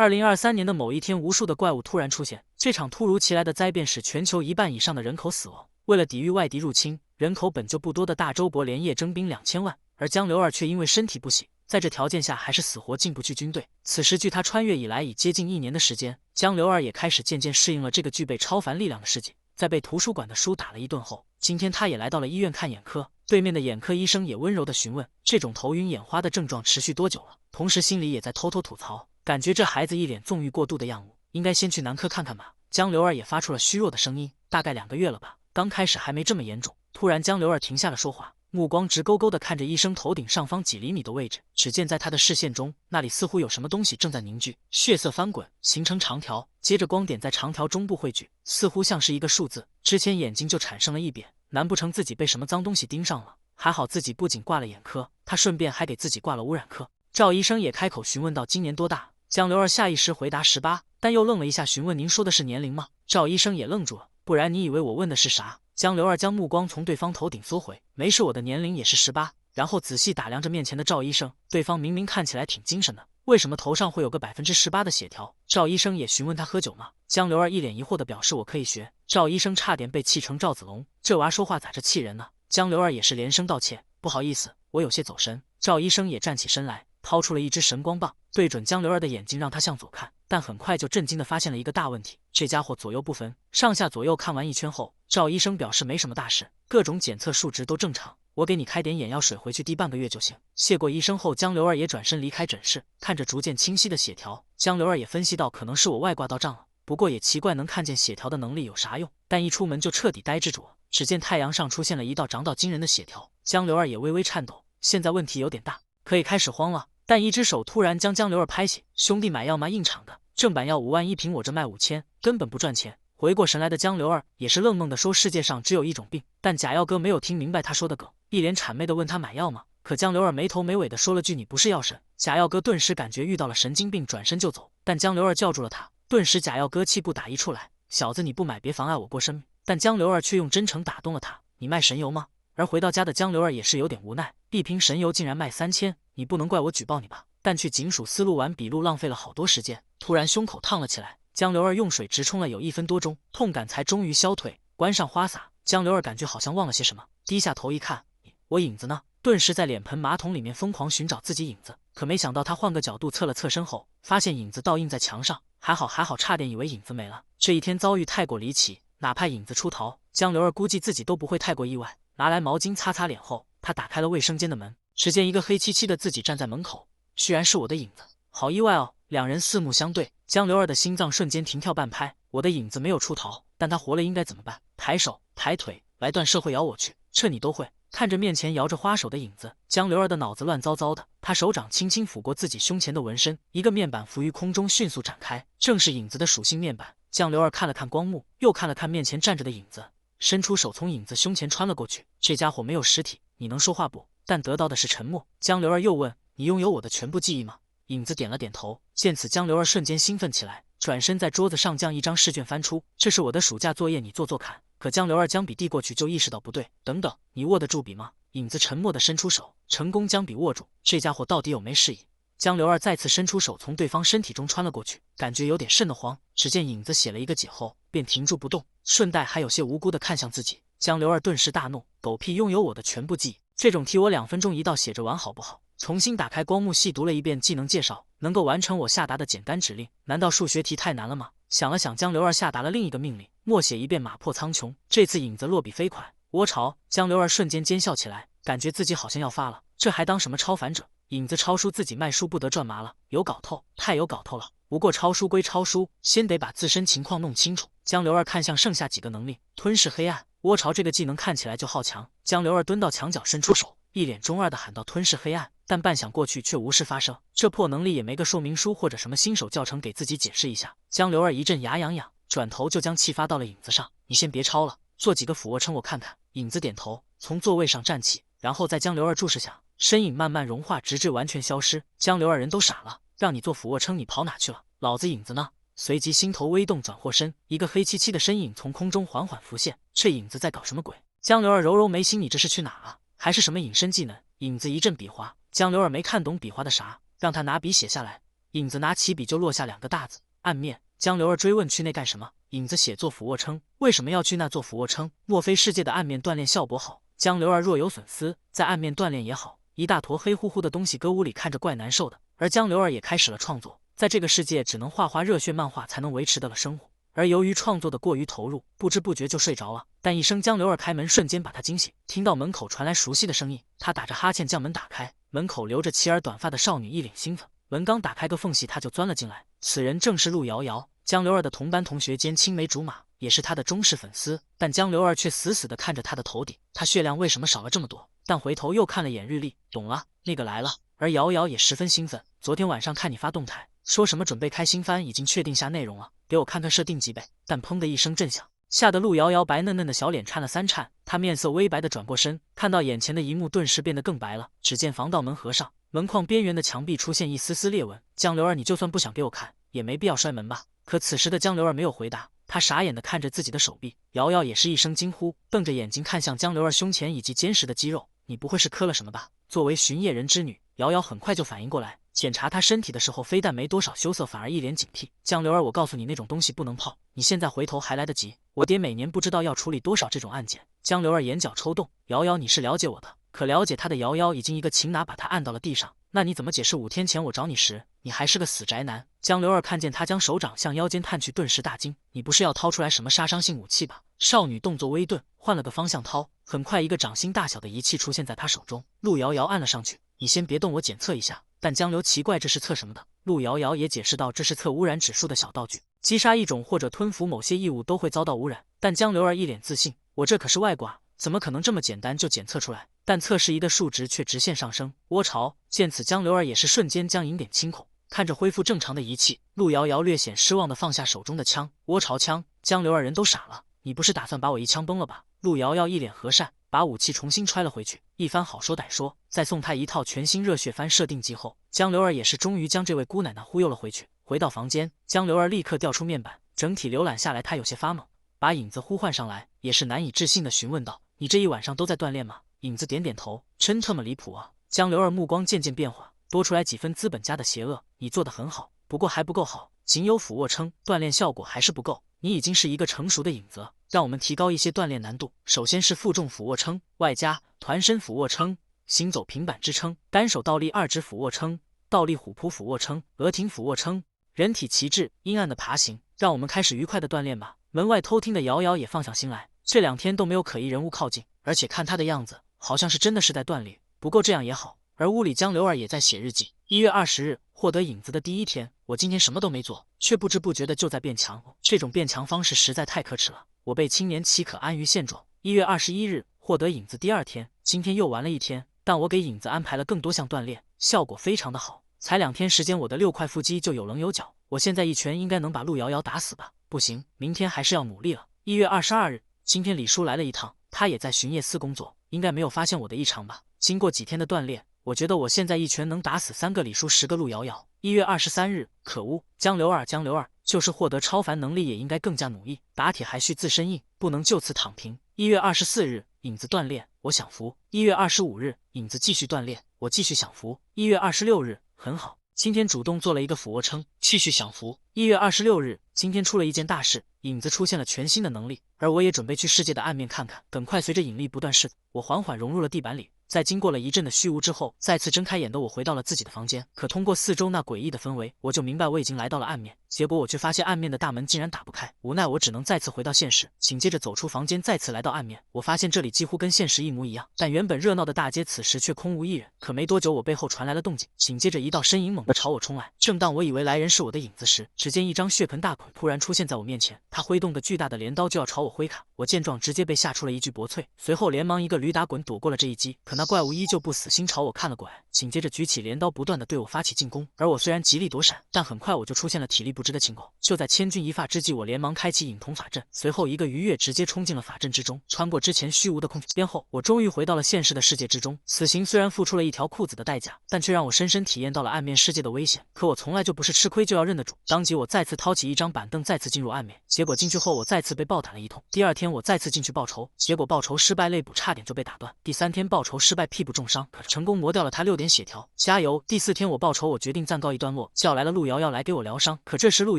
2023年的某一天，无数的怪物突然出现，这场突如其来的灾变使全球1半以上的人口死亡。为了抵御外敌入侵，人口本就不多的大周伯连夜征兵2000万，而江流儿却因为身体不行，在这条件下还是死活进不去军队。此时距他穿越以来已接近1年的时间，江流儿也开始渐渐适应了这个具备超凡力量的世界。在被图书馆的书打了一顿后，今天他也来到了医院看眼科。对面的眼科医生也温柔地询问，这种头晕眼花的症状持续多久了，同时心里也在偷偷吐槽，感觉这孩子一脸纵欲过度的样子，应该先去男科看看吧。江流儿也发出了虚弱的声音，大概2个月了吧，刚开始还没这么严重。突然江流儿停下了说话，目光直勾勾地看着医生头顶上方几厘米的位置，只见在他的视线中，那里似乎有什么东西正在凝聚，血色翻滚，形成长条，接着光点在长条中部汇聚，似乎像是一个数字。之前眼睛就产生了异变，难不成自己被什么脏东西盯上了？还好自己不仅挂了眼科，他顺便还给自己挂了污染科。赵医生也开口询问道：“今年多大？”江流儿下意识回答18，但又愣了一下，询问：“您说的是年龄吗？”赵医生也愣住了，不然你以为我问的是啥？江流儿将目光从对方头顶缩回，没事，我的年龄也是18。然后仔细打量着面前的赵医生，对方明明看起来挺精神的，为什么头上会有个18%的血条？赵医生也询问他喝酒吗？江流儿一脸疑惑地表示我可以学。赵医生差点被气成赵子龙，这娃说话咋这气人呢？江流儿也是连声道歉，不好意思，我有些走神。赵医生也站起身来，掏出了一支神光棒，对准江流儿的眼睛，让他向左看，但很快就震惊地发现了一个大问题，这家伙左右不分，上下左右看完一圈后，赵医生表示没什么大事，各种检测数值都正常，我给你开点眼药水，回去滴半个月就行。谢过医生后，江流儿也转身离开诊室，看着逐渐清晰的血条，江流儿也分析到可能是我外挂到账了，不过也奇怪，能看见血条的能力有啥用？但一出门就彻底呆滞住了。只见太阳上出现了一道长到惊人的血条，江流儿也微微颤抖，现在问题有点大，可以开始慌了。但一只手突然将江流儿拍起，兄弟买药吗？硬场的，正版药5万1瓶，我这卖5000，根本不赚钱。回过神来的江流儿也是愣愣地说，世界上只有一种病。但假药哥没有听明白他说的梗，一脸谄媚地问他买药吗？可江流儿没头没尾地说了句你不是药神。假药哥顿时感觉遇到了神经病，转身就走，但江流儿叫住了他，顿时假药哥气不打一处来，小子你不买别妨碍我过生命。但江流儿却用真诚打动了他，你卖神油吗？而回到家的江流儿也是有点无奈，一瓶神油竟然卖3000，你不能怪我举报你吧？但去警署思路完笔录浪费了好多时间，突然胸口烫了起来，江流儿用水直冲了有1分多钟，痛感才终于消退。关上花洒，江流儿感觉好像忘了些什么，低下头一看，我影子呢？顿时在脸盆马桶里面疯狂寻找自己影子，可没想到他换个角度侧了侧身后，发现影子倒映在墙上，还好，差点以为影子没了。这一天遭遇太过离奇，哪怕影子出逃，江流儿估计自己都不会太过意外。拿来毛巾擦擦脸后，他打开了卫生间的门，只见一个黑漆漆的自己站在门口，居然是我的影子，好意外哦！两人四目相对，江流儿的心脏瞬间停跳半拍。我的影子没有出逃，但他活了应该怎么办？抬手抬腿来段社会摇我去，这你都会？看着面前摇着花手的影子，江流儿的脑子乱糟糟的。他手掌轻轻抚过自己胸前的纹身，一个面板浮于空中迅速展开，正是影子的属性面板。江流儿看了看光幕，又看了看面前站着的影子，伸出手从影子胸前穿了过去。这家伙没有实体，你能说话不？但得到的是沉默。江流儿又问，你拥有我的全部记忆吗？影子点了点头。见此，江流儿瞬间兴奋起来，转身在桌子上将一张试卷翻出，这是我的暑假作业，你做做看。可江流儿将笔递过去，就意识到不对，等等，你握得住笔吗？影子沉默地伸出手，成功将笔握住。这家伙到底有没示意？江流儿再次伸出手，从对方身体中穿了过去，感觉有点瘆得慌。只见影子写了一个解后，便停住不动，顺带还有些无辜地看向自己。江流儿顿时大怒，狗屁拥有我的全部记忆，这种题我2分钟一道写着玩好不好？重新打开光幕细读了一遍技能介绍，能够完成我下达的简单指令。难道数学题太难了吗？想了想，江流儿下达了另一个命令，默写一遍马破苍穹。这次影子落笔飞快，窝巢。江流儿瞬间奸笑起来，感觉自己好像要发了，这还当什么超凡者？影子抄书自己卖书不得赚麻了，有搞头，太有搞头了。不过抄书归抄书，先得把自身情况弄清楚。江流儿看向剩下几个能力，吞噬黑暗、窝巢这个技能看起来就好强。江流儿蹲到墙角，伸出手，一脸中二的喊道吞噬黑暗，但半晌过去却无事发生。这破能力也没个说明书或者什么新手教程给自己解释一下。江流儿一阵牙痒痒，转头就将气发到了影子上，你先别抄了，做几个俯卧撑我看看。影子点头，从座位上站起，然后在江流儿注视下，身影慢慢融化，直至完全消失。江流儿人都傻了，让你做俯卧撑你跑哪去了？老子影子呢？随即心头微动，转过身，一个黑漆漆的身影从空中缓缓浮现。这影子在搞什么鬼？江流儿揉揉眉心，你这是去哪啊？还是什么隐身技能？影子一阵比划，江流儿没看懂比划的啥，让他拿笔写下来。影子拿起笔就落下2个大字：暗面。江流儿追问去那干什么，影子写做俯卧撑。为什么要去那做俯卧撑？莫非世界的暗面锻炼效果好？江流儿若有所思，在暗面锻炼也好。一大坨黑乎乎的东西搁屋里看着怪难受的，而江流儿也开始了创作。在这个世界，只能画画热血漫画才能维持得了生活。而由于创作的过于投入，不知不觉就睡着了。但一声江流儿开门瞬间把他惊醒，听到门口传来熟悉的声音，他打着哈欠将门打开，门口留着齐耳短发的少女一脸兴奋。门刚打开个缝隙，他就钻了进来。此人正是陆瑶瑶，江流儿的同班同学兼青梅竹马，也是他的忠实粉丝。但江流儿却死死地看着他的头顶，他血量为什么少了这么多？但回头又看了眼日历，懂了，那个来了。而瑶瑶也十分兴奋，昨天晚上看你发动态，说什么准备开新番，已经确定下内容了，给我看看设定几倍。但砰的一声震响，吓得陆瑶瑶白嫩嫩的小脸颤了3颤，她面色微白的转过身，看到眼前的一幕，顿时变得更白了。只见防盗门合上，门框边缘的墙壁出现一丝丝裂纹。江流儿，你就算不想给我看，也没必要摔门吧？可此时的江流儿没有回答，他傻眼的看着自己的手臂。瑶瑶也是一声惊呼，瞪着眼睛看向江流儿胸前以及坚实的肌肉。你不会是磕了什么吧？作为巡夜人之女，瑶瑶很快就反应过来，检查她身体的时候，非但没多少羞涩，反而一脸警惕。江流儿，我告诉你，那种东西不能泡，你现在回头还来得及。我爹每年不知道要处理多少这种案件。江流儿眼角抽动，瑶瑶，你是了解我的，可了解他的瑶瑶已经一个擒拿把他按到了地上。那你怎么解释5天前我找你时，你还是个死宅男？江流儿看见他将手掌向腰间探去，顿时大惊，你不是要掏出来什么杀伤性武器吧？少女动作微顿，换了个方向掏，很快一个掌心大小的仪器出现在她手中。陆瑶瑶按了上去，你先别动，我检测一下。但江流奇怪，这是测什么的？陆瑶瑶也解释道，这是测污染指数的小道具，击杀一种或者吞服某些异物都会遭到污染。但江流儿一脸自信，我这可是外挂，怎么可能这么简单就检测出来？但测试仪的数值却直线上升。窝巢！见此，江流儿也是瞬间将银点清空，看着恢复正常的仪器，陆瑶瑶略显失望的放下手中的枪。窝巢枪！江流儿人都傻了，你不是打算把我一枪崩了吧？陆瑶瑶一脸和善，把武器重新揣了回去，一番好说歹说，再送她一套全新热血番设定集后，江流儿也是终于将这位姑奶奶忽悠了回去。回到房间，江流儿立刻调出面板，整体浏览下来，她有些发懵，把影子呼唤上来，也是难以置信的询问道：“你这一晚上都在锻炼吗？”影子点点头，真他妈离谱啊！江流儿目光渐渐变化，多出来几分资本家的邪恶。你做得很好，不过还不够好，仅有俯卧撑锻炼效果还是不够。你已经是一个成熟的影子了，让我们提高一些锻炼难度。首先是负重俯卧撑，外加团身俯卧撑、行走平板支撑、单手倒立2指俯卧撑、倒立虎扑俯卧撑、额挺俯卧撑、人体旗帜、阴暗的爬行。让我们开始愉快的锻炼吧。门外偷听的瑶瑶也放下心来，这2天都没有可疑人物靠近，而且看他的样子，好像是真的是在锻炼。不过这样也好。而屋里江流儿也在写日记。1月20日，获得影子的第一天，我今天什么都没做，却不知不觉的就在变强。这种变强方式实在太可耻了，我辈青年岂可安于现状？1月21日，获得影子第2天，今天又玩了1天，但我给影子安排了更多项锻炼，效果非常的好。才2天时间，我的6块腹肌就有棱有角，我现在一拳应该能把陆瑶瑶打死吧？不行，明天还是要努力了。1月22日，今天李叔来了一趟，他也在巡夜司工作，应该没有发现我的异常吧？经过几天的锻炼，我觉得我现在一拳能打死3个李叔10个陆瑶瑶。1月23日，可恶，江流儿，就是获得超凡能力也应该更加努力，打铁还需自身硬，不能就此躺平。1月24日，影子锻炼，我享福。1月25日，影子继续锻炼，我继续享福。1月26日，很好，今天主动做了一个俯卧撑，继续享福。1月26日，今天出了一件大事，影子出现了全新的能力，而我也准备去世界的暗面看看。很快随着引力不断释，我缓缓融入了地板里。在经过了一阵的虚无之后，再次睁开眼的我回到了自己的房间。可通过四周那诡异的氛围，我就明白我已经来到了暗面。结果我却发现暗面的大门竟然打不开，无奈我只能再次回到现实。紧接着走出房间，再次来到暗面，我发现这里几乎跟现实一模一样，但原本热闹的大街此时却空无一人。可没多久，我背后传来了动静，紧接着一道身影猛地朝我冲来。正当我以为来人是我的影子时，只见一张血盆大口突然出现在我面前，他挥动着巨大的镰刀就要朝我挥砍。我见状直接被吓出了一具薄脆，随后连忙一个驴打滚躲过了这一击。可那怪物依旧不死心朝我看了过来，紧接着举起镰刀不断的对我发起进攻。而我虽然极力躲闪，但很快我就出现了体力不支的情况。就在千钧一发之际，我连忙开启影瞳法阵，随后一个鱼跃直接冲进了法阵之中，穿过之前虚无的空间后，我终于回到了现实的世界之中。此行虽然付出了一条裤子的代价，但却让我深深体验到了暗面世界的危险。可我从来就不是吃亏就要认的主，当即我再次掏起一张板凳，再次进入暗面。结果进去后，我再次被暴打了一通。第2天我再次进去报仇，结果报仇失败，肋骨差点就被打断。第3天报仇失失败，屁部重伤，可成功磨掉了他6点血条。加油！第4天我报仇，我决定暂告一段落，叫来了陆瑶瑶来给我疗伤。可这时陆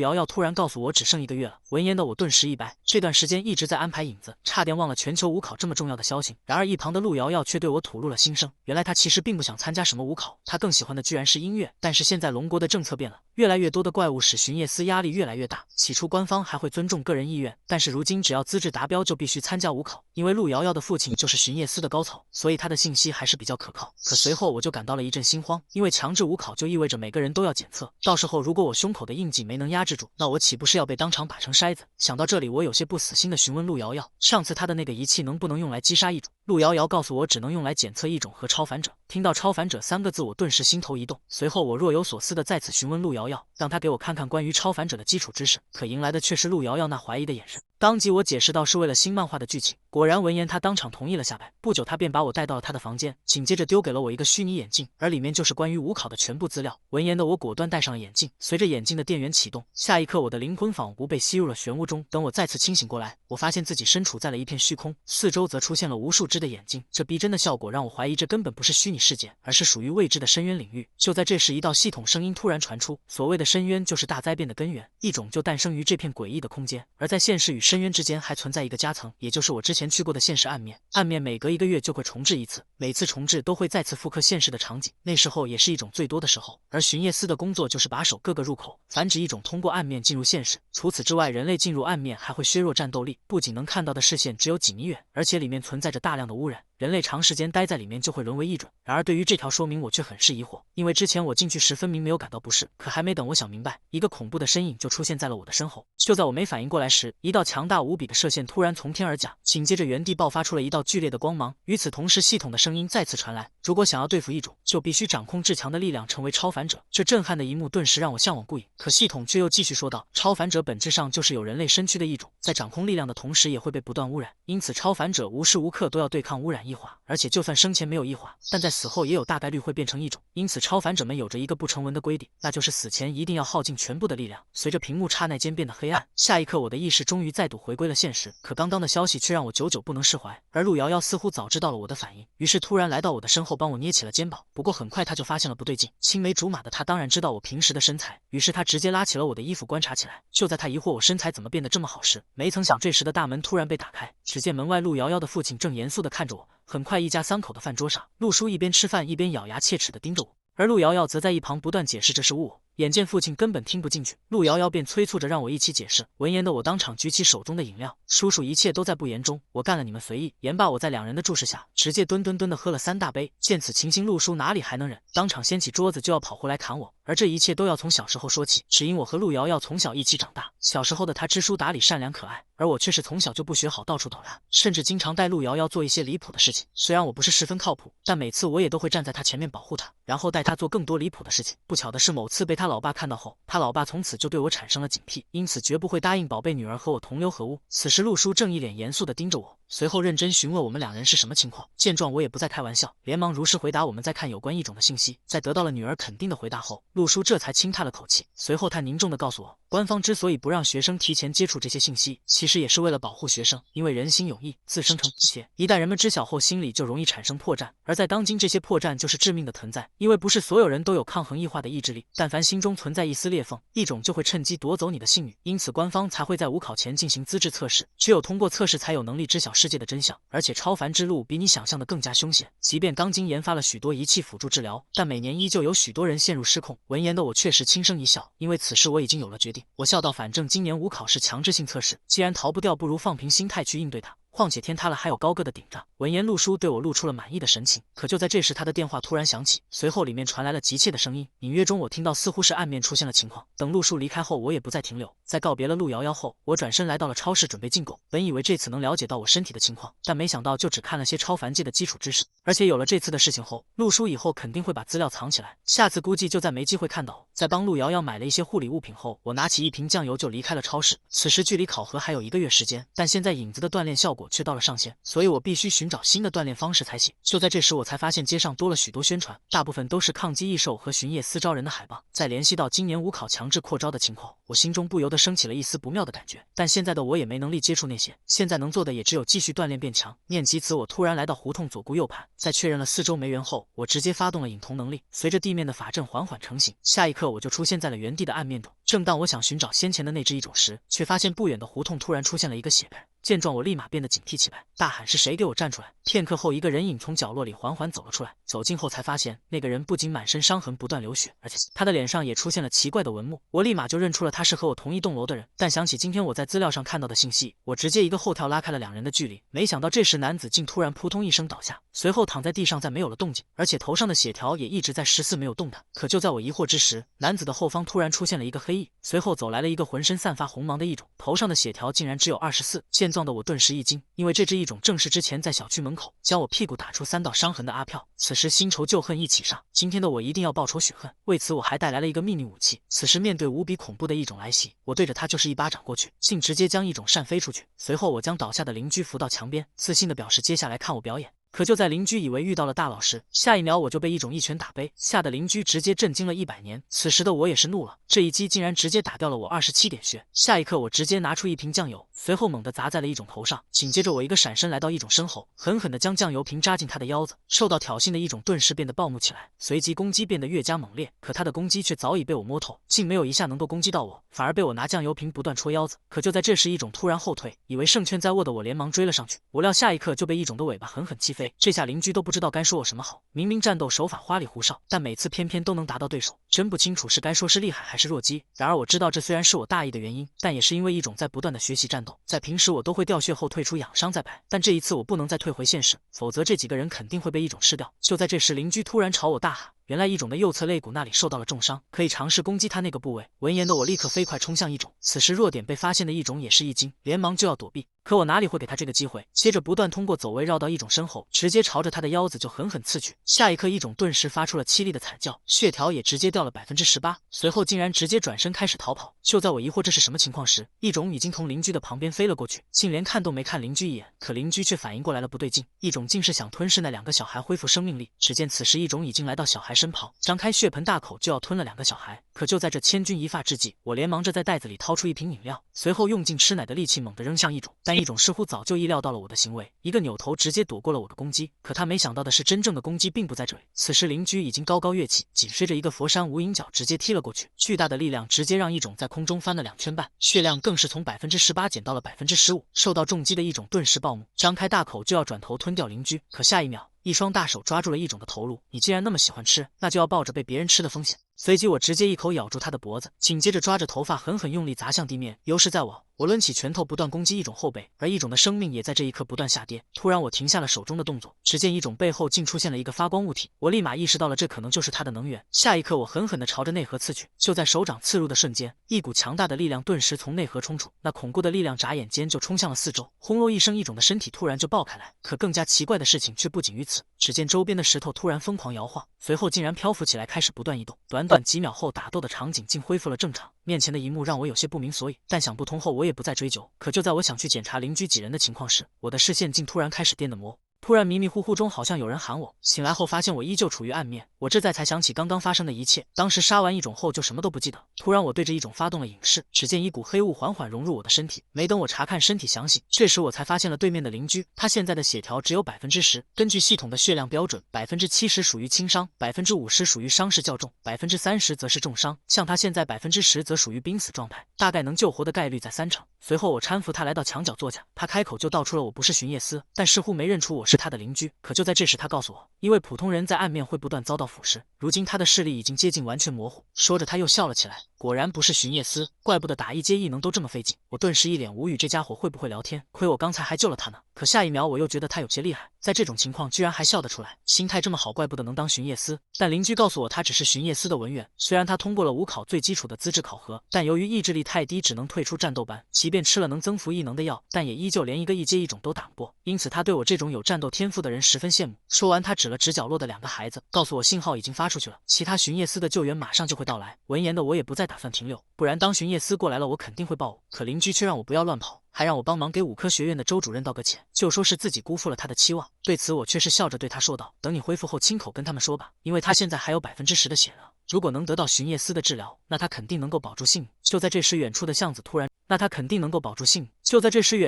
瑶瑶突然告诉我只剩1个月了，闻言的我顿时一白。这段时间一直在安排影子，差点忘了全球五考这么重要的消息。然而一旁的陆瑶瑶却对我吐露了心声，原来她其实并不想参加什么五考，她更喜欢的居然是音乐。但是现在龙国的政策变了，越来越多的怪物使巡夜司压力越来越大。起初官方还会尊重个人意愿，但是如今只要资质达标就必须参加五考。因为陆瑶瑶的父亲就是巡夜司的高层，所以他的信息还是比较可靠。可随后我就感到了一阵心慌，因为强制五考就意味着每个人都要检测，到时候如果我胸口的印记没能压制住，那我岂不是要被当场打成筛子？想到这里，我有些不死心的询问陆瑶瑶，上次他的那个仪器能不能用来击杀异种？陆瑶瑶告诉我只能用来检测异种和超凡者。听到超凡者3个字，我顿时心头一动。随后我若有所思的再次询问陆瑶瑶，让她给我看看关于超凡者的基础知识。可迎来的却是陆瑶瑶那怀疑的眼神。当即我解释到是为了新漫画的剧情，果然闻言他当场同意了下来。不久他便把我带到了他的房间，紧接着丢给了我一个虚拟眼镜，而里面就是关于五考的全部资料。闻言的我果断戴上了眼镜，随着眼镜的电源启动，下一刻我的灵魂仿佛被吸入了玄雾中。等我再次清醒过来，我发现自己身处在了一片虚空，四周则出现了无数只的眼睛。这逼真的效果让我怀疑这根本不是虚拟世界，而是属于未知的深渊领域。就在这时，一道系统声音突然传出，所谓的深渊就是大灾变的根源，异种就诞生于这片诡异的空间。而在现实与深渊之间还存在一个夹层，也就是我之前去过的现实暗面。暗面每隔1个月就会重置一次，每次重置都会再次复刻现实的场景，那时候也是异种最多的时候。而巡夜司的工作就是把守各个入口，防止异种通过暗面进入现实。除此之外，人类进入暗面还会削弱战斗力，不仅能看到的视线只有几米远，而且里面存在着大量的污染。人类长时间待在里面就会沦为异种。然而对于这条说明我却很是疑惑，因为之前我进去时分明没有感到不适，可还没等我想明白，一个恐怖的身影就出现在了我的身后。就在我没反应过来时，一道强大无比的射线突然从天而降，紧接着原地爆发出了一道剧烈的光芒。与此同时，系统的声音再次传来，如果想要对付异种，就必须掌控至强的力量，成为超凡者。这震撼的一幕顿时让我向往不已。可系统却又继续说道，超凡者本质上就是有人类身躯的异种，在掌控力量的同时也会被不断污染，因此超凡者无时无刻都要对抗污染异化，而且就算生前没有异化，但在死后也有大概率会变成异种。因此超凡者们有着一个不成文的规定，那就是死前一定要耗尽全部的力量。随着屏幕刹那间变得黑暗，下一刻我的意识终于再度回归了现实。可刚刚的消息却让我久久不能释怀，而陆瑶瑶似乎早知道了我的反应，于是突然来到我的身后帮我捏起了肩膀。不过很快她就发现了不对劲，青梅竹马的她当然知道我平时的身材，于是她直接拉起了我的衣服观察起来。就在她疑惑我身材怎么变得这么好时，没曾想这时的大门突然被打开，只见门外陆瑶瑶的父亲正严肃地看着我。很快一家3口的饭桌上，陆叔一边吃饭一边咬牙切齿地盯着我，而陆瑶瑶则在一旁不断解释这是误我。眼见父亲根本听不进去，陆瑶瑶便催促着让我一起解释。闻言的我当场举起手中的饮料，叔叔一切都在不言中，我干了你们随意。言罢，我在2人的注视下，直接吨的喝了3大杯。见此情形，陆叔哪里还能忍，当场掀起桌子就要跑回来砍我。而这一切都要从小时候说起，只因我和陆瑶瑶从小一起长大，小时候的她知书达理、善良可爱，而我却是从小就不学好，到处捣乱，甚至经常带陆瑶瑶做一些离谱的事情。虽然我不是十分靠谱，但每次我也都会站在她前面保护她，然后带她做更多离谱的事情。不巧的是，某次被她老爸看到后，他老爸从此就对我产生了警惕，因此绝不会答应宝贝女儿和我同流合污。此时陆叔正一脸严肃地盯着我，随后认真询问我们2人是什么情况。见状我也不再开玩笑，连忙如实回答我们在看有关异种的信息。在得到了女儿肯定的回答后，陆叔这才轻叹了口气，随后他凝重地告诉我，官方之所以不让学生提前接触这些信息，其实也是为了保护学生，因为人心有异，自生成邪，一旦人们知晓后，心里就容易产生破绽，而在当今这些破绽就是致命的存在，因为不是所有人都有抗衡异化的意志力，但凡心中存在一丝裂缝，异种就会趁机夺走你的性命，因此官方才会在五考前进行资质测试，只有通过测试才有能力知晓世界的真相。而且超凡之路比你想象的更加凶险，即便钢筋研发了许多仪器辅助治疗，但每年依旧有许多人陷入失控。闻言的我确实轻声一笑，因为此事我已经有了决定。我笑道，反正今年五考是强制性测试，既然逃不掉，不如放平心态去应对它。况且天塌了还有高个的顶着。闻言，陆叔对我露出了满意的神情。可就在这时，他的电话突然响起，随后里面传来了急切的声音。隐约中，我听到似乎是暗面出现了情况。等陆叔离开后，我也不再停留。在告别了陆瑶瑶后，我转身来到了超市准备进购。本以为这次能了解到我身体的情况，但没想到就只看了些超凡界的基础知识。而且有了这次的事情后，陆叔以后肯定会把资料藏起来，下次估计就再没机会看到我。在帮陆瑶瑶买了一些护理物品后，我拿起一瓶酱油就离开了超市。此时距离考核还有1个月时间，但现在影子的锻炼效果却到了上限，所以我必须寻找新的锻炼方式才行。就在这时，我才发现街上多了许多宣传，大部分都是抗击异兽和巡夜司招人的海报。在联系到今年5考强制扩招的情况，我心中不由得升起了一丝不妙的感觉。但现在的我也没能力接触那些，现在能做的也只有继续锻炼变强。念及此，我突然来到胡同左顾右盼，在确认了4周没人后，我直接发动了影瞳能力，随着地面的法阵缓缓成型，下一刻我就出现在了原地的暗面中。正当我想寻找先前的那只异种时，却发现不远的胡同突然出现了一个血盆。见状，我立马变得警惕起来，大喊：“是谁？给我站出来！”片刻后，一个人影从角落里缓缓走了出来。走近后才发现，那个人不仅满身伤痕不断流血，而且他的脸上也出现了奇怪的纹目。我立马就认出了他是和我同一栋楼的人，但想起今天我在资料上看到的信息，我直接一个后跳拉开了2人的距离。没想到这时男子竟突然扑通一声倒下，随后躺在地上再没有了动静，而且头上的血条也一直在14没有动弹。可就在我疑惑之时，男子的后方突然出现了一个黑影，随后走来了一个浑身散发红芒的异种，头上的血条竟然只有24。见状的我顿时一惊，因为这只异种正是之前在小区门口将我屁股打出3道伤痕的阿飘。此时新仇旧恨一起上，今天的我一定要报仇雪恨。为此我还带来了一个秘密武器。此时面对无比恐怖的异种来袭，我对着他就是一巴掌过去，竟直接将异种扇飞出去。随后我将倒下的邻居扶到墙边，自信地表示接下来看我表演。可就在邻居以为遇到了大老师，下一秒我就被异种一拳打飞，吓得邻居直接震惊了100年。此时的我也是怒了，这一击竟然直接打掉了我27点血。下一刻我直接拿出一瓶酱油，随后猛地砸在了异种头上，紧接着我一个闪身来到异种身后，狠狠地将酱油瓶扎进他的腰子。受到挑衅的异种顿时变得暴怒起来，随即攻击变得越加猛烈。可他的攻击却早已被我摸透，竟没有一下能够攻击到我，反而被我拿酱油瓶不断戳腰子。可就在这时，异种突然后退，以为胜券在握的我连忙追了上去，我料下一刻就被异种的尾巴狠狠击飞。这下邻居都不知道该说我什么好，明明战斗手法花里胡哨，但每次偏偏都能打到对手，真不清楚是该说是厉害还是弱鸡。然而我知道这虽然是我大意的原因，但也是因为异种在不断的学习战斗，在平时我都会掉血后退出养伤再摆，但这一次我不能再退回现实，否则这几个人肯定会被异种吃掉。就在这时，邻居突然朝我大喊，原来异种的右侧肋骨那里受到了重伤，可以尝试攻击他那个部位。闻言的我立刻飞快冲向异种，此时弱点被发现的异种也是一惊，连忙就要躲避，可我哪里会给他这个机会，接着不断通过走位绕到异种身后，直接朝着他的腰子就狠狠刺去。下一刻异种顿时发出了凄厉的惨叫，血条也直接掉了18%，随后竟然直接转身开始逃跑。就在我疑惑这是什么情况时，异种已经从邻居的旁边飞了过去，竟连看都没看邻居一眼。可邻居却反应过来了不对劲，异种竟是想吞噬那2个小孩恢复生命力。只见此时异种已经来到小孩身旁，张开血盆大口就要吞了2个小孩。可就在这千钧一发之际，我连忙着在袋子里掏出一瓶饮料，随后用尽吃奶的力气猛地扔向异种。但异种似乎早就意料到了我的行为，一个扭头直接躲过了我的攻击。可他没想到的是，真正的攻击并不在这里。此时邻居已经高高跃起，紧随着一个佛山无影脚直接踢了过去，巨大的力量直接让异种在空中翻了2圈半，血量更是从18%减到了15%。受到重击的异种顿时暴怒，张开大口就要转头吞掉邻居。可下一秒，一双大手抓住了异种的头颅，你既然那么喜欢吃，那就要抱着被别人吃的风险。随即我直接一口咬住他的脖子，紧接着抓着头发狠狠用力砸向地面。优势在我抡起拳头不断攻击异种后背，而异种的生命也在这一刻不断下跌。突然我停下了手中的动作，只见异种背后竟出现了一个发光物体，我立马意识到了这可能就是它的能源。下一刻我狠狠地朝着内核刺去，就在手掌刺入的瞬间，一股强大的力量顿时从内核冲出，那恐怖的力量眨眼间就冲向了四周，轰隆一声，异种的身体突然就爆开来。可更加奇怪的事情却不仅于此，只见周边的石头突然疯狂摇晃，随后竟然漂浮起来开始不断移动。短短几秒后，打斗的场景竟恢复了正常。面前的一幕让我有些不明所以，但想不通后我也不再追究。可就在我想去检查邻居几人的情况时，我的视线竟突然开始变得模糊。突然迷迷糊糊中好像有人喊我，醒来后发现我依旧处于暗面，我这才想起刚刚发生的一切。当时杀完异种后就什么都不记得，突然我对着异种发动了影视，只见一股黑雾缓缓融入我的身体，没等我查看身体详细，这时我才发现了对面的邻居，他现在的血条只有10%，根据系统的血量标准，70%属于轻伤，50%属于伤势较重，30%则是重伤，像他现在10%则属于濒死状态，大概能救活的概率在3成。随后我搀扶他来到墙角坐下，他开口就道出了我不是巡夜司，但似乎没认出我是他的邻居。可就在这时，他告诉我，因为普通人在暗面会不断遭到腐蚀，如今他的视力已经接近完全模糊。说着他又笑了起来，果然不是巡夜司，怪不得打一阶异能都这么费劲。我顿时一脸无语，这家伙会不会聊天？亏我刚才还救了他呢。可下一秒我又觉得他有些厉害，在这种情况居然还笑得出来，心态这么好，怪不得能当巡夜司。但邻居告诉我，他只是巡夜司的文员，虽然他通过了5考最基础的资质考核，但由于意志力太低，只能退出战斗班。即便吃了能增幅异能的药，但也依旧连一个一阶异种都打不过。因此他对我这种有战斗天赋的人十分羡慕。说完，他指了指角落的2个孩子，告诉我信号已经发出去了，其他巡夜司的救援马上就会到来。闻言的我也不再打算停留，不然当巡夜司过来了，我肯定会报我。可邻居却让我不要乱跑，还让我帮忙给5科学院的周主任道个歉，就说是自己辜负了他的期望。对此我却是笑着对他说道：“等你恢复后亲口跟他们说吧，因为他现在还有10%的血呢。如果能得到巡夜司的治疗，那他肯定能够保住性命。”就在这时，远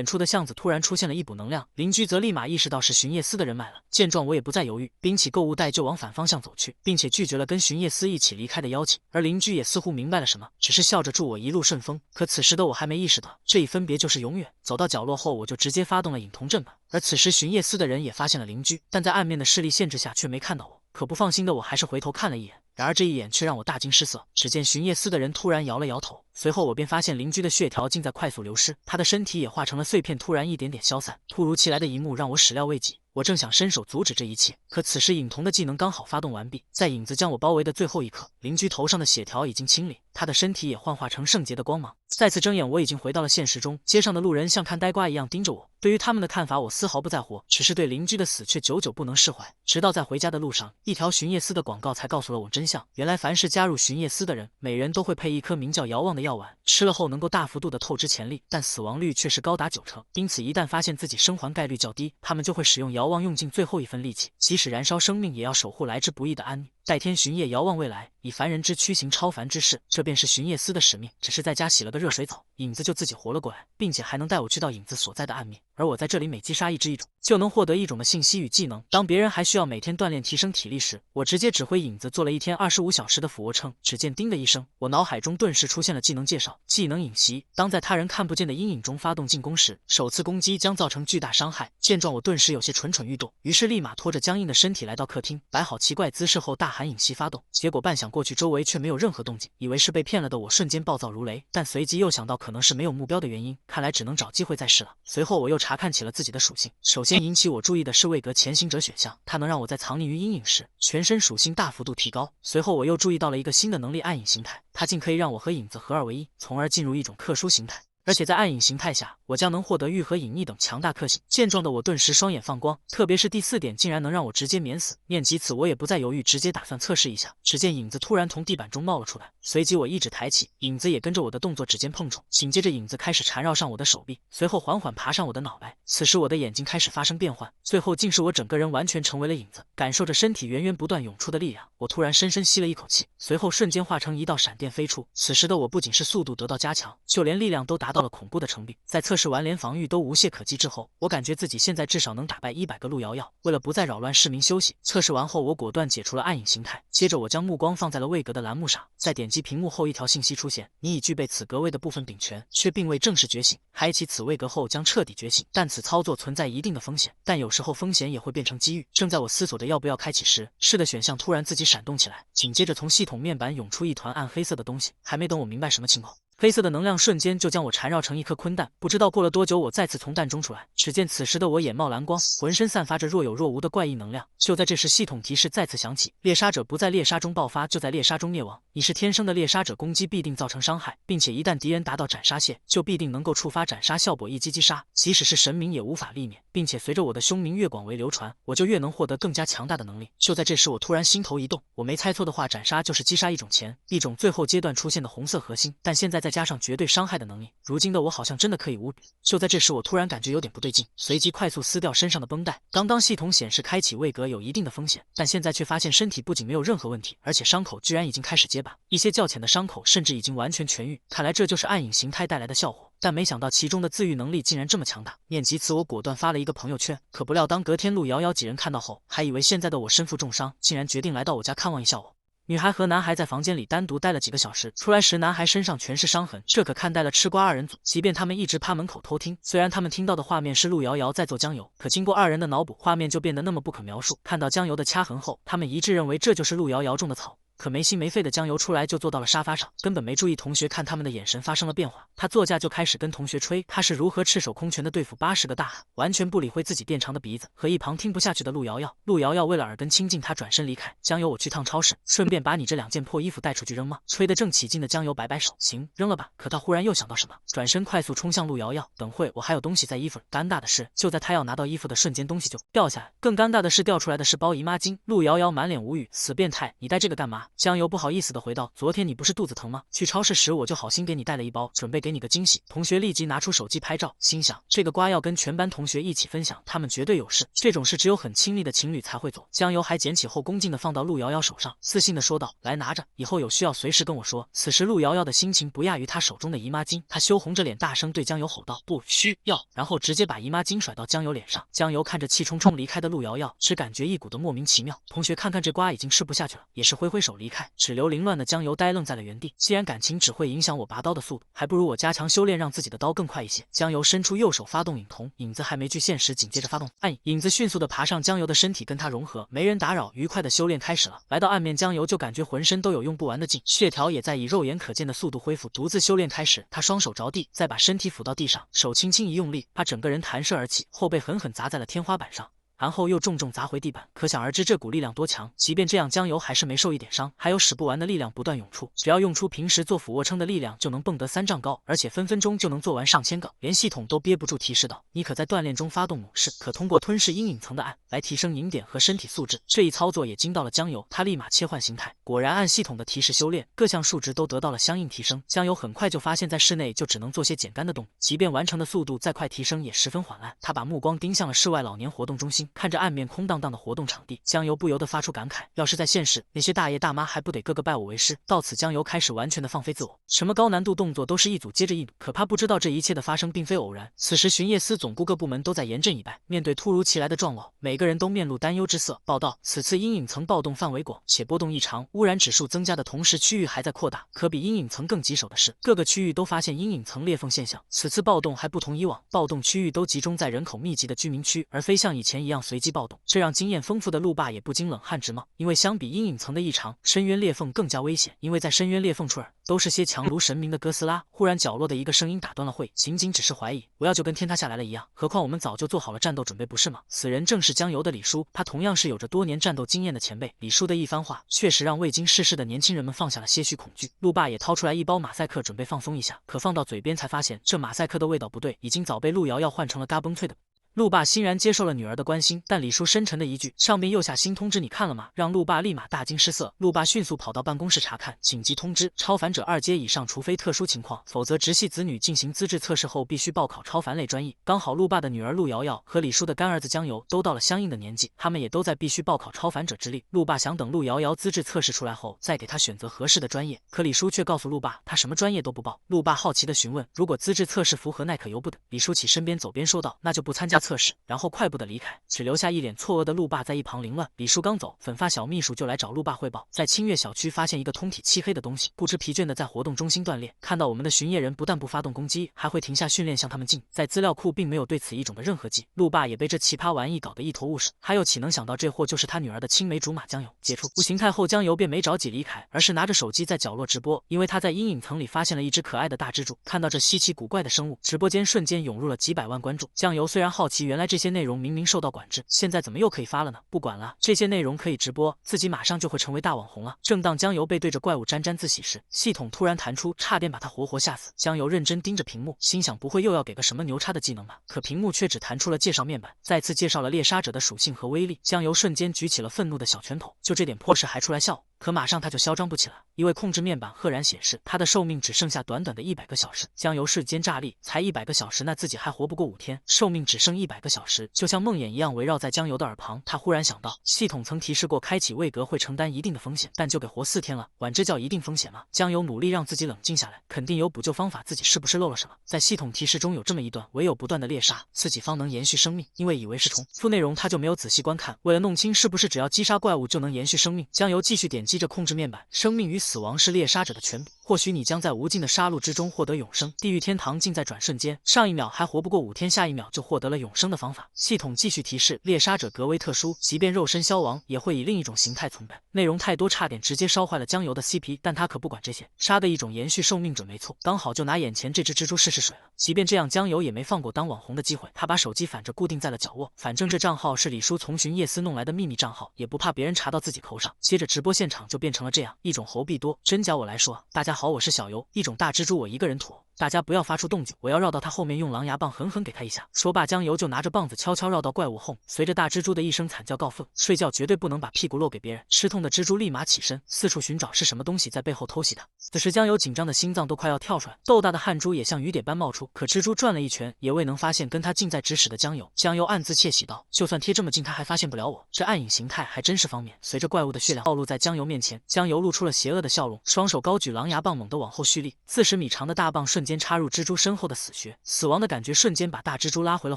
处的巷子突然出现了一股能量，邻居则立马意识到是巡夜司的人买了。见状，我也不再犹豫，拎起购物袋就往反方向走去，并且拒绝了跟巡夜司一起离开的邀请。而邻居也似乎明白了什么，只是笑着祝我一路顺风。可此时的我还没意识到，这一分别就是永远。走到角落后，我就直接发动了隐瞳阵法。而此时巡夜司的人也发现了邻居，但在暗面的视力限制下却没看到我。可不放心的我还是回头看了一眼，然而这一眼却让我大惊失色。只见巡夜司的人突然摇了摇头，随后我便发现邻居的血条竟在快速流失，他的身体也化成了碎片，突然一点点消散。突如其来的一幕让我始料未及，我正想伸手阻止这一切，可此时隐瞳的技能刚好发动完毕，在影子将我包围的最后一刻，邻居头上的血条已经清理，他的身体也幻化成圣洁的光芒。再次睁眼，我已经回到了现实中，街上的路人像看呆瓜一样盯着我。对于他们的看法，我丝毫不在乎，只是对邻居的死却久久不能释怀。直到在回家的路上，一条巡夜司的广告才告诉了我真相。原来凡是加入巡夜司的人，每人都会配一颗名叫遥望的药丸，吃了后能够大幅度的透支潜力，但死亡率却是高达90%。因此一旦发现自己生还概率较低，他们就会使用遥望用尽最后一分力气，即使燃烧生命也要守护来之不易的安宁。代天巡夜遥望未来，以凡人之躯行超凡之事，这便是巡夜司的使命。只是在家洗了个热水澡，影子就自己活了过来，并且还能带我去到影子所在的暗面。而我在这里每击杀一只异种，就能获得异种的信息与技能。当别人还需要每天锻炼提升体力时，我直接指挥影子做了一天25小时的俯卧撑。只见叮的一声，我脑海中顿时出现了技能介绍：技能影袭，当在他人看不见的阴影中发动进攻时，首次攻击将造成巨大伤害。见状，我顿时有些蠢蠢欲动，于是立马拖着僵硬的身体来到客厅，摆好奇怪姿势后大喊影袭发动。结果半晌过去，周围却没有任何动静，以为是被骗了的我瞬间暴躁如雷，但随即又想到可能是没有目标的原因，看来只能找机会再试了。随后我又查看起了自己的属性，首先引起我注意的是位格前行者选项，它能让我在藏匿于阴影时，全身属性大幅度提高。随后我又注意到了一个新的能力暗影形态，它竟可以让我和影子合二为一，从而进入一种特殊形态。而且在暗影形态下，我将能获得愈合隐匿等强大特性。见状的我顿时双眼放光，特别是第4点竟然能让我直接免死。念及此，我也不再犹豫，直接打算测试一下。只见影子突然从地板中冒了出来，随即我一指抬起，影子也跟着我的动作指尖碰触，紧接着影子开始缠绕上我的手臂，随后缓缓爬上我的脑袋。此时我的眼睛开始发生变换，最后竟是我整个人完全成为了影子。感受着身体源源不断涌出的力量，我突然深深吸了一口气，随后瞬间化成一道闪电飞出。此时的我不仅是速度得到加强，就连力量都达到了恐怖的成绩。在测试完连防御都无懈可击之后，我感觉自己现在至少能打败100个路遥遥。为了不再扰乱市民休息，测试完后我果断解除了暗影形态。接着我将目光放在了位格的栏目上，在点击屏幕后，一条信息出现：你已具备此格位的部分禀权，却并未正式觉醒。开启此位格后将彻底觉醒，但此操作存在一定的风险，但有时候风险也会变成机遇。正在我思索着要不要开启时，是的选项突然自己闪动起来，紧接着从系统面板涌出一团暗黑色的东西，还没等我明白什么情况，黑色的能量瞬间就将我缠绕成一颗坤蛋。不知道过了多久，我再次从蛋中出来，只见此时的我眼冒蓝光，浑身散发着若有若无的怪异能量。就在这时，系统提示再次响起：猎杀者不在猎杀中爆发，就在猎杀中灭亡。你是天生的猎杀者，攻击必定造成伤害，并且一旦敌人达到斩杀线，就必定能够触发斩杀效果，一击击杀，即使是神明也无法避免。并且随着我的凶名越广为流传，我就越能获得更加强大的能力。就在这时，我突然心头一动，我没猜错的话，斩杀就是击杀一种前一种最后阶段出现的红色核心，但现在再加上绝对伤害的能力，如今的我好像真的可以无比。就在这时，我突然感觉有点不对劲，随即快速撕掉身上的绷带。刚刚系统显示开启位格有一定的风险，但现在却发现身体不仅没有任何问题，而且伤口居然已经开始结疤，一些较浅的伤口甚至已经完全痊愈。看来这就是暗影形态带来的效果。但没想到其中的自愈能力竟然这么强大。念及此，我果断发了一个朋友圈。可不料当隔天路遥遥几人看到后，还以为现在的我身负重伤，竟然决定来到我家看望一下我。女孩和男孩在房间里单独待了几个小时，出来时男孩身上全是伤痕，这可看呆了吃瓜二人组。即便他们一直趴门口偷听，虽然他们听到的画面是路遥遥在做酱油，可经过二人的脑补，画面就变得那么不可描述。看到酱油的掐痕后，他们一致认为这就是路遥遥种的草。可没心没肺的江油出来就坐到了沙发上，根本没注意同学看他们的眼神发生了变化。他坐下就开始跟同学吹他是如何赤手空拳的对付80个大汉，完全不理会自己垫长的鼻子和一旁听不下去的陆瑶瑶。陆瑶瑶为了耳根清净，他转身离开。江油，我去趟超市，顺便把你这2件破衣服带出去扔吗？吹得正起劲的江油摆摆手，行，扔了吧。可他忽然又想到什么，转身快速冲向陆瑶瑶，等会我还有东西在衣服里。尴尬的是，就在他要拿到衣服的瞬间，东西就掉下来。更尴尬的是，掉出来的是包姨妈巾。陆瑶瑶满脸无语，死变态，你带这个干嘛？江油不好意思的回道，昨天你不是肚子疼吗？去超市时我就好心给你带了一包，准备给你个惊喜。同学立即拿出手机拍照，心想这个瓜要跟全班同学一起分享，他们绝对有事。这种事只有很亲密的情侣才会做。江油还捡起后恭敬的放到陆瑶瑶手上，自信的说道，来拿着，以后有需要随时跟我说。此时陆瑶瑶的心情不亚于她手中的姨妈巾，她羞红着脸大声对江油吼道，不需要，然后直接把姨妈巾甩到江油脸上。江油看着气冲冲离开的陆瑶瑶，只感觉一股的莫名其妙。同学看看这瓜已经吃不下去了，也是挥挥手离开，只留凌乱的江油呆愣在了原地。既然感情只会影响我拔刀的速度，还不如我加强修炼，让自己的刀更快一些。江油伸出右手发动影瞳，影子还没具现时，紧接着发动暗影，影子迅速的爬上江油的身体，跟他融合。没人打扰，愉快的修炼开始了。来到暗面，江油就感觉浑身都有用不完的劲，血条也在以肉眼可见的速度恢复。独自修炼开始，他双手着地，再把身体抚到地上，手轻轻一用力，把整个人弹射而起，后背狠狠砸在了天花板上。然后又重重砸回地板，可想而知这股力量多强。即便这样，江油还是没受一点伤，还有使不完的力量不断涌出。只要用出平时做俯卧撑的力量，就能蹦得3丈高，而且分分钟就能做完上千个。连系统都憋不住提示道：“你可在锻炼中发动猛士，可通过吞噬阴影层的暗来提升营点和身体素质。”这一操作也惊到了江油，他立马切换形态，果然按系统的提示修炼，各项数值都得到了相应提升。江油很快就发现，在室内就只能做些简单的动作，即便完成的速度再快，提升也十分缓慢。他把目光盯向了室外老年活动中心，看着暗面空荡荡的活动场地，江油不由得发出感慨：要是在现实，那些大爷大妈还不得个个拜我为师？到此，江油开始完全的放飞自我，什么高难度动作都是一组接着一组。可他不知道这一切的发生并非偶然。此时，巡夜司总部各部门都在严阵以待，面对突如其来的撞楼，每个人都面露担忧之色。报道：此次阴影层暴动范围广，且波动异常，污染指数增加的同时，区域还在扩大。可比阴影层更棘手的是，各个区域都发现阴影层裂缝现象。此次暴动还不同以往，暴动区域都集中在人口密集的居民区，而非像以前一样随机暴动。这让经验丰富的陆霸也不禁冷汗直冒，因为相比阴影层的异常，深渊裂缝更加危险。因为在深渊裂缝处都是些强如神明的哥斯拉。忽然，角落的一个声音打断了会，仅仅只是怀疑，我要就跟天塌下来了一样。何况我们早就做好了战斗准备，不是吗？此人正是江油的李叔，他同样是有着多年战斗经验的前辈。李叔的一番话，确实让未经世事的年轻人们放下了些许恐惧。陆霸也掏出来一包马赛克，准备放松一下，可放到嘴边才发现，这马赛克的味道不对，已经早被陆瑶瑶换成了嘎嘣脆的。陆霸欣然接受了女儿的关心，但李叔深沉的一句“上面右下新通知你看了吗”，让陆霸立马大惊失色。陆霸迅速跑到办公室查看，紧急通知：超凡者2阶以上，除非特殊情况，否则直系子女进行资质测试后必须报考超凡类专业。刚好陆霸的女儿陆瑶瑶和李叔的干儿子江油都到了相应的年纪，他们也都在必须报考超凡者之力。陆霸想等陆瑶瑶资质测试出来后，再给他选择合适的专业，可李叔却告诉陆霸，他什么专业都不报。陆霸好奇的询问，如果资质测试符合，那可由不得。李叔起身边走边说道，那就不参加测试，然后快步的离开，只留下一脸错愕的陆霸在一旁凌乱。李叔刚走，粉发小秘书就来找陆霸汇报，在清月小区发现一个通体漆黑的东西，不知疲倦的在活动中心锻炼。看到我们的巡夜人不但不发动攻击，还会停下训练向他们进。在资料库并没有对此一种的任何记。陆霸也被这奇葩玩意搞得一头雾水，他又岂能想到这货就是他女儿的青梅竹马江油。解除形态后，江油便没着急离开，而是拿着手机在角落直播，因为他在阴影层里发现了一只可爱的大蜘蛛。看到这稀奇古怪的生物，直播间瞬间涌入了几百万关注。江油虽然好奇，原来这些内容明明受到管制，现在怎么又可以发了呢？不管了，这些内容可以直播，自己马上就会成为大网红了。正当江油背对着怪物沾沾自喜时，系统突然弹出，差点把他活活吓死。江油认真盯着屏幕，心想不会又要给个什么牛叉的技能吧？可屏幕却只弹出了介绍面板，再次介绍了猎杀者的属性和威力。江油瞬间举起了愤怒的小拳头，就这点破事还出来笑我？可马上他就嚣张不起来，因为控制面板赫然显示他的寿命只剩下短短的100个小时。江油瞬间炸裂，才100个小时，那自己还活不过5天，寿命只剩100个小时，就像梦魇一样围绕在江油的耳旁。他忽然想到，系统曾提示过开启位格会承担一定的风险，但就给活4天了，管这叫一定风险吗？江油努力让自己冷静下来，肯定有补救方法，自己是不是漏了什么？在系统提示中有这么一段，唯有不断的猎杀，自己方能延续生命。因为以为是重复内容，他就没有仔细观看。为了弄清是不是只要击杀怪物就能延续生命，江油继续点击着控制面板。生命与死亡是猎杀者的全部，或许你将在无尽的杀戮之中获得永生。地狱天堂尽在转瞬间，上一秒还活不过5天，下一秒就获得了永生。生的方法。系统继续提示，猎杀者格为特殊，即便肉身消亡，也会以另一种形态存在。内容太多，差点直接烧坏了江油的 CP， 但他可不管这些，杀的一种延续寿命者没错，刚好就拿眼前这只蜘蛛试试水了。即便这样，江油也没放过当网红的机会，他把手机反着固定在了脚窝，反正这账号是李叔从寻夜思弄来的秘密账号，也不怕别人查到自己头上。接着直播现场就变成了这样一种猴币多，真假我来说。大家好，我是小油，一种大蜘蛛我一个人妥。大家不要发出动静，我要绕到他后面，用狼牙棒狠狠给他一下。说罢，江油就拿着棒子悄悄绕到怪物后，随着大蜘蛛的一声惨叫告愤：睡觉绝对不能把屁股露给别人。吃痛的蜘蛛立马起身，四处寻找是什么东西在背后偷袭他。此时江油紧张的心脏都快要跳出来，豆大的汗珠也像雨点般冒出。可蜘蛛转了一圈，也未能发现跟他近在咫尺的江油。江油暗自窃喜道：就算贴这么近，他还发现不了我，这暗影形态还真是方便。随着怪物的血量暴露在江油面前，江油露出了邪恶的笑容，双手高举狼牙棒，猛地往后蓄力，40米长的大棒瞬间插入蜘蛛身后的死穴，死亡的感觉瞬间把大蜘蛛拉回了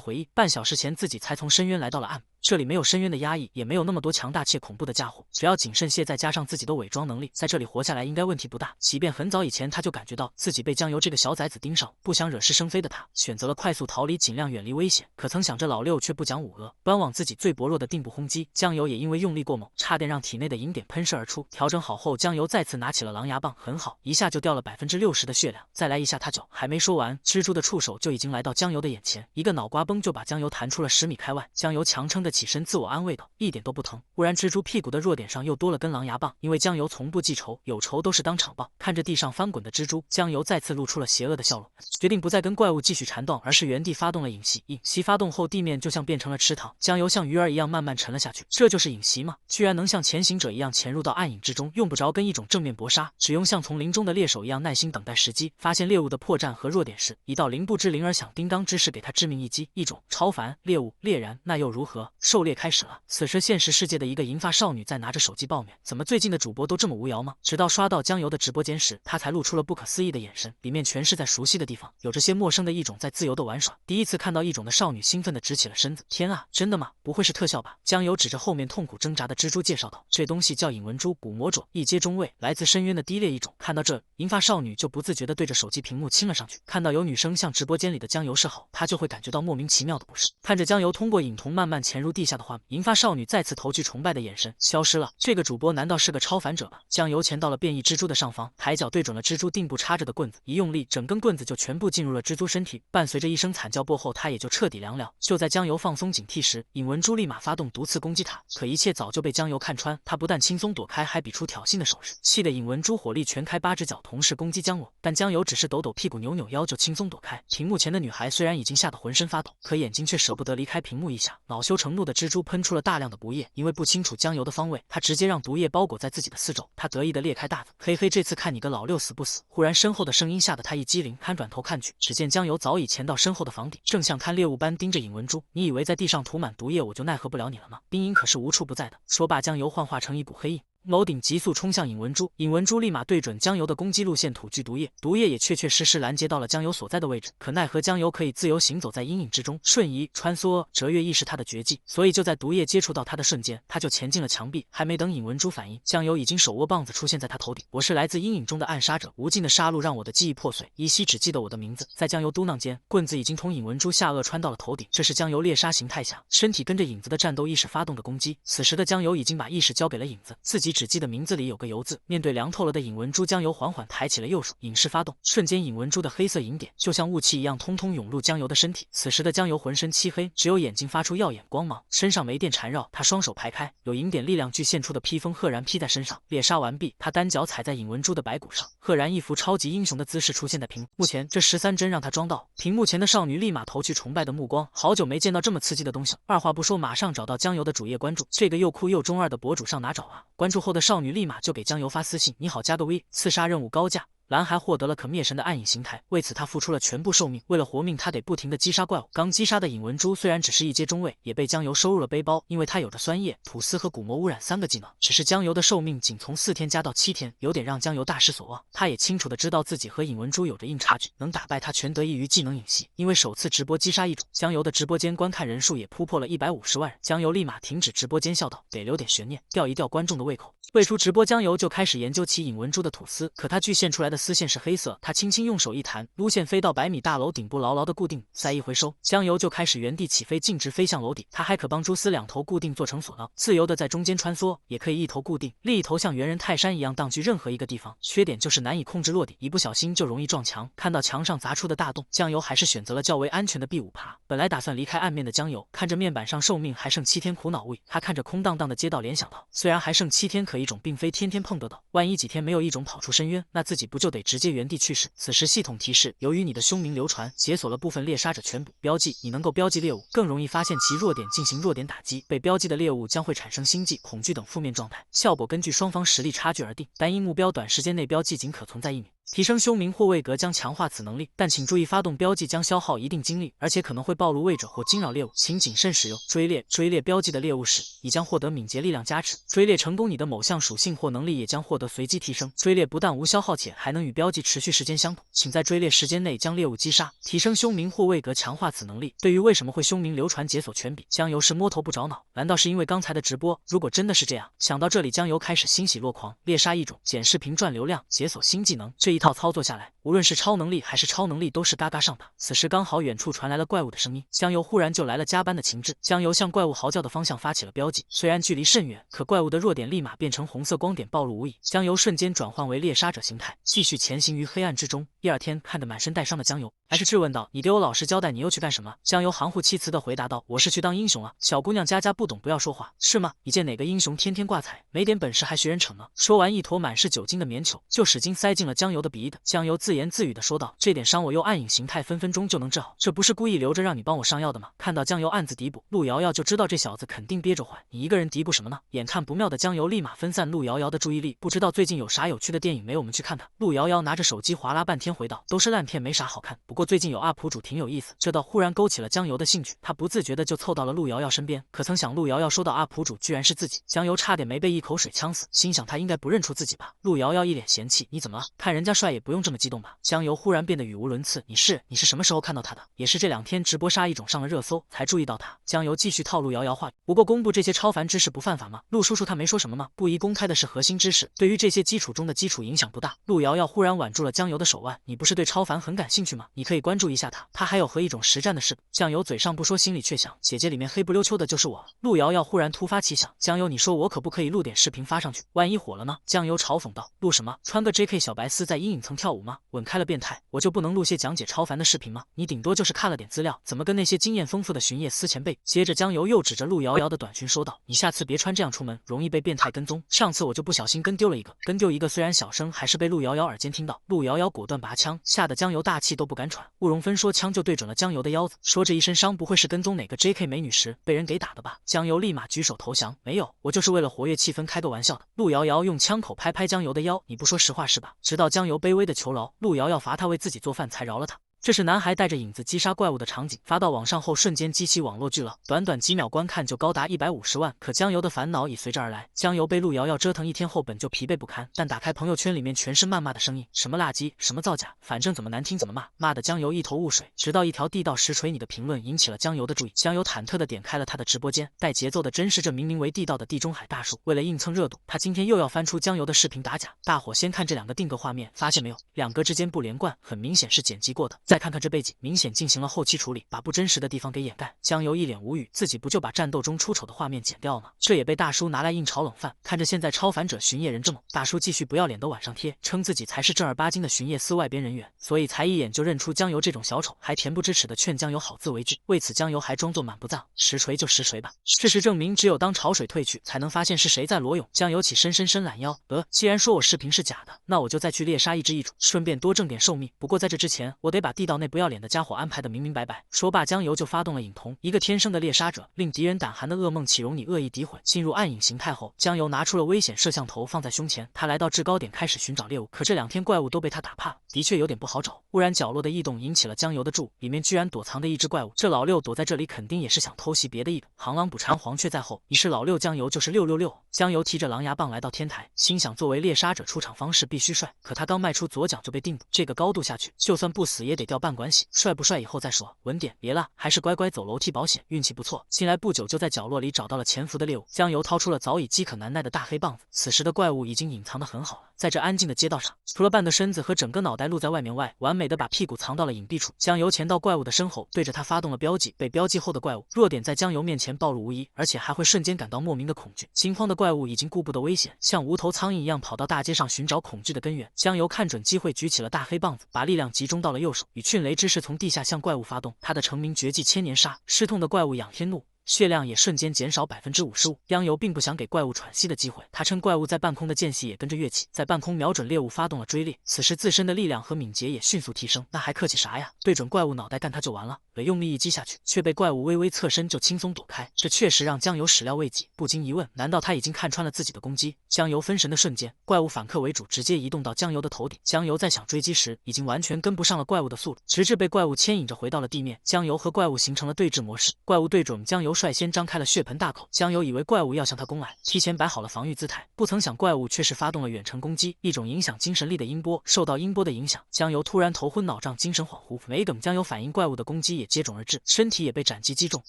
回忆。半小时前自己才从深渊来到了暗部，这里没有深渊的压抑，也没有那么多强大且恐怖的家伙，只要谨慎些，再加上自己的伪装能力，在这里活下来应该问题不大。即便很早以前他就感觉到自己被江油这个小崽子盯上，不想惹是生非的他选择了快速逃离，尽量远离危险。可曾想这老六却不讲武额，端往自己最薄弱的腚部轰击。江油也因为用力过猛，差点让体内的银点喷射而出。调整好后，江油再次拿起了狼牙棒，很好，一下就掉了60%的血量。再来一下他脚。还没说完，蜘蛛的触手就已经来到江油的眼前，一个脑瓜崩就把江油弹出了10米开外。江油强撑着起身，自我安慰道：一点都不疼。忽然蜘蛛屁股的弱点上又多了根狼牙棒，因为江油从不记仇，有仇都是当场报。看着地上翻滚的蜘蛛，江油再次露出了邪恶的笑容，决定不再跟怪物继续缠斗，而是原地发动了影袭。影袭发动后，地面就像变成了池塘，江油像鱼儿一样慢慢沉了下去。这就是影袭吗？居然能像潜行者一样潜入到暗影之中，用不着跟一种正面搏杀，只用像从林中的猎手一样耐心等待时机，发现猎物的破绽和弱点时，一道灵不知灵而响叮当之势给他致命一击。一种超凡猎物猎然，那又如何？狩猎开始了。此时现实世界的一个银发少女在拿着手机抱怨：怎么最近的主播都这么无聊吗？直到刷到江油的直播间时，他才露出了不可思议的眼神，里面全是在熟悉的地方，有这些陌生的异种在自由的玩耍。第一次看到异种的少女兴奋地直起了身子。天啊，真的吗？不会是特效吧？江油指着后面痛苦挣扎的蜘蛛介绍道：这东西叫影纹蛛，捕魔种，一阶中位，来自深渊的低劣异种。看到这，银发少女就不自觉地对着手机屏幕亲了上去。看到有女生向直播间里的江油示好，她就会感觉到莫名其妙的不适。看着江油通过影瞳慢慢潜入地下的画面，银发少女再次投去崇拜的眼神，消失了。这个主播难道是个超凡者吗？江油潜到了变异蜘蛛的上方，抬脚对准了蜘蛛腚部插着的棍子，一用力，整根棍子就全部进入了蜘蛛身体。伴随着一声惨叫过后，他也就彻底凉了。就在江油放松警惕时，影纹蛛立马发动毒刺攻击他，可一切早就被江油看穿，他不但轻松躲开，还比出挑衅的手势，气得影纹蛛火力全开，8只脚同时攻击江油。但江油只是抖抖屁股，扭扭腰就轻松躲开。屏幕前的女孩虽然已经吓得浑身发抖，可眼睛却舍不得离开屏幕一下。恼羞成怒的蜘蛛喷出了大量的毒液，因为不清楚江油的方位，他直接让毒液包裹在自己的四周。他得意地裂开大嘴，嘿嘿，这次看你个老六死不死！忽然身后的声音吓得他一激灵，看转头看去，只见江油早已潜到身后的房顶，正像看猎物般盯着影纹蛛。你以为在地上涂满毒液我就奈何不了你了吗？冰影可是无处不在的。说罢，江油幻化成一股黑影，楼顶急速冲向影纹蛛，影纹蛛立马对准江油的攻击路线吐具毒液，毒液也确确实实拦截到了江油所在的位置。可奈何江油可以自由行走在阴影之中，瞬移、穿梭、折跃亦是他的绝技，所以就在毒液接触到他的瞬间，他就前进了墙壁。还没等影纹蛛反应，江油已经手握棒子出现在他头顶。我是来自阴影中的暗杀者，无尽的杀戮让我的记忆破碎，依稀只记得我的名字。在江油嘟囔间，棍子已经从影纹蛛下颚穿到了头顶。这是江油猎杀形态下身体跟着影子的战斗意识发动的攻击。此时的江油已经把意识交给了影子，自己只记得名字里有个油字。面对凉透了的影纹蛛，江油缓缓抬起了右手，影势发动，瞬间影纹蛛的黑色银点就像雾气一样通通涌入江油的身体。此时的江油浑身漆黑，只有眼睛发出耀眼光芒，身上没电缠绕，他双手排开，有银点力量具现出的披风赫然披在身上。猎杀完毕，他单脚踩在影纹蛛的白骨上，赫然一副超级英雄的姿势出现在屏幕前。这13帧让他装到，屏幕前的少女立马投去崇拜的目光，好久没见到这么刺激的东西了。二话不说，马上找到江油的主页关注，这个又酷又中二的博主上哪找啊？关注后的少女立马就给江油发私信：你好，加个 V， 刺杀任务高价。蓝还获得了可灭神的暗影形态，为此他付出了全部寿命。为了活命，他得不停地击杀怪物。刚击杀的影纹蛛虽然只是一阶中位，也被江油收入了背包，因为他有着酸液、吐丝和古魔污染3个技能。只是江油的寿命仅从4天加到7天，有点让江油大失所望。他也清楚地知道自己和影纹蛛有着硬差距，能打败他全得益于技能影袭。因为首次直播击杀异种，江油的直播间观看人数也突破了150万人。江油立马停止直播间，笑道：得留点悬念，吊一吊观众的胃口。退出直播，江油就开始研究起影纹蛛的吐丝，可他具现出来的丝线是黑色，他轻轻用手一弹，撸线飞到100米大楼顶部，牢牢的固定，再一回收，江油就开始原地起飞，径直飞向楼顶。他还可帮蛛丝两头固定做成索道，自由的在中间穿梭，也可以一头固定，另一头像猿人泰山一样荡去任何一个地方。缺点就是难以控制落点，一不小心就容易撞墙。看到墙上砸出的大洞，江油还是选择了较为安全的 B5爬。本来打算离开岸面的江油，看着面板上寿命还剩7天，苦恼无已。他看着空荡荡的街道，联想到，虽然还剩7天可异种，并非天天碰得到，万一几天没有异种跑出深渊，那自己不就得直接原地去世？此时系统提示，由于你的凶名流传，解锁了部分猎杀者全部标记，你能够标记猎物，更容易发现其弱点，进行弱点打击。被标记的猎物将会产生心悸、恐惧等负面状态，效果根据双方实力差距而定，单一目标短时间内标记仅可存在1秒。提升凶名或位格将强化此能力，但请注意发动标记将消耗一定精力，而且可能会暴露位者或惊扰猎物，请谨慎使用。追猎标记的猎物时，你将获得敏捷力量加持，追猎成功你的某项属性或能力也将获得随机提升。追猎不但无消耗，且还能与标记持续时间相同，请在追猎时间内将猎物击杀，提升凶名或位格，强化此能力。对于为什么会凶名流传解锁全笔，江油是摸头不着脑，难道是因为刚才的直播？如果真的是这样，想到这里，江油开始欣喜若狂，猎杀异种、捡视频赚流量、解锁新技能，这一套操作下来，无论是超能力还是超能力都是嘎嘎上塔。此时刚好远处传来了怪物的声音，江油忽然就来了加班的情志。江油向怪物嚎叫的方向发起了标记，虽然距离甚远，可怪物的弱点立马变成红色光点暴露无遗。江油瞬间转换为猎杀者形态，继续前行于黑暗之中。第二天，看得满身带伤的江油还是质问道：“你对我老实交代，你又去干什么？”江油含糊其辞地回答道：“我是去当英雄啊，小姑娘家家不懂不要说话，是吗？你见哪个英雄天天挂彩，没点本事还学人逞呢？”说完，一坨满是酒精的棉球就使劲塞进了江油的鼻子。江油自言自语地说道：“这点伤我用暗影形态分分钟就能治好，这不是故意留着让你帮我上药的吗？”看到江油暗自嘀咕，陆瑶瑶就知道这小子肯定憋着坏，你一个人嘀咕什么呢？眼看不妙的江油立马分散陆瑶瑶的注意力，不知道最近有啥有趣的电影没？我们去看看。陆瑶瑶拿着手机划拉半天回道：“都是烂片，没啥好看。不过最近有UP主挺有意思。”这倒忽然勾起了江油的兴趣，他不自觉的就凑到了陆瑶瑶身边。可曾想陆瑶瑶说到UP主居然是自己，江油差点没被一口水呛死，心想他应该不认出自己吧。陆瑶瑶一脸嫌弃：“你怎么了？看人家帅也不用这么激动吧？”江油忽然变得语无伦次：“你是什么时候看到他的？也是这2天直播杀异种上了热搜才注意到他。”江油继续套陆瑶瑶话：“不过公布这些超凡知识不犯法吗？陆叔叔他没说什么吗？不宜公开的是核心知识，对于这些基础中的基础影响不大。”陆瑶瑶忽然挽住了江油的手腕：“你不是对超凡很感兴趣吗？你可以关注一下他还有和异种实战的视频。”江油嘴上不说，心里却想：姐姐里面黑不溜秋的就是我。陆瑶瑶忽然突发奇想：“江油，你说我可不可以录点视频发上去？万一火了呢？”江油嘲讽道：“录什么？穿个 JK 小白丝在阴影层跳舞吗？稳开了变态！我就不能录些讲解超凡的视频吗？你顶多就是看了点资料，怎么跟那些经验丰富的巡夜司前辈？”接着江油又指着陆瑶瑶的短裙说道：“你下次别穿这样出门，容易被变态跟踪。上次我就不小心跟丢一个，虽然小声，还是被陆瑶瑶耳尖听到。”陆瑶瑶果断拔枪，吓得江油大气都不敢喘。慕容芬说枪就对准了江油的腰子，说着一身伤，不会是跟踪哪个 JK 美女时被人给打的吧？江油立马举手投降：“没有，我就是为了活跃气氛开个玩笑的。”陆瑶瑶用枪口拍拍江油的腰：“你不说实话是吧？”直到江油卑微的求饶，陆瑶瑶罚他为自己做饭才饶了他。这是男孩带着影子击杀怪物的场景，发到网上后瞬间激起网络巨浪，短短几秒观看就高达150万。可江油的烦恼已随之而来。江油被陆瑶瑶折腾1天后本就疲惫不堪，但打开朋友圈里面全是谩骂的声音，什么垃圾，什么造假，反正怎么难听怎么骂，骂的江油一头雾水。直到一条地道实锤你的评论引起了江油的注意，江油忐忑地点开了他的直播间，带节奏的珍视着明明为地道的地中海大叔。为了硬蹭热度，他今天又要翻出江油的视频打假。大伙先看这2个定格画面，发现没有，2格之间不连贯，很明显是剪辑过的。再看看这背景，明显进行了后期处理，把不真实的地方给掩盖。江油一脸无语，自己不就把战斗中出丑的画面剪掉了吗？这也被大叔拿来硬炒冷饭。看着现在超凡者巡夜人这么，大叔继续不要脸的往上贴，称自己才是正儿八经的巡夜司外边人员，所以才一眼就认出江油这种小丑，还恬不知耻的劝江油好自为之。为此江油还装作满不在，实锤就实锤吧。事实证明，只有当潮水退去，才能发现是谁在裸泳。江油起身懒腰，既然说我视频是假的，那我就再去猎杀一只异种，顺便多挣点寿命。不过在这之前，我得把地道内不要脸的家伙安排的明明白白。说罢，江油就发动了影瞳，一个天生的猎杀者，令敌人胆寒的噩梦岂容你恶意诋毁。进入暗影形态后，江油拿出了危险摄像头放在胸前，他来到制高点开始寻找猎物，可这2天怪物都被他打怕了，的确有点不好找。忽然角落的异洞引起了江油的注意，里面居然躲藏着一只怪物，这老六躲在这里肯定也是想偷袭别的异种。螳螂捕蝉，黄雀在后，你是老六，江油就是666。江油提着狼牙棒来到天台，心想作为猎杀者出场方式必须帅，可他刚迈出左脚就被定住，这个高度下去，就算不死也得调半管洗，帅不帅以后再说。稳点，别了，还是乖乖走楼梯保险。运气不错，进来不久就在角落里找到了潜伏的猎物。江油掏出了早已饥渴难耐的大黑棒子，此时的怪物已经隐藏得很好了。在这安静的街道上，除了半个身子和整个脑袋露在外面外，完美的把屁股藏到了隐蔽处。江油潜到怪物的身后，对着他发动了标记。被标记后的怪物弱点在江油面前暴露无遗，而且还会瞬间感到莫名的恐惧。惊慌的怪物已经顾不得危险，像无头苍蝇一样跑到大街上寻找恐惧的根源。江油看准机会，举起了大黑棒子，把力量集中到了右手，以迅雷之势从地下向怪物发动他的成名绝技千年杀。失痛的怪物仰天怒，血量也瞬间减少55%。江油并不想给怪物喘息的机会，他趁怪物在半空的间隙也跟着跃起，在半空瞄准猎物发动了追猎。此时自身的力量和敏捷也迅速提升，那还客气啥呀？对准怪物脑袋干他就完了。用力一击下去，却被怪物微微侧身就轻松躲开，这确实让江油始料未及，不禁疑问：难道他已经看穿了自己的攻击？江油分神的瞬间，怪物反客为主，直接移动到江油的头顶。江油在想追击时，已经完全跟不上了怪物的速度，直至被怪物牵引着回到了地面。江油和怪物形成了对峙模式，怪物对准江油率先张开了血盆大口。江油以为怪物要向他攻来，提前摆好了防御姿态，不曾想怪物却是发动了远程攻击，一种影响精神力的音波。受到音波的影响，江油突然头昏脑胀，精神恍惚。没等江油反应，怪物的攻击也接踵而至，身体也被斩击击中，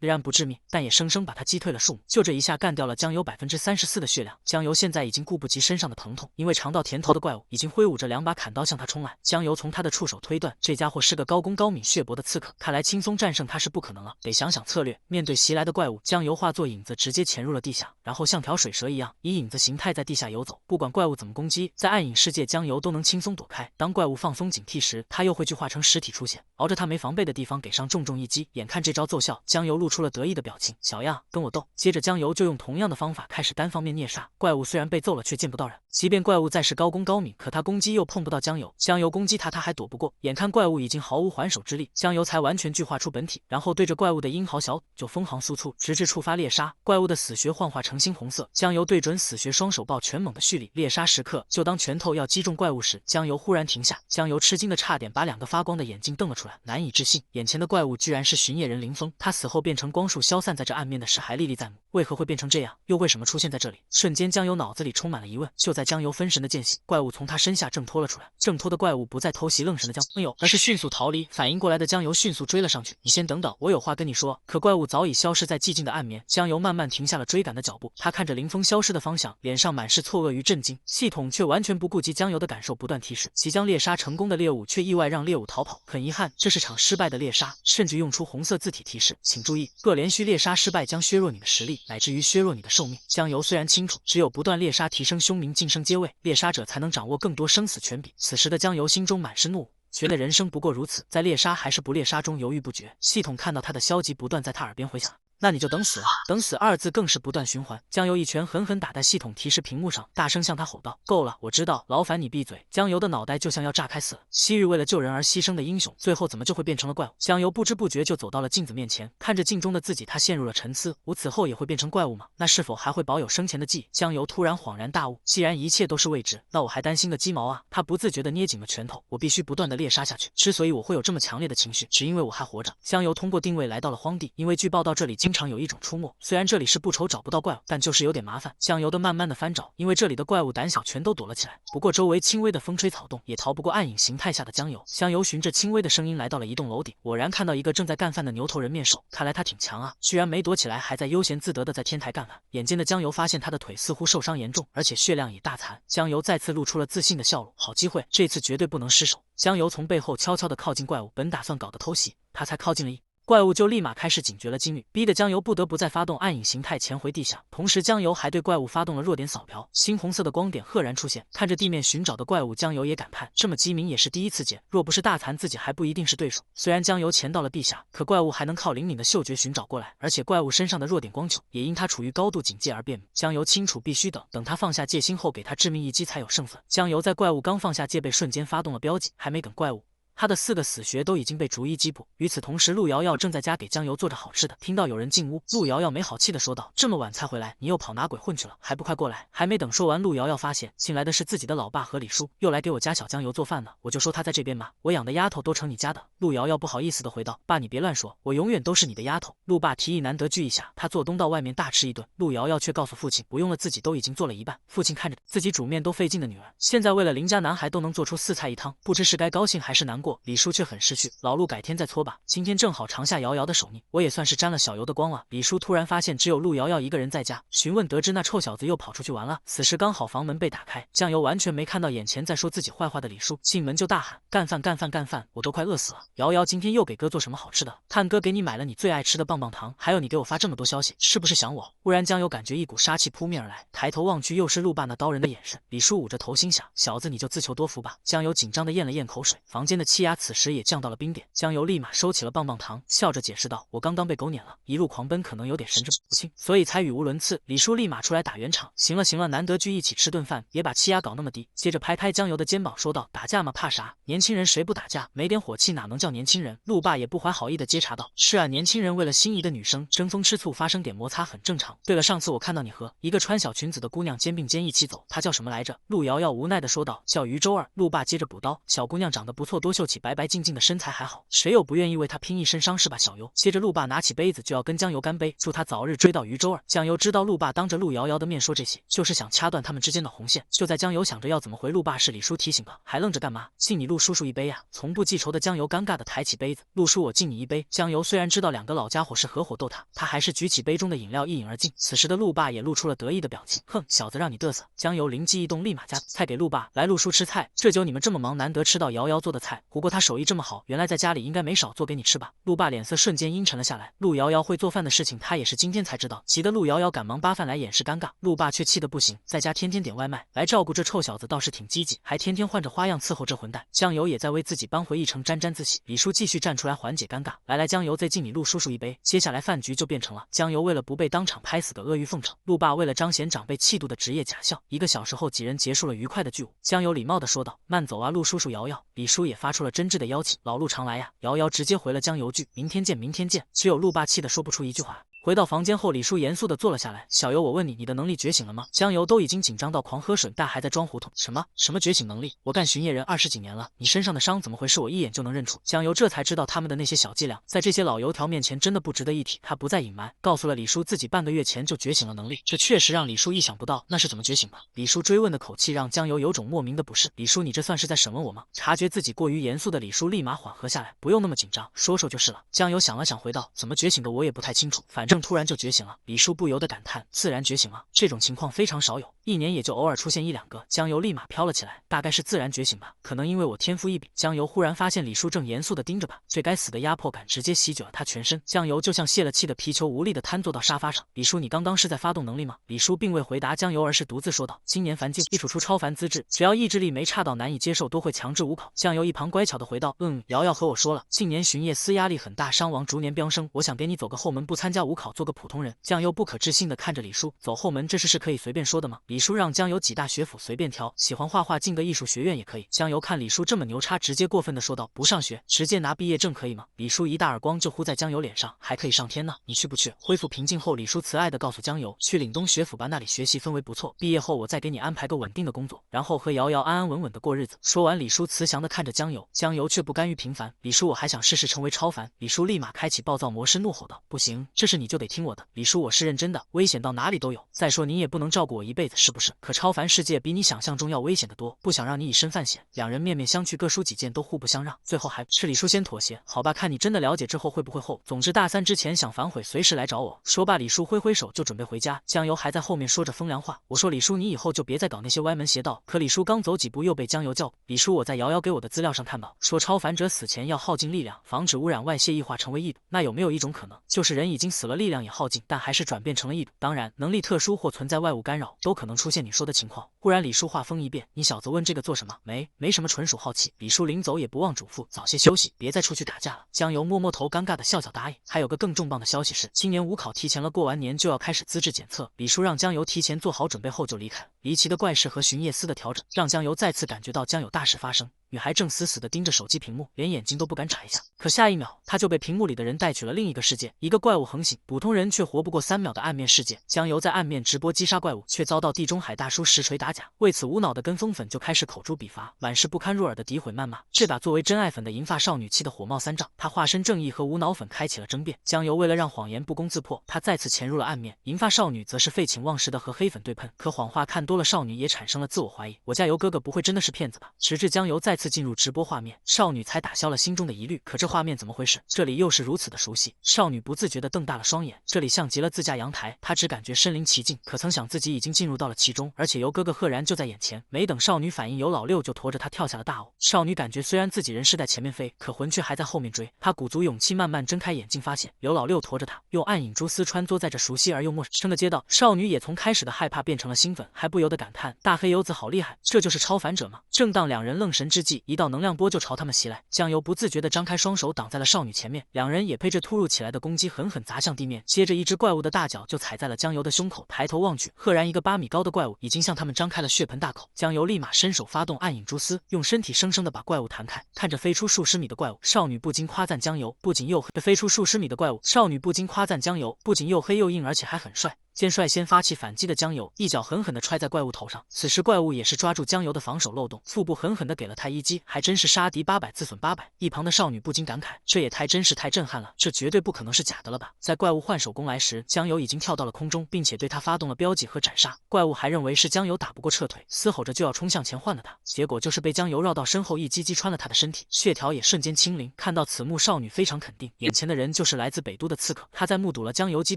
虽然不致命，但也生生把他击退了数目。就这一下干掉了江油34%的血量。江油现在已经顾不及身上的疼痛，因为尝到甜头的怪物已经挥舞着2把砍刀向他冲来。江油从他的触手推断，这家伙是个高弓高敏血薄的刺客，看来轻松战胜他是不可能了，得想想策略。面对袭来的怪物，江油化作影子直接潜入了地下，然后像条水蛇一样以影子形态在地下游走。不管怪物怎么攻击，在暗影世界江油都能轻松躲开。当怪物放松警惕时，他又会具化成实体出现，熬着他没防备的地方给上重重一击。眼看这招奏效，江油露出了得意的表情，小样，跟我斗。接着江油就用同样的方法开始单方面虐杀怪物，虽然被揍了却见不到人。即便怪物再是高弓高敏，可他攻击又碰不到江油，江油攻击他还躲不过。眼看怪物已经毫无还手之力，江油才完全具化出本体，然后对着怪物的阴毫小就疯狂输出，直至触发猎杀。怪物的死穴幻化成猩红色，江油对准死穴双手抱拳猛的蓄力。猎杀时刻，就当拳头要击中怪物时，江油忽然停下。江油吃惊的差点把2个发光的眼睛瞪了出来，难以置信，眼前的怪物居然是巡夜人林峰。他死后变成光束消散在这暗面的事还历历在目，为何会变成这样？又为什么出现在这里？瞬间江油脑子里充满了疑问。就在江油分神的间隙，怪物从他身下挣脱了出来。挣脱的怪物不再偷袭愣神的江油，而是迅速逃离。反应过来的江油迅速追了上去。你先等等，我有话跟你说。可怪物早已消失在寂静的暗面，江油慢慢停下了追赶的脚步。他看着林峰消失的方向，脸上满是错愕与震惊。系统却完全不顾及江油的感受，不断提示即将猎杀成功的猎物，却意外让猎物逃跑。很遗憾，这是场失败的猎杀，甚至用出红色字体提示，请注意，各连续猎杀失败将削弱你的实力，乃至于削弱你的寿命。江油虽然清楚，只有不断猎杀提升凶名晋升阶位，猎杀者才能掌握更多生死权柄。此时的江油心中满是怒，觉得人生不过如此，在猎杀还是不猎杀中犹豫不决。系统看到他的消极不断在他耳边回响，那你就等死啊！等死2字更是不断循环。江油一拳狠狠打在系统提示屏幕上，大声向他吼道：够了，我知道，劳烦你闭嘴。江油的脑袋就像要炸开似的，昔日为了救人而牺牲的英雄，最后怎么就会变成了怪物？江油不知不觉就走到了镜子面前，看着镜中的自己，他陷入了沉思。我此后也会变成怪物吗？那是否还会保有生前的记忆？江油突然恍然大悟，既然一切都是未知，那我还担心个鸡毛啊！他不自觉地捏紧了拳头，我必须不断地猎杀下去。之所以我会有这么强烈的情绪，只因为我还活着。江油通过定位来到了荒地，因为据报道这里经常有一种出没，虽然这里是不愁找不到怪物，但就是有点麻烦。江油的慢慢的翻找，因为这里的怪物胆小，全都躲了起来。不过周围轻微的风吹草动，也逃不过暗影形态下的江油。江油循着轻微的声音来到了一栋楼顶，果然看到一个正在干饭的牛头人面兽，看来他挺强啊，居然没躲起来，还在悠闲自得的在天台干饭。眼尖的江油发现他的腿似乎受伤严重，而且血量已大残。江油再次露出了自信的笑容，好机会，这次绝对不能失手。江油从背后悄悄地靠近怪物，本打算搞个偷袭，他才靠近了怪物就立马开始警觉了禁欲，逼得江油不得不再发动暗影形态潜回地下。同时江油还对怪物发动了弱点扫描，猩红色的光点赫然出现。看着地面寻找的怪物，江油也感叹这么机敏也是第一次见，若不是大残自己还不一定是对手。虽然江油潜到了地下，可怪物还能靠灵敏的嗅觉寻找过来，而且怪物身上的弱点光球也因他处于高度警戒而便秘。江油清楚必须等他放下戒心后给他致命一击才有胜算。江油在怪物刚放下戒备瞬间发动了标记，还没等怪物，他的4个死穴都已经被逐一击破。与此同时，陆瑶瑶正在家给江油做着好吃的。听到有人进屋，陆瑶瑶没好气的说道：“这么晚才回来，你又跑哪鬼混去了？还不快过来！”还没等说完，陆瑶瑶发现进来的是自己的老爸和李叔，又来给我家小江油做饭呢。我就说他在这边吧，我养的丫头都成你家的。陆瑶瑶不好意思的回道：“爸，你别乱说，我永远都是你的丫头。”陆爸提议难得聚一下，他做东到外面大吃一顿。陆瑶瑶却告诉父亲不用了，自己都已经做了一半。父亲看着自己煮面都费劲的女儿，现在为了邻家男孩都能做出4菜1汤，不知是该高兴还是难过。过，李叔却很识趣，老陆改天再搓吧，今天正好尝下瑶瑶的手艺，我也算是沾了小油的光啊。李叔突然发现只有陆瑶瑶一个人在家，询问得知那臭小子又跑出去玩了。此时刚好房门被打开，酱油完全没看到眼前在说自己坏话的李叔，进门就大喊干饭干饭干饭，我都快饿死了。瑶瑶今天又给哥做什么好吃的？探哥给你买了你最爱吃的棒棒糖，还有你给我发这么多消息，是不是想我？忽然酱油感觉一股杀气扑面而来，抬头望去又是陆爸那刀人的眼神。李叔捂着头心想，小子你就自求多福吧。酱油紧张的咽了咽口水，房间的气压此时也降到了冰点。酱油立马收起了棒棒糖，笑着解释道，我刚刚被狗撵了，一路狂奔可能有点神志不清，所以才语无伦次。李叔立马出来打圆场，行了行了，难得聚一起吃顿饭，别把气压搞那么低。接着拍拍酱油的肩膀说道，打架嘛怕啥？年轻人谁不打架？没点火气哪能叫年轻人？陆爸也不怀好意的接茬道，是啊，年轻人为了心仪的女生争风吃醋，发生点摩擦很正常。对了，上次我看到你和一个穿小裙子的姑娘肩并肩一起走，她叫什么来着？陆瑶瑶无奈的说道，叫余周儿。陆爸接着补刀，小姑娘长得不错，多秀气，白白净净的身材还好，谁有不愿意为她拼一身伤是吧小油？接着陆爸拿起杯子就要跟酱油干杯，祝他早日追到余周儿。酱油知道陆爸当着陆瑶瑶的面说这些，就是想掐断他们之间的红线。就在酱油想着要怎么回陆爸时，李叔提醒了，还愣着干嘛？敬你陆叔叔一杯呀！从不记仇的酱油尴尬的抬起杯子，陆叔我敬你一杯。酱油虽然知道两个老家伙是合伙斗他还是举起杯中的饮料一饮而尽。此时的陆爸也露出了得意的表情，哼，小子让你嘚瑟。酱油灵机一动，立马夹菜给陆爸，来陆叔吃菜，这酒你们这么忙，难得吃到瑶瑶做的菜，不过她手艺这么好，原来在家里应该没少做给你吃吧？陆爸脸色瞬间阴沉了下来，陆瑶瑶会做饭的事情他也是今天才知道，急得陆瑶瑶赶忙扒饭来掩饰尴尬。陆爸却气得不行，在家天天点外卖来照顾这臭小子倒是挺积极，还天天换着花样伺候这混蛋。酱油也在为自己扳回一城沾沾自喜。李叔继续站出来缓解尴尬，来酱油再敬你陆叔叔一杯。接下来饭局就变成了酱油为了不被当场拍死的阿谀奉承，陆爸为了彰显长辈气度的职业假笑。1个小时后，几人结束了愉快的聚舞。酱油礼貌地说道，慢走啊陆叔叔瑶瑶。李叔也发出了真挚的邀请，老陆常来呀。瑶瑶直接回了酱油句，明天见明天见。只有陆爸气得说不出一句话。回到房间后，李叔严肃地坐了下来。小油，我问你，你的能力觉醒了吗？酱油都已经紧张到狂喝水，但还在装糊涂。什么觉醒能力？我干巡夜人20几年了，你身上的伤怎么回事？我一眼就能认出。酱油这才知道他们的那些小伎俩，在这些老油条面前真的不值得一提。他不再隐瞒，告诉了李叔自己半个月前就觉醒了能力。这确实让李叔意想不到，那是怎么觉醒的？李叔追问的口气让酱油有种莫名的不适。李叔，你这算是在审问我吗？察觉自己过于严肃的李叔立马缓和下来，不用那么紧张，说说就是了。酱油想了想，回道，怎么觉醒的我也不太清楚，反正突然就觉醒了。李叔不由得感叹，自然觉醒了，这种情况非常少有，1年也就偶尔出现1、2个。酱油立马飘了起来，大概是自然觉醒吧，可能因为我天赋异禀。酱油忽然发现李叔正严肃地盯着吧，这该死的压迫感直接席卷了他全身。酱油就像泄了气的皮球，无力地瘫坐到沙发上。李叔，你刚刚是在发动能力吗？李叔并未回答酱油，而是独自说道，今年凡境易处出超凡资质，只要意志力没差到难以接受，都会强制5考。酱油一旁乖巧地回道，瑶瑶和我说了，近年巡夜司压力很大，伤亡逐年飙升，我想给你走个后门，不参加5考，做个普通人。酱油不可置信地看着李叔，走后门这事可以随便说的吗？李叔让酱油几大学府随便挑，喜欢画画进个艺术学院也可以。酱油看李叔这么牛叉，直接过分地说道，不上学直接拿毕业证可以吗？李叔一大耳光就呼在酱油脸上，还可以上天呢，你去不去？恢复平静后，李叔慈爱地告诉酱油，去岭东学府吧，那里学习氛围不错，毕业后我再给你安排个稳定的工作，然后和瑶瑶安安稳稳地过日子。说完，李叔慈祥地看着酱油，酱油却不甘于平凡，李叔我还想试试成为超凡。李叔立马开启暴躁模式，怒吼道，不行，这事你就得听我的。李叔，我是认真的，危险到哪里都有，再说你也不能照顾我一辈子是不是？可超凡世界比你想象中要危险得多，不想让你以身犯险。两人面面相觑，各抒己见，都互不相让，最后还是李叔先妥协。好吧，看你真的了解之后会不会后，总之大3之前想反悔随时来找我。说罢，李叔挥挥手就准备回家，酱油还在后面说着风凉话。我说李叔，你以后就别再搞那些歪门邪道。可李叔刚走几步又被酱油叫，李叔，我在瑶瑶给我的资料上看到，说超凡者死前要耗尽力量，防止污染外泄异化成为异毒。那有没有一种可能，就是人已经死了，力量也耗尽，但还是转变成了异毒？当然，能力特殊或存在外物干扰，都可能出现你说的情况。忽然李叔话锋一变，你小子问这个做什么？没什么，纯属好奇。李叔临走也不忘嘱咐，早些休息，别再出去打架了。酱油摸摸头，尴尬的笑笑答应。还有个更重磅的消息是，今年5考提前了，过完年就要开始资质检测。李叔让酱油提前做好准备后就离开了。离奇的怪事和巡夜司的调整，让酱油再次感觉到将有大事发生。女孩正死死地盯着手机屏幕，连眼睛都不敢眨一下。可下一秒，她就被屏幕里的人带去了另一个世界，一个怪物横行，普通人却活不过3秒的暗面世界。酱油在暗面直播击杀怪物，却遭到地中海大叔实锤打假，为此无脑的跟风粉就开始口诛笔伐，满是不堪入耳的诋毁谩骂。这把作为真爱粉的银发少女气得火冒3丈，她化身正义和无脑粉开启了争辩。酱油为了让谎言不攻自破，她再次潜入了暗面，银发少女则是废寝忘食的和黑粉对喷。可谎话看多了，少女也产生了自我怀疑，我家油哥哥不会真的是骗子吧？直至酱油再次进入直播画面，少女才打消了心中的疑虑。可这画面怎么回事？这里又是如此的熟悉。少女不自觉地瞪大了双眼，这里像极了自家阳台，她只感觉身临其境，可曾想自己已经进入到了其中，而且尤哥哥赫然就在眼前。没等少女反应，尤老六就驮着她跳下了大雾。少女感觉虽然自己人是在前面飞，可魂却还在后面追。她鼓足勇气，慢慢睁开眼睛，发现刘老六驮着她，用暗影蛛丝穿梭在这熟悉而又陌生的街道。少女也从开始的害怕变成了兴奋，还不由得感叹：大黑游子好厉害，这就是超凡者吗？正当两人愣神之际，一道能量波就朝他们袭来。江油不自觉地张开双手挡在了少女前面，两人也被这突如其来的攻击狠狠砸向地面。接着一只怪物的大脚就踩在了江油的胸口，抬头望去，赫然一个8米高的怪物已经向他们张开了血盆大口。江油立马伸手发动暗影蛛丝，用身体生生地把怪物弹开。看着飞出数十米的怪物，少女不禁夸赞江油不仅又黑，飞出数十米的怪物，少女不禁夸赞江油不仅又黑又硬，而且还很帅。见率先发起反击的江油，一脚狠狠地踹在怪物头上。此时怪物也是抓住江油的防守漏洞，腹部狠狠地给了他一击，还真是杀敌800自损800。一旁的少女不禁感慨，这也真是太震撼了，这绝对不可能是假的了吧？在怪物换手攻来时，江油已经跳到了空中，并且对他发动了标记和斩杀。怪物还认为是江油打不过撤退，嘶吼着就要冲向前换了他，结果就是被江油绕到身后一击击穿了他的身体，血条也瞬间清零。看到此幕，少女非常肯定，眼前的人就是来自北都的刺客。她在目睹了江油击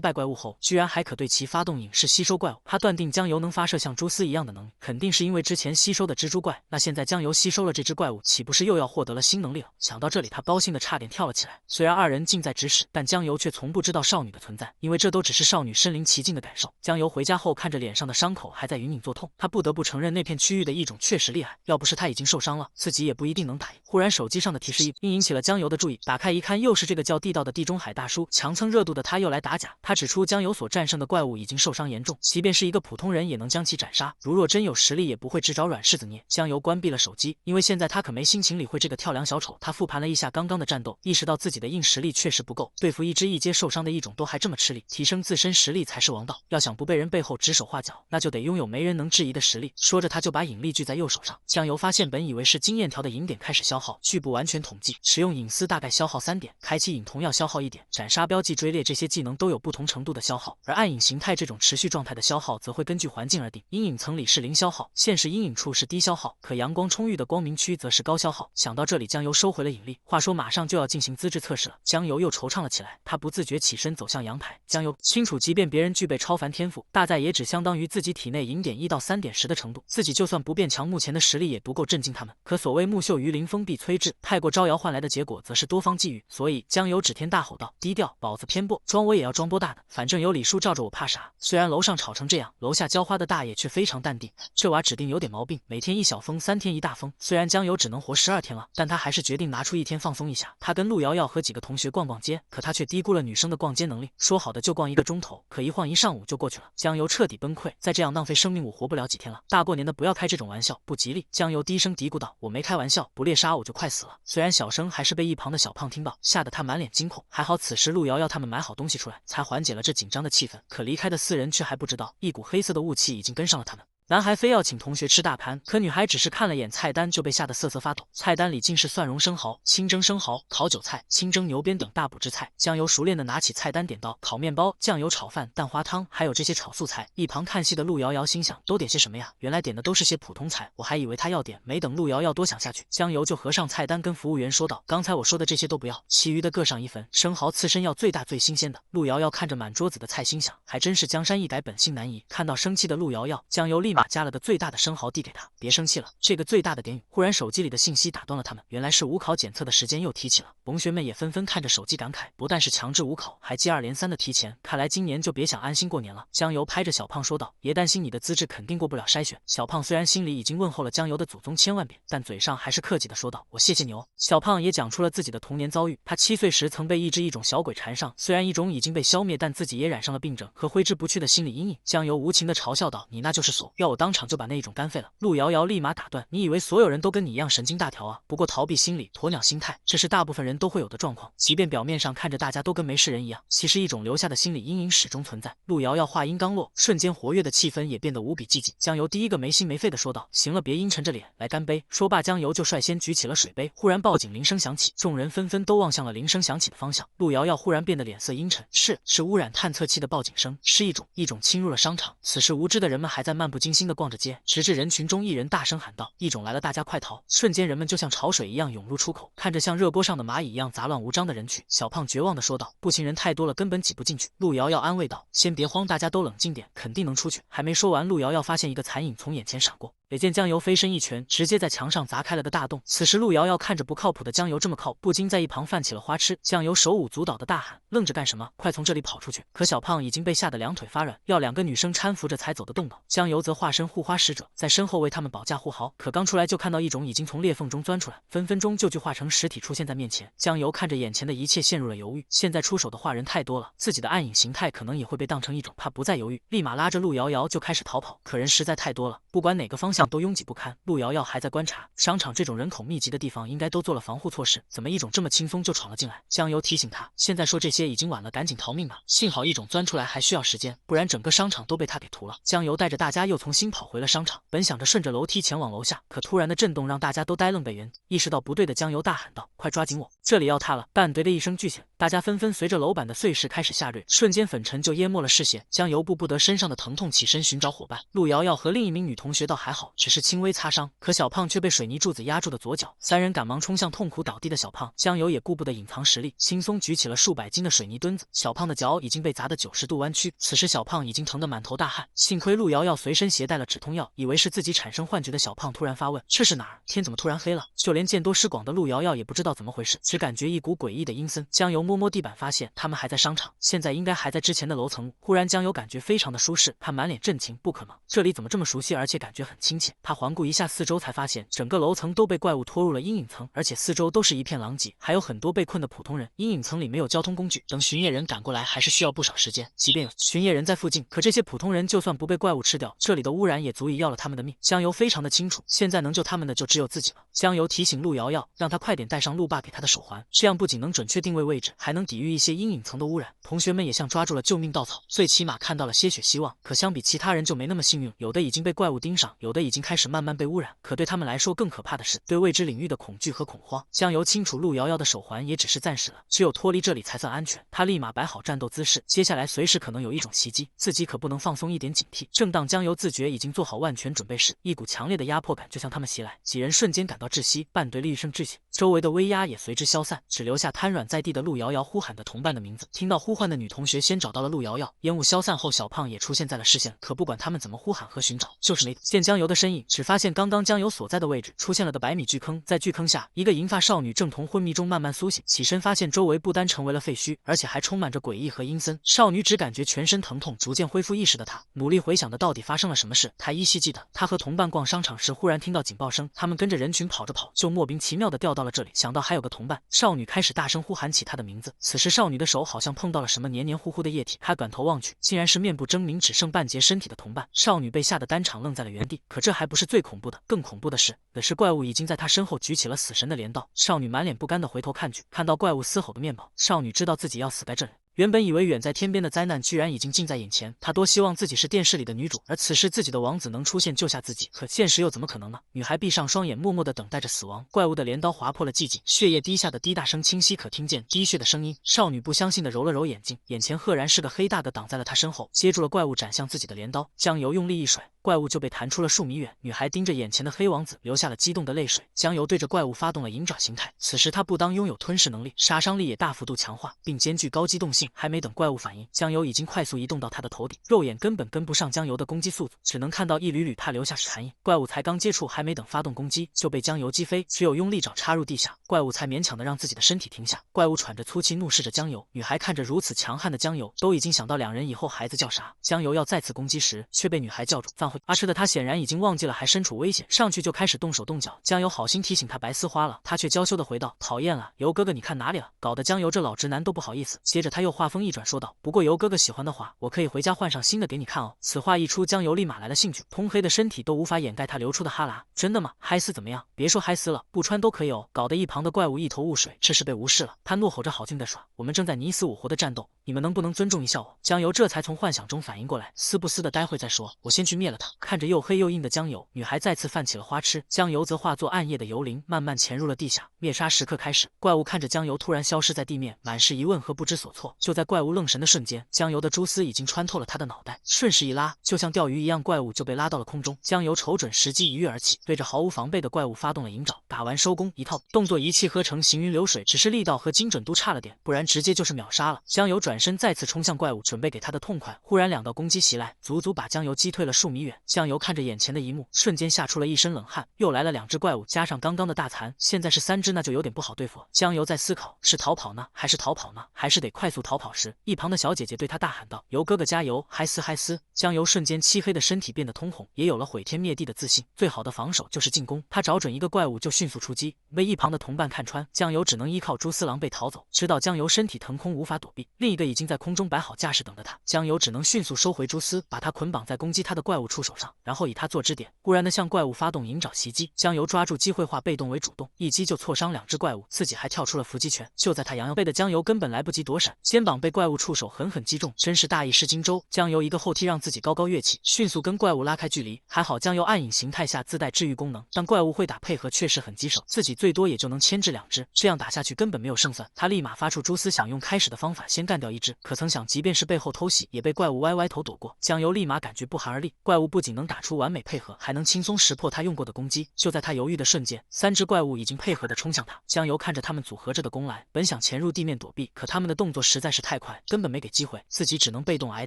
败怪物后，居然还可对其发动影视吸收怪物。他断定江油能发射像蛛丝一样的能力，肯定是因为之前吸收的蜘蛛怪。那现在江油吸收了这只怪物，岂不是又要获得了新能力了？想到这里，他高兴的差点跳了起来。虽然二人近在咫尺，但江油却从不知道少女的存在，因为这都只是少女身临其境的感受。江油回家后，看着脸上的伤口还在隐隐作痛，他不得不承认那片区域的异种确实厉害，要不是他已经受伤了，自己也不一定能打赢。忽然手机上的提示音引起了江油的注意，打开一看，又是这个叫地道的地中海大叔。强蹭热度的他又来打假，他指出江油所战胜的怪物已经受伤严重，即便是一个普通人也能将其斩杀，如若真有实力也不会只找软柿子捏。江油关闭了手机，因为现在他可没心情理会这个跳梁小丑。他复盘了一下刚刚的战斗，意识到自己的硬实力确实不够，对付一只一阶受伤的异种都还这么吃力，提升自身实力才是王道。要想不被人背后指手画脚，那就得拥有没人能质疑的实力。说着他就把引力锯在右手上。江油发现本以为是经验条的银点开始消耗，据不完全统计，使用隐私大概消耗3点，开启隐同样消耗1点，斩杀标记追猎这些技能都有不同程度的消耗，而暗影形态这种持续状态的消耗则会根据环境而定。阴影层里是0消耗，现实阴影处是低消耗，可阳光充裕的光明区则是高消耗。想到这里，江油收回了引力。话说马上就要进行资质测试了，江油又惆怅了起来。他不自觉起身走向阳台。江油清楚，即便别人具备超凡天赋，大在也只相当于自己体内银点1到3点时的程度，自己就算不变强，目前的实力也足够震惊他们。可所谓木秀于林，风必摧之，太过招摇换来的结果则是多方觊觎。所以江油指天大吼道：低调，宝子偏颇，装我也要装波大的，反正有李叔罩着我怕啥？虽然楼上吵成这样，楼下浇花的大爷却非常淡定，这娃指定有点毛病，每天一小风，3天一大风。虽然江油只能活12天了，但他还是决定拿出1天放松一下。他跟陆瑶瑶和几个同学逛逛街，可他却低估了女生的逛街能力，说好的就逛1个钟头，可一晃1上午就过去了。江油彻底崩溃，再这样浪费生命，我活不了几天了。大过年的不要开这种玩笑，不吉利。江油低声嘀咕道：我没开玩笑，不猎杀我就快死了。虽然小声，还是被一旁的小胖听到，吓得他满脸惊恐。还好此时陆瑶瑶他们买好东西出来，才缓解了这紧张的气氛。可离开的4人却还不知道，一股黑色的雾气已经跟上了他们。男孩非要请同学吃大盘，可女孩只是看了眼菜单就被吓得瑟瑟发抖。菜单里尽是蒜蓉生蚝、清蒸生蚝、烤韭菜、清蒸牛鞭等大补之菜。江油熟练的拿起菜单点到烤面包、酱油炒饭、蛋花汤，还有这些炒素菜。一旁看戏的陆瑶瑶心想，都点些什么呀？原来点的都是些普通菜，我还以为他要点。没等陆瑶瑶多想下去，江油就合上菜单跟服务员说道：刚才我说的这些都不要，其余的各上1份，生蚝刺身要最大最新鲜的。陆瑶瑶看着满桌子的菜，心想还真是江山易改，本性难移。看到生气的陆瑶瑶，江油立马加了个最大的生蚝递给他，别生气了，这个最大的点语。忽然手机里的信息打断了他们，原来是五考检测的时间又提起了。同学们也纷纷看着手机感慨，不但是强制五考，还接二连三的提前，看来今年就别想安心过年了。江油拍着小胖说道：别担心，你的资质肯定过不了筛选。小胖虽然心里已经问候了江油的祖宗千万遍，但嘴上还是客气的说道：我谢谢你哦。小胖也讲出了自己的童年遭遇，他7岁时曾被一只异种小鬼缠上，虽然异种已经被消灭，但自己也染上了病症和挥之不去的心理阴影。江油无情的嘲笑道：你那就是怂，要我当场就把那一种干废了。陆瑶瑶立马打断：你以为所有人都跟你一样神经大条啊？不过逃避心理、鸵鸟心态，这是大部分人都会有的状况。即便表面上看着大家都跟没事人一样，其实一种留下的心理阴影始终存在。陆瑶瑶话音刚落，瞬间活跃的气氛也变得无比寂静。江油第一个没心没肺的说道：行了，别阴沉着脸，来干杯。说罢，江油就率先举起了水杯。忽然报警铃声响起，众人纷纷都望向了铃声响起的方向。陆瑶瑶忽然变得脸色阴沉，是污染探测器的报警声，是一种侵入了商场。此时无知的人们还在漫不经心心地逛着街，直至人群中一人大声喊道：“异种来了，大家快逃！”瞬间人们就像潮水一样涌入出口，看着像热锅上的蚂蚁一样杂乱无章的人群，小胖绝望地说道：“不行，人太多了，根本挤不进去。”陆瑶瑶安慰道：“先别慌，大家都冷静点，肯定能出去。”还没说完，陆瑶瑶发现一个残影从眼前闪过。只见江油飞身一拳，直接在墙上砸开了个大洞。此时陆瑶瑶看着不靠谱的江油这么靠，不禁在一旁泛起了花痴。江油手舞足蹈的大喊：“愣着干什么？快从这里跑出去！”可小胖已经被吓得两腿发软，要两个女生搀扶着才走得动道。江油则化身护花使者，在身后为他们保驾护航。可刚出来就看到一种已经从裂缝中钻出来，分分钟就具化成实体出现在面前。江油看着眼前的一切陷入了犹豫，现在出手的话人太多了，自己的暗影形态可能也会被当成一种，怕不再犹豫，立马拉着陆瑶瑶就开始逃跑。可人实在太多了，不管哪个方向都拥挤不堪。陆瑶瑶还在观察，商场这种人口密集的地方应该都做了防护措施，怎么一种这么轻松就闯了进来？江油提醒他，现在说这些已经晚了，赶紧逃命吧。幸好一种钻出来还需要时间，不然整个商场都被他给屠了。江油带着大家又重新跑回了商场，本想着顺着楼梯前往楼下，可突然的震动让大家都呆愣在原地。意识到不对的江油大喊道：“快抓紧我，这里要塌了！”伴随着一声巨响，大家纷纷随着楼板的碎石开始下坠，瞬间粉尘就淹没了视线。江油顾不得身上的疼痛，起身寻找伙伴。陆瑶瑶和另一名女同学倒还好，只是轻微擦伤，可小胖却被水泥柱子压住的左脚。三人赶忙冲向痛苦倒地的小胖，江油也顾不得隐藏实力，轻松举起了数百斤的水泥墩子。小胖的脚已经被砸得90度弯曲，此时小胖已经疼得满头大汗。幸亏陆瑶瑶随身携带了止痛药，以为是自己产生幻觉的小胖突然发问：“这是哪儿？天怎么突然黑了？”就连见多识广的陆瑶瑶也不知道怎么回事，只感觉一股诡异的阴森。江油摸摸地板，发现他们还在商场，现在应该还在之前的楼层。忽然江油感觉非常的舒适，他满脸震惊，不可能，这里怎么这么熟悉，而且感觉很亲切。他环顾一下四周，才发现整个楼层都被怪物拖入了阴影层，而且四周都是一片狼藉，还有很多被困的普通人。阴影层里没有交通工具，等巡夜人赶过来还是需要不少时间。即便有巡夜人在附近，可这些普通人就算不被怪物吃掉，这里的污染也足以要了他们的命。江油非常的清楚，现在能救他们的就只有自己了。江油提醒陆瑶瑶，让他快点带上陆爸给他的手环，这样不仅能准确定位位置，还能抵御一些阴影层的污染。同学们也像抓住了救命稻草，最起码看到了些许希望。可相比其他人就没那么幸运，有的已经被怪物盯上，有的已经开始慢慢被污染。可对他们来说更可怕的是对未知领域的恐惧和恐慌。江油清楚陆瑶瑶的手环也只是暂时了，只有脱离这里才算安全。他立马摆好战斗姿势，接下来随时可能有一种袭击，自己可不能放松一点警惕。正当江油自觉已经做好万全准备时，一股强烈的压迫感就向他们袭来，几人瞬间感到窒息，伴随了一声巨响，周围的威压也随之消散，只留下瘫软在地的陆瑶瑶呼喊的同伴的名字。听到呼唤的女同学先找到了陆瑶瑶，烟雾消散后，小胖也出现在了视线。可不管他们怎么呼喊和寻找，就是没见江油的身影，只发现刚刚江油所在的位置出现了的100米巨坑，在巨坑下，一个银发少女正从昏迷中慢慢苏醒，起身发现周围不单成为了废墟，而且还充满着诡异和阴森。少女只感觉全身疼痛，逐渐恢复意识的她努力回想的到底发生了什么事。她依稀记得，她和同伴逛商场时忽然听到警报声，他们跟着人群跑着跑，就莫名其妙的掉到了这里。想到还有个同伴，少女开始大声呼喊起她的名字。此时少女的手好像碰到了什么黏黏糊糊的液体，她转头望去，竟然是面部狰狞只剩半截身体的同伴。少女被吓得当场愣在了原地。可这还不是最恐怖的，更恐怖的是怪物已经在她身后举起了死神的镰刀。少女满脸不甘的回头看去，看到怪物嘶吼的面貌，少女知道自己要死在这里。原本以为远在天边的灾难居然已经近在眼前，她多希望自己是电视里的女主，而此时自己的王子能出现救下自己，可现实又怎么可能呢？女孩闭上双眼，默默地等待着死亡。怪物的镰刀划破了寂静，血液滴下的滴答声清晰可听见，滴血的声音。少女不相信地揉了揉眼睛，眼前赫然是个黑大个挡在了她身后，接住了怪物斩向自己的镰刀。江油用力一甩，怪物就被弹出了数米远。女孩盯着眼前的黑王子，流下了激动的泪水。江油对着怪物发动了银爪形态，此时他不当拥有吞噬能力，杀伤力也大幅度强化，并兼具高机动性。还没等怪物反应，江油已经快速移动到他的头顶，肉眼根本跟不上江油的攻击速度，只能看到一缕缕怕留下残影。怪物才刚接触，还没等发动攻击，就被江油击飞，只有用利爪插入地下，怪物才勉强的让自己的身体停下。怪物喘着粗气怒视着江油，女孩看着如此强悍的江油，都已经想到两人以后孩子叫啥。江油要再次攻击时，却被女孩叫住，放回阿吃的他显然已经忘记了还身处危险，上去就开始动手动脚。江油好心提醒他白丝花了，他却娇羞的回道：“讨厌了，油哥哥你看哪里了？”搞得江油这老直男都不好意思。接着他又话锋一转说道：“不过油哥哥喜欢的话，我可以回家换上新的给你看哦。”此话一出，江油立马来了兴趣，通黑的身体都无法掩盖他流出的哈喇。真的吗？嗨丝怎么样？别说嗨丝了，不穿都可以哦。搞得一旁的怪物一头雾水，这是被无视了。他怒吼着好劲的耍，我们正在你死我活的战斗，你们能不能尊重一下我？江油这才从幻想中反应过来，撕不撕的待会再说，我先去灭了他。看着又黑又硬的江油，女孩再次泛起了花痴。江油则化作暗夜的幽灵，慢慢潜入了地下。灭杀时刻开始，怪物看着江油突然消失在地面，满是疑问和不知所措。就在怪物愣神的瞬间，江油的蛛丝已经穿透了他的脑袋，顺势一拉，就像钓鱼一样，怪物就被拉到了空中。江油瞅准时机，一跃而起，对着毫无防备的怪物发动了迎爪。打完收工，一套动作一气呵成，行云流水，只是力道和精准度差了点，不然直接就是秒杀了。江油转身再次冲向怪物，准备给他的痛快。忽然两道攻击袭来，足足把江油击退了数米远。江油看着眼前的一幕，瞬间吓出了一身冷汗。又来了2只怪物，加上刚刚的大残，现在是3只，那就有点不好对付。江油在思考，是逃跑呢，还是逃跑呢？还是得快速逃跑时，一旁的小姐姐对他大喊道：“油哥哥加油，嗨丝嗨丝！”江油瞬间漆黑的身体变得通红，也有了毁天灭地的自信。最好的防守就是进攻，他找准一个怪物就迅速出击，被一旁的同伴看穿，江油只能依靠蛛丝狼狈逃走。直到江油身体腾空无法躲避，另一个已经在空中摆好架势等着他，江油只能迅速收回蛛丝，把他捆绑在攻击他的怪物触手上，然后以他做支点，忽然的向怪物发动迎爪袭击。江油抓住机会化被动为主动，一击就挫伤2只怪物，自己还跳出了伏击拳。就在他扬背的江油根本来不及躲闪，肩膀被怪物触手狠狠击中，真是大意失荆州。江油一个后踢让自己高高跃起，迅速跟怪物拉开距离。还好江油暗影形态下自带治愈功能，但怪物会打配合确实很棘手，自己最多也就能牵制2只，这样打下去根本没有胜算。他立马发出蛛丝，想用开始的方法先干掉1只，可曾想即便是背后偷袭，也被怪物歪歪头躲过。江油立马感觉不寒而栗，怪物不仅能打出完美配合，还能轻松识破他用过的攻击。就在他犹豫的瞬间，3只怪物已经配合的冲向他。江油看着他们组合着的攻来，本想潜入地面躲避，可他们的动作实在是太快，根本没给机会，自己只能被动挨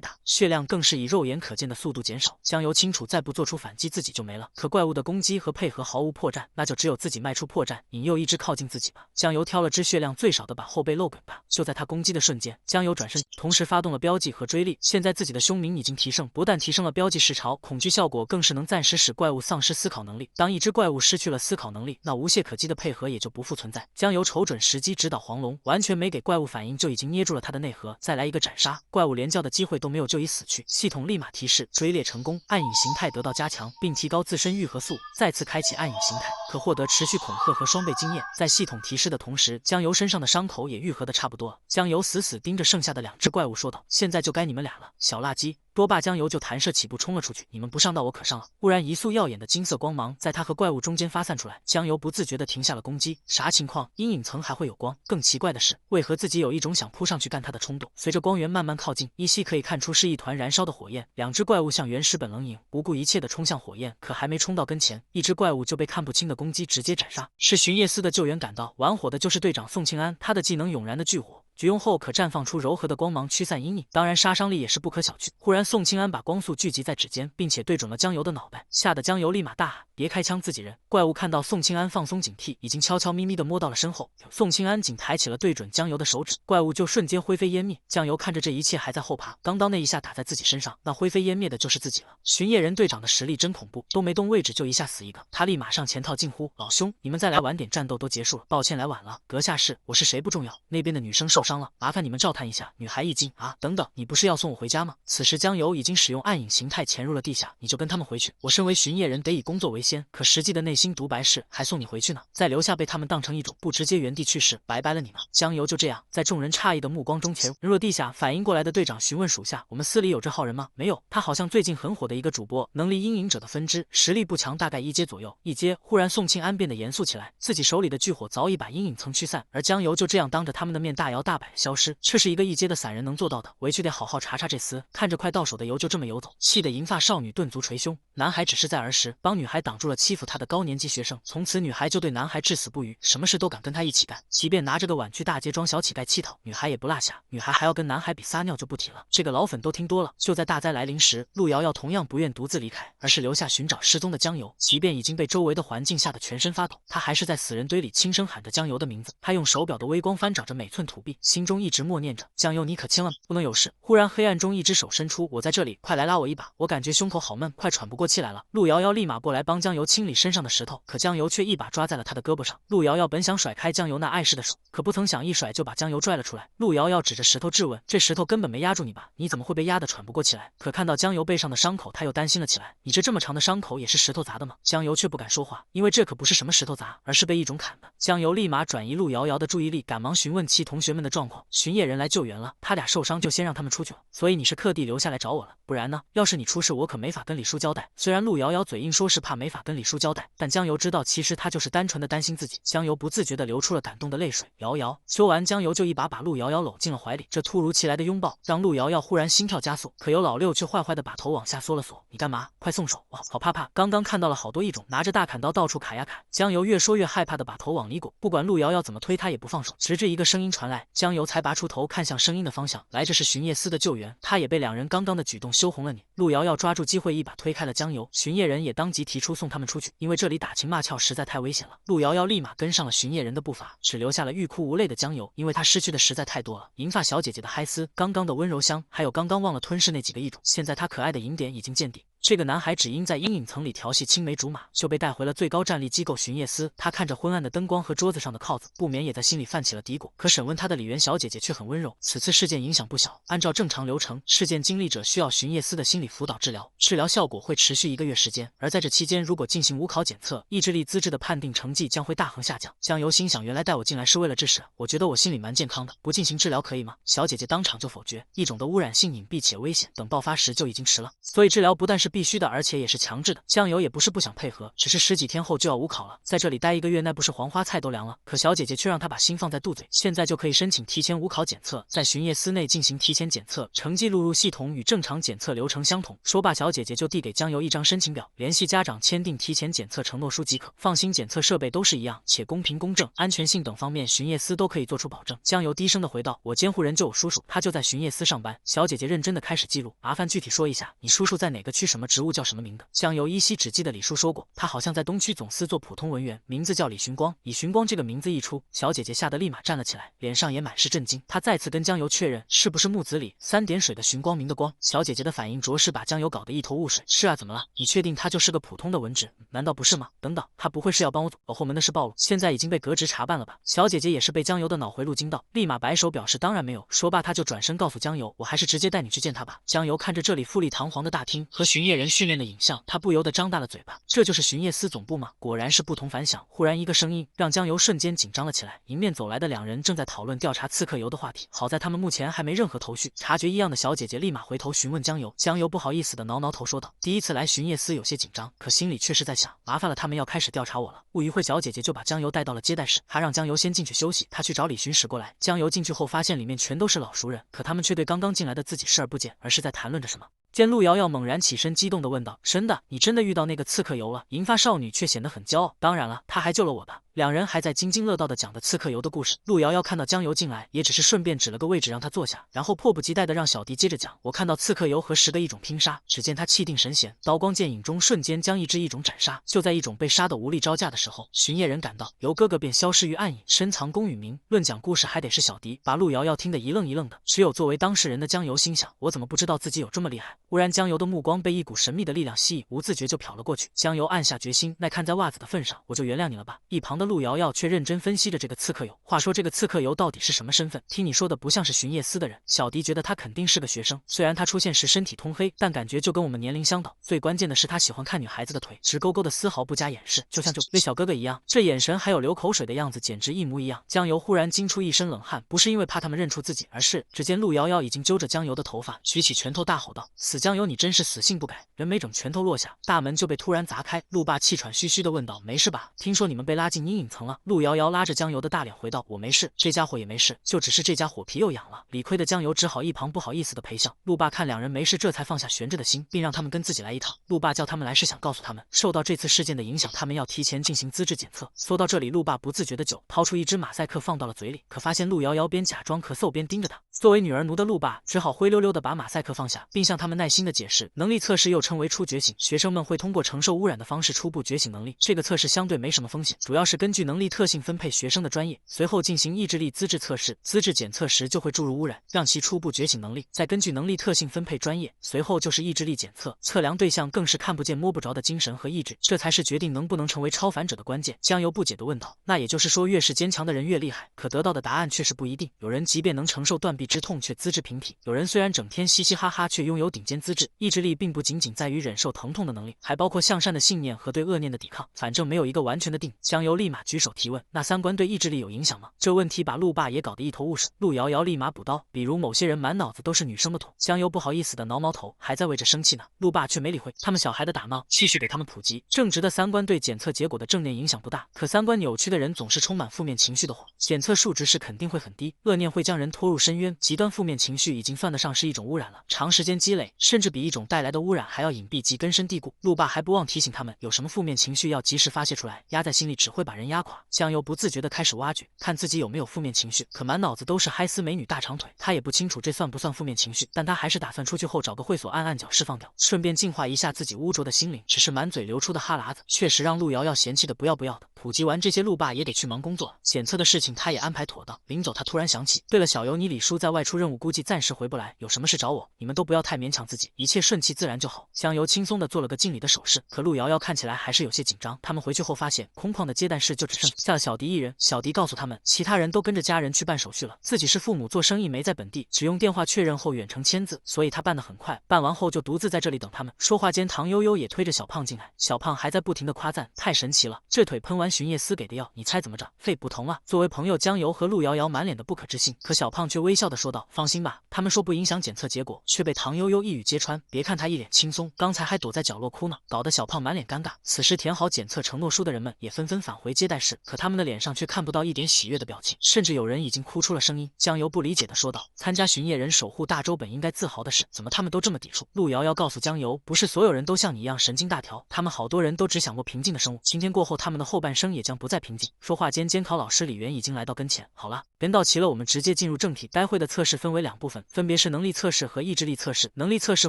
打，血量更是以肉眼可见的速度减少。江油清楚再不做出反击自己就没了，可怪物的攻击和配合毫无破绽，那就只有自己迈出破绽，引诱1只靠近自己吧。江油挑了只血量最少的，把后背露给他。就在他攻击的瞬间，江油转身，同时发动了标记和追力。现在自己的凶名已经提升，不但提升了标记时潮，恐惧效果更是能暂时使怪物丧失思考能力。当1只怪物失去了思考能力，那无懈可击的配合也就不复存在。江油瞅准时机，直捣黄龙，完全没给怪物反应，就已经捏住了他的内核，再来一个斩杀，怪物连叫的机会都没有就已死去。系统立马提示追猎成功，暗影形态得到加强，并提高自身愈合速，再次开启暗影形态，可获得持续恐吓和双倍经验。在系统提示的同时，江油身上的伤口也愈合的差不多了。江油死死盯着剩下的2只怪物说道：“现在就该你们俩了，小垃圾！”多霸江油就弹射起步冲了出去，你们不上道我可上了。忽然一束耀眼的金色光芒在他和怪物中间发散出来，江油不自觉地停下了攻击。啥情况？阴影层还会有光？更奇怪的是，为何自己有一种想扑上去干他的冲动？随着光源慢慢靠近，依稀可以看出是一团燃烧的火焰。2只怪物像原始本能影，不顾一切地冲向火焰，可还没冲到跟前，1只怪物就被看不清的攻击直接斩杀。是巡夜司的救援赶到，玩火的就是队长宋庆安，他的技能永燃的巨火。举用后可绽放出柔和的光芒驱散阴影，当然杀伤力也是不可小觑。忽然宋庆安把光速聚集在指尖，并且对准了江油的脑袋，吓得江油立马大喊：“别开枪，自己人！”怪物看到宋庆安放松警惕，已经悄悄咪咪地摸到了身后。宋庆安仅抬起了对准江油的手指，怪物就瞬间灰飞烟灭。江油看着这一切还在后爬，刚刚那一下打在自己身上，那灰飞烟灭的就是自己了。巡夜人队长的实力真恐怖，都没动位置就一下死一个。他立马上前套近乎：“老兄，你们再来晚点，战斗都结束了，抱歉来晚了。阁下是，我是谁不重要，那边的女生受伤了，麻烦你们照探一下。”女孩一惊：“啊，等等，你不是要送我回家吗？”此时江油已经使用暗影形态潜入了地下，你就跟他们回去。我身为巡夜人，得以工作为先，可实际的内心独白是还送你回去呢，再留下被他们当成一种，不直接原地去世，拜拜了你们。江油就这样在众人诧异的目光中潜入地下。反应过来的队长询问属下：“我们司里有这号人吗？”没有，他好像最近很火的一个主播，能力阴影者的分支，实力不强，大概1阶左右。1阶。忽然宋庆安变得严肃起来，自己手里的巨火早已把阴影层驱散，而江油就这样当着他们的面大摇大摆消失，这是一个1阶的散人能做到的，委屈得好好查查这厮。看着快到手的油就这么游走，气得银发少女顿足捶胸。男孩只是在儿时帮女孩挡住了欺负他的高年级学生，从此女孩就对男孩至死不渝，什么事都敢跟他一起干，即便拿着个碗去大街装小乞丐乞讨，女孩也不落下。女孩还要跟男孩比撒尿就不提了，这个老粉都听多了。就在大灾来临时，陆瑶瑶同样不愿独自离开，而是留下寻找失踪的江油。即便已经被周围的环境吓得全身发抖，他还是在死人堆里轻声喊着江油的名字。他用手表的微光翻找着每寸土壁，心中一直默念着：江油，你可千万不能有事。忽然黑暗中一只手伸出：“我在这里，快来拉我一把，我感觉胸口好闷，快喘不过气来了。”陆瑶瑶立马过来帮江油清理身上的石头，可江油却一把抓在了他的胳膊上。陆瑶瑶本想甩开江油那碍事的手，可不曾想一甩就把江油拽了出来。陆瑶瑶指着石头质问：“这石头根本没压住你吧？你怎么会被压得喘不过气来？”可看到江油背上的伤口，他又担心了起来：“你这么长的伤口也是石头砸的吗？”江油却不敢说话，因为这可不是什么石头砸，而是被一种砍的。江油立马转移陆瑶瑶的注意力，赶忙询问其同学们的状况，巡夜人来救援了，他俩受伤就先让他们出去了，所以你是刻地留下来找我了，不然呢？要是你出事，我可没法跟李叔交代。虽然陆瑶瑶嘴硬说是怕没法跟李叔交代，但江油知道其实他就是单纯的担心自己。江油不自觉地流出了感动的泪水。瑶瑶，说完江油就一把陆瑶瑶搂进了怀里。这突如其来的拥抱让陆瑶瑶忽然心跳加速，可由老六却坏坏的把头往下缩了缩。你干嘛？快松手！哇，好怕怕！刚刚看到了好多异种拿着大砍刀到处砍呀砍。江油越说越害怕的把头往里裹，不管陆瑶瑶怎么推他也不放手，直至一个声音传来，江油才拔出头看向声音的方向。来，这是巡夜司的救援。他也被两人刚刚的举动羞红了脸。陆瑶瑶抓住机会一把推开了江油，巡夜人也当即提出送他们出去，因为这里打情骂俏实在太危险了。陆瑶瑶立马跟上了巡夜人的步伐，只留下了欲哭无泪的江油，因为她失去的实在太多了。银发小姐姐的嗨丝，刚刚的温柔乡，还有刚刚忘了吞噬那几个异种，现在她可爱的银点已经见底。这个男孩只因在阴影层里调戏青梅竹马，就被带回了最高战力机构巡夜司。他看着昏暗的灯光和桌子上的铐子，不免也在心里泛起了嘀咕。可审问他的李媛小姐姐却很温柔。此次事件影响不小，按照正常流程，事件经历者需要巡夜司的心理辅导治疗，治疗效果会持续1个月时间。而在这期间，如果进行无考检测，意志力资质的判定成绩将会大横下降。江油心想，原来带我进来是为了这事，我觉得我心里蛮健康的，不进行治疗可以吗？小姐姐当场就否决，异种的污染性隐蔽且危险，等爆发时就已经迟了，所以治疗不但是必须的，而且也是强制的。酱油也不是不想配合，只是10几天后就要无考了，在这里待1个月，那不是黄花菜都凉了。可小姐姐却让他把心放在肚子里，现在就可以申请提前无考检测，在巡夜司内进行提前检测，成绩录入系统与正常检测流程相同。说罢，小姐姐就递给江油一张申请表，联系家长签订提前检测承诺书即可。放心，检测设备都是一样，且公平公正，安全性等方面巡夜司都可以做出保证。江油低声的回道：“我监护人就我叔叔，他就在巡夜司上班。”小姐姐认真的开始记录，麻烦具体说一下，你叔叔在哪个区，什么职务，叫什么名的？江油依稀只记得李叔说过，他好像在东区总司做普通文员，名字叫李寻光。李寻光这个名字一出，小姐姐吓得立马站了起来，脸上也满是震惊。她再次跟江油确认，是不是木子李3点水的寻光明的光？小姐姐的反应着实把江油搞得一头雾水。是啊，怎么了？你确定他就是个普通的文职？难道不是吗？等等，他不会是要帮我走后门的事暴露，现在已经被革职查办了吧？小姐姐也是被江油的脑回路惊到，立马摆手表示当然没有。说罢，她就转身告诉江油，我还是直接带你去见他吧。江油看着这里富丽堂皇的大厅和巡夜人训练的影像，他不由得张大了嘴巴。这就是巡夜司总部吗？果然是不同凡响。忽然一个声音让江油瞬间紧张了起来，迎面走来的两人正在讨论调查刺客游的话题，好在他们目前还没任何头绪。察觉异样的小姐姐立马回头询问江油，江油不好意思的挠挠头说道，第一次来巡夜司有些紧张，可心里却是在想，麻烦了，他们要开始调查我了。不一会，小姐姐就把江油带到了接待室，还让江油先进去休息，她去找李巡使过来。江油进去后发现里面全都是老熟人，可他们却对刚刚进来的自己视而不见，而是在谈论着什么。见陆瑶瑶猛然起身，激动地问道：“真的？你真的遇到那个刺客游了？”银发少女却显得很骄傲：“当然了，他还救了我的。”两人还在津津乐道地讲的刺客游的故事。陆瑶瑶看到江油进来，也只是顺便指了个位置让他坐下，然后迫不及待地让小迪接着讲：“我看到刺客游和10个异种拼杀，只见他气定神闲，刀光剑影中瞬间将一只异种斩杀。就在异种被杀得无力招架的时候，巡夜人赶到，游哥哥便消失于暗影，深藏功与名。论讲故事还得是小迪，把陆瑶瑶听得一愣一愣的。只有作为当事人的江油心想：我怎么不知道自己有这么厉害？忽然，江油的目光被一股神秘的力量吸引，无自觉就瞟了过去。江油暗下决心，那看在袜子的份上，我就原谅你了吧。一旁的陆瑶瑶却认真分析着这个刺客游。话说这个刺客游到底是什么身份？听你说的不像是巡夜司的人。小迪觉得他肯定是个学生，虽然他出现时身体通黑，但感觉就跟我们年龄相导。最关键的是他喜欢看女孩子的腿，直勾勾的丝毫不加掩饰，就像对小哥哥一样。这眼神还有流口水的样子，简直一模一样。江油忽然惊出一身冷汗，不是因为怕他们认出自己，而是只见陆瑶瑶已经揪着江油的头发，举起拳头大吼道：“死江油，你真是死性不改！”人没整，拳头落下，大门就被突然砸开。陆爸气喘吁吁地问道：“没事吧？听说你们被拉进阴影层了？”陆瑶瑶拉着江油的大脸回道：“我没事，这家伙也没事，就只是这家火皮又痒了。”理亏的江油只好一旁不好意思的陪笑。陆爸看两人没事，这才放下悬着的心，并让他们跟自己来一趟。陆爸叫他们来是想告诉他们，受到这次事件的影响，他们要提前进行资质检测。说到这里，陆爸不自觉的掏出一支马赛克放到了嘴里，可发现陆瑶瑶边假装咳嗽边盯着他。作为女儿奴的陆爸只好灰溜溜的把马赛克放下，并向他们耐心的解释，能力测试又称为初觉醒，学生们会通过承受污染的方式初步觉醒能力。这个测试相对没什么风险，主要是根据能力特性分配学生的专业，随后进行意志力资质测试。资质检测时就会注入污染，让其初步觉醒能力，再根据能力特性分配专业，随后就是意志力检测，测量对象更是看不见摸不着的精神和意志，这才是决定能不能成为超凡者的关键。江油不解地问道：“那也就是说，越是坚强的人越厉害？”可得到的答案却是不一定。有人即便能承受断臂之痛，却资质平平；有人虽然整天嘻嘻哈哈，却拥有顶尖资质。意志力并不仅仅在于忍受疼痛的能力，还包括向善的信念和对恶念的抵抗。反正没有一个完全的定。江油立马马举手提问：“那三观对意志力有影响吗？”这问题把陆爸也搞得一头雾水。陆瑶瑶立马补刀：“比如某些人满脑子都是女生的土。”江油不好意思的挠挠头，还在为这生气呢。陆爸却没理会他们小孩的打闹，继续给他们普及正直的三观对检测结果的正念影响不大，可三观扭曲的人总是充满负面情绪的火，检测数值是肯定会很低，恶念会将人拖入深渊。极端负面情绪已经算得上是一种污染了，长时间积累，甚至比一种带来的污染还要隐蔽及根深蒂固。陆爸还不忘提醒他们，有什么负面情绪要及时发泄出来，压在心里只会把人压垮。江油不自觉地开始挖掘，看自己有没有负面情绪，可满脑子都是嗨丝美女大长腿，他也不清楚这算不算负面情绪，但他还是打算出去后找个会所按按脚释放掉，顺便净化一下自己污浊的心灵。只是满嘴流出的哈喇子，确实让陆瑶瑶嫌弃的不要不要的。普及完这些，陆爸也得去忙工作，检测的事情他也安排妥当。临走他突然想起，对了，小尤你李叔在外出任务，估计暂时回不来，有什么事找我，你们都不要太勉强自己，一切顺其自然就好。江油轻松的做了个敬礼的手势，可陆瑶瑶看起来还是有些紧张。他们回去后发现，空旷的接待室就只剩下了小迪一人。小迪告诉他们，其他人都跟着家人去办手续了，自己是父母做生意没在本地，只用电话确认后远程签字，所以他办得很快，办完后就独自在这里等他们。说话间，唐悠悠也推着小胖进来，小胖还在不停的夸赞，太神奇了，这腿喷完巡夜司给的药，你猜怎么着？肺不同啊！作为朋友，江油和陆瑶瑶满脸的不可置信，可小胖却微笑的说道：“放心吧，他们说不影响检测结果，却被唐悠悠一语揭穿。别看他一脸轻松，刚才还躲在角落哭呢，搞得小胖满脸尴尬。”此时填好检测承诺书的人们也纷纷返回接待室，可他们的脸上却看不到一点喜悦的表情，甚至有人已经哭出了声音。江油不理解的说道：“参加巡夜人守护大洲本应该自豪的事，怎么他们都这么抵触？”陆瑶瑶告诉江油，不是所有人都像你一样神经大条，他们好多人都只想过平静的生物，今天过后他们的后半生也将不再平静。说话间，监考老师李元已经来到跟前。好了，人到齐了，我们直接进入正题。待会的测试分为两部分，分别是能力测试和意志力测试。能力测试